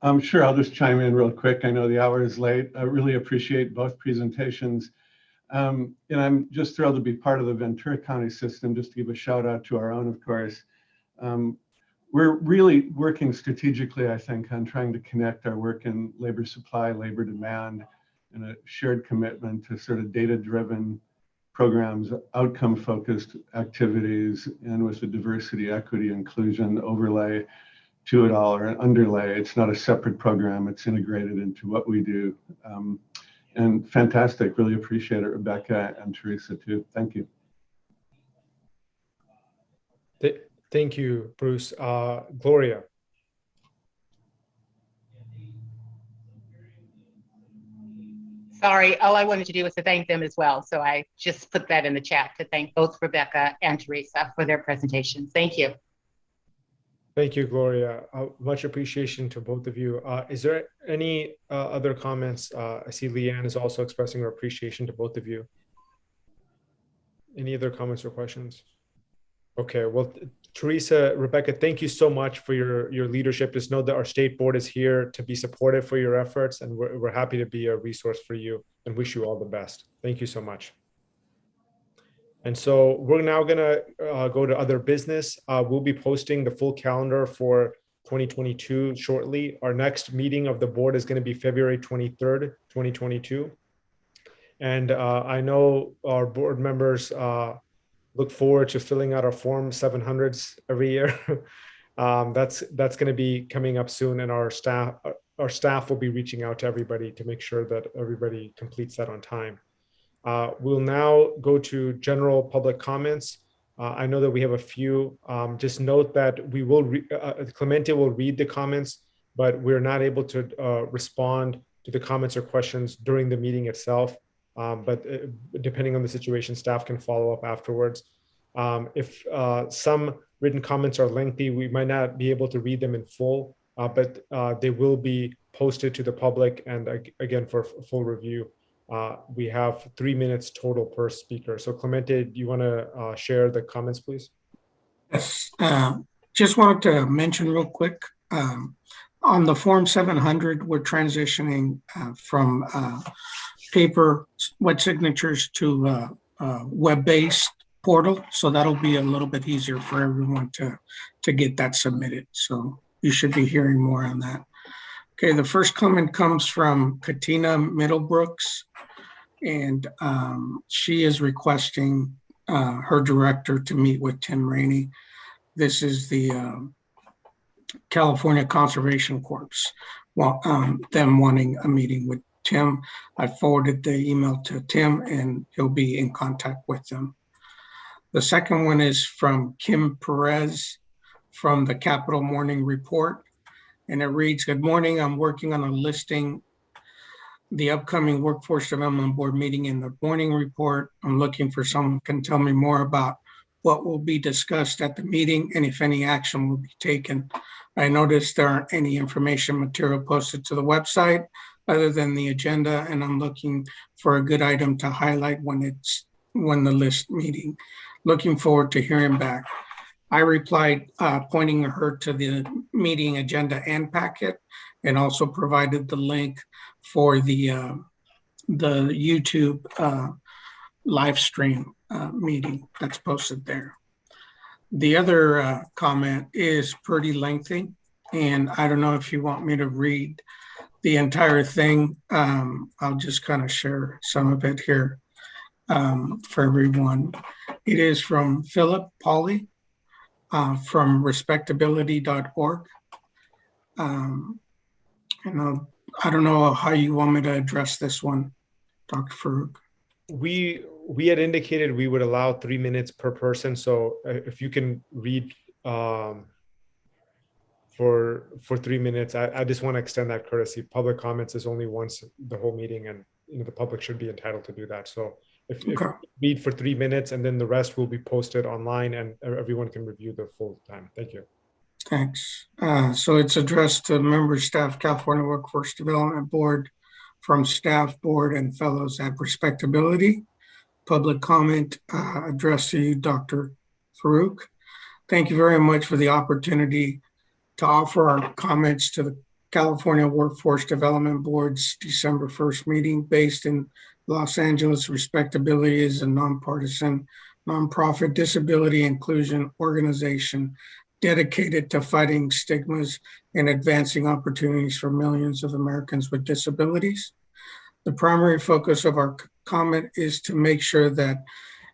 I'm sure I'll just chime in real quick. I know the hour is late. I really appreciate both presentations. And I'm just thrilled to be part of the Ventura County system, just to give a shout out to our own, of course. We're really working strategically, I think, on trying to connect our work in labor supply, labor demand, and a shared commitment to sort of data-driven programs, outcome-focused activities, and with the diversity, equity, inclusion overlay to it all, or an underlay. It's not a separate program. It's integrated into what we do. And fantastic. Really appreciate it, Rebecca and Teresa too. Thank you. Thank you, Bruce. Gloria. Sorry, all I wanted to do was to thank them as well. So I just put that in the chat to thank both Rebecca and Teresa for their presentations. Thank you. Thank you, Gloria. Much appreciation to both of you. Is there any other comments? I see Leanne is also expressing her appreciation to both of you. Any other comments or questions? Okay, well, Teresa, Rebecca, thank you so much for your leadership. Just know that our state board is here to be supportive for your efforts, and we're happy to be a resource for you and wish you all the best. Thank you so much. And so we're now gonna go to other business. We'll be posting the full calendar for 2022 shortly. Our next meeting of the board is gonna be February 23rd, 2022. And I know our board members look forward to filling out our Form 700s every year. That's gonna be coming up soon, and our staff will be reaching out to everybody to make sure that everybody completes that on time. We'll now go to general public comments. I know that we have a few. Just note that we will, Clemente will read the comments, but we're not able to respond to the comments or questions during the meeting itself. But depending on the situation, staff can follow up afterwards. If some written comments are lengthy, we might not be able to read them in full, but they will be posted to the public, and again, for full review. We have 3 minutes total per speaker. So Clemente, do you want to share the comments, please? Yes, just wanted to mention real quick, on the Form 700, we're transitioning from paper wet signatures to web-based portal. So that'll be a little bit easier for everyone to get that submitted. So you should be hearing more on that. Okay, the first comment comes from Katina Middlebrooks, and she is requesting her director to meet with Tim Rainey. This is the California Conservation Corps, them wanting a meeting with Tim. I forwarded the email to Tim, and he'll be in contact with them. The second one is from Kim Perez from the Capital Morning Report. And it reads, "Good morning. I'm working on a listing the upcoming Workforce Development Board meeting in the morning report. I'm looking for someone who can tell me more about what will be discussed at the meeting and if any action will be taken. I noticed there aren't any information material posted to the website other than the agenda, and I'm looking for a good item to highlight when the list meeting. Looking forward to hearing back." I replied, pointing her to the meeting agenda and packet, and also provided the link for the YouTube live stream meeting that's posted there. The other comment is pretty lengthy, and I don't know if you want me to read the entire thing. I'll just kind of share some of it here for everyone. It is from Philip Pauly from respectability.org. And I don't know how you want me to address this one, Dr. Farouk. We had indicated we would allow 3 minutes per person. So if you can read for 3 minutes, I just want to extend that courtesy. Public comments is only once the whole meeting, and the public should be entitled to do that. So if you read for 3 minutes, and then the rest will be posted online, and everyone can review the full time. Thank you. Thanks. So it's addressed to members, staff, California Workforce Development Board, from staff, board, and fellows at Respectability. Public comment addressed to you, Dr. Farouk. Thank you very much for the opportunity to offer our comments to the California Workforce Development Board's December 1st meeting based in Los Angeles. Respectability is a nonpartisan, nonprofit disability inclusion organization dedicated to fighting stigmas and advancing opportunities for millions of Americans with disabilities. The primary focus of our comment is to make sure that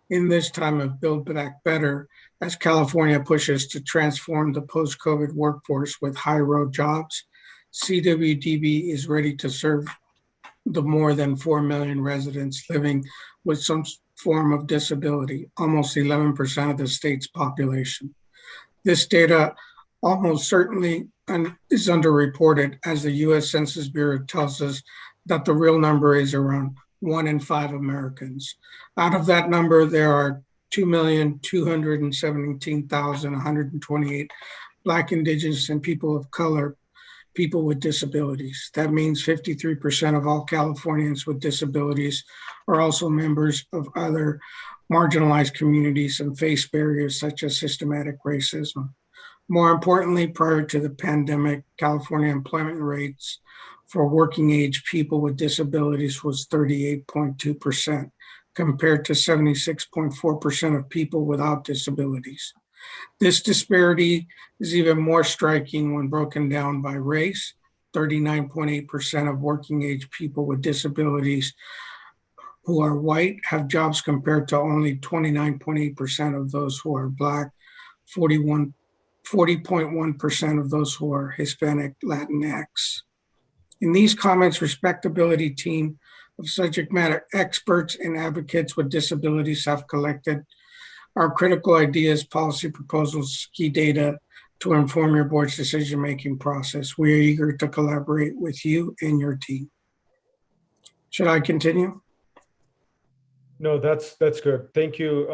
in this time of Build Back Better, as California pushes to transform the post-COVID workforce with high-road jobs, CWDB is ready to serve the more than 4 million residents living with some form of disability, almost 11% of the state's population. This data almost certainly is underreported, as the US Census Bureau tells us that the real number is around 1 in 5 Americans. Out of that number, there are 2,217,128 Black, Indigenous, and people of color, people with disabilities. That means 53% of all Californians with disabilities are also members of other marginalized communities and face barriers such as systematic racism. More importantly, prior to the pandemic, California employment rates for working age people with disabilities was 38.2%, compared to 76.4% of people without disabilities. This disparity is even more striking when broken down by race. 39.8% of working age people with disabilities who are white have jobs, compared to only 29.8% of those who are Black, 40.1% of those who are Hispanic, Latinx. In these comments, respectability team of subject matter experts and advocates with disabilities have collected our critical ideas, policy proposals, key data to inform your board's decision-making process. We are eager to collaborate with you and your team. Should I continue? No, that's good. Thank you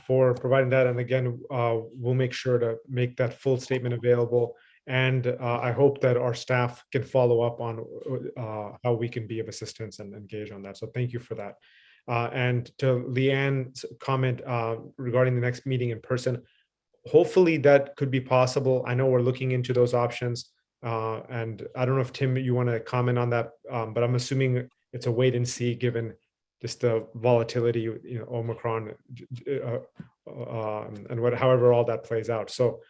for providing that. And again, we'll make sure to make that full statement available. And I hope that our staff can follow up on how we can be of assistance and engage on that. So thank you for that. And to Leanne's comment regarding the next meeting in person, hopefully that could be possible. I know we're looking into those options. And I don't know if Tim, you want to comment on that, but I'm assuming it's a wait and see given just the volatility, Omicron, and however all that plays out. So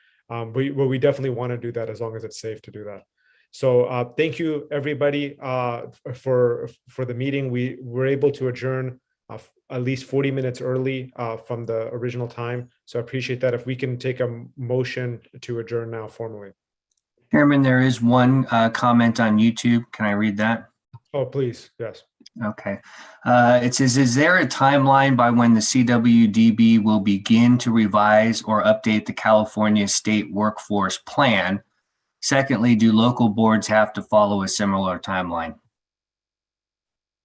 we definitely want to do that as long as it's safe to do that. So thank you, everybody, for the meeting. We were able to adjourn at least 40 minutes early from the original time. So I appreciate that. If we can take a motion to adjourn now formally. Chairman, there is one comment on YouTube. Can I read that? Oh, please. Yes. Okay. It says, is there a timeline by when the CWDB will begin to revise or update the California State Workforce Plan? Secondly, do local boards have to follow a similar timeline?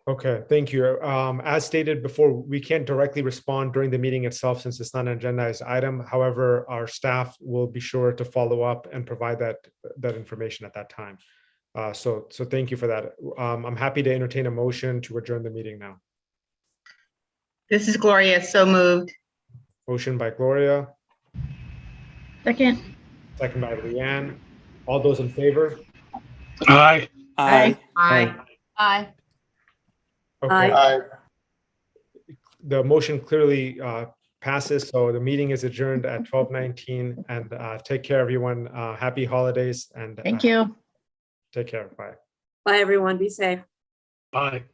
Okay, thank you. As stated before, we can't directly respond during the meeting itself since it's not an agendized item. However, our staff will be sure to follow up and provide that information at that time. So thank you for that. I'm happy to entertain a motion to adjourn the meeting now. This is Gloria, so moved. Motion by Gloria. Second. Second by Leanne. All those in favor? Aye. Aye. Aye. Aye. Okay. Aye. The motion clearly passes. So the meeting is adjourned at 12:19. And take care, everyone. Happy holidays. And thank you. Take care. Bye. Bye, everyone. Be safe. Bye.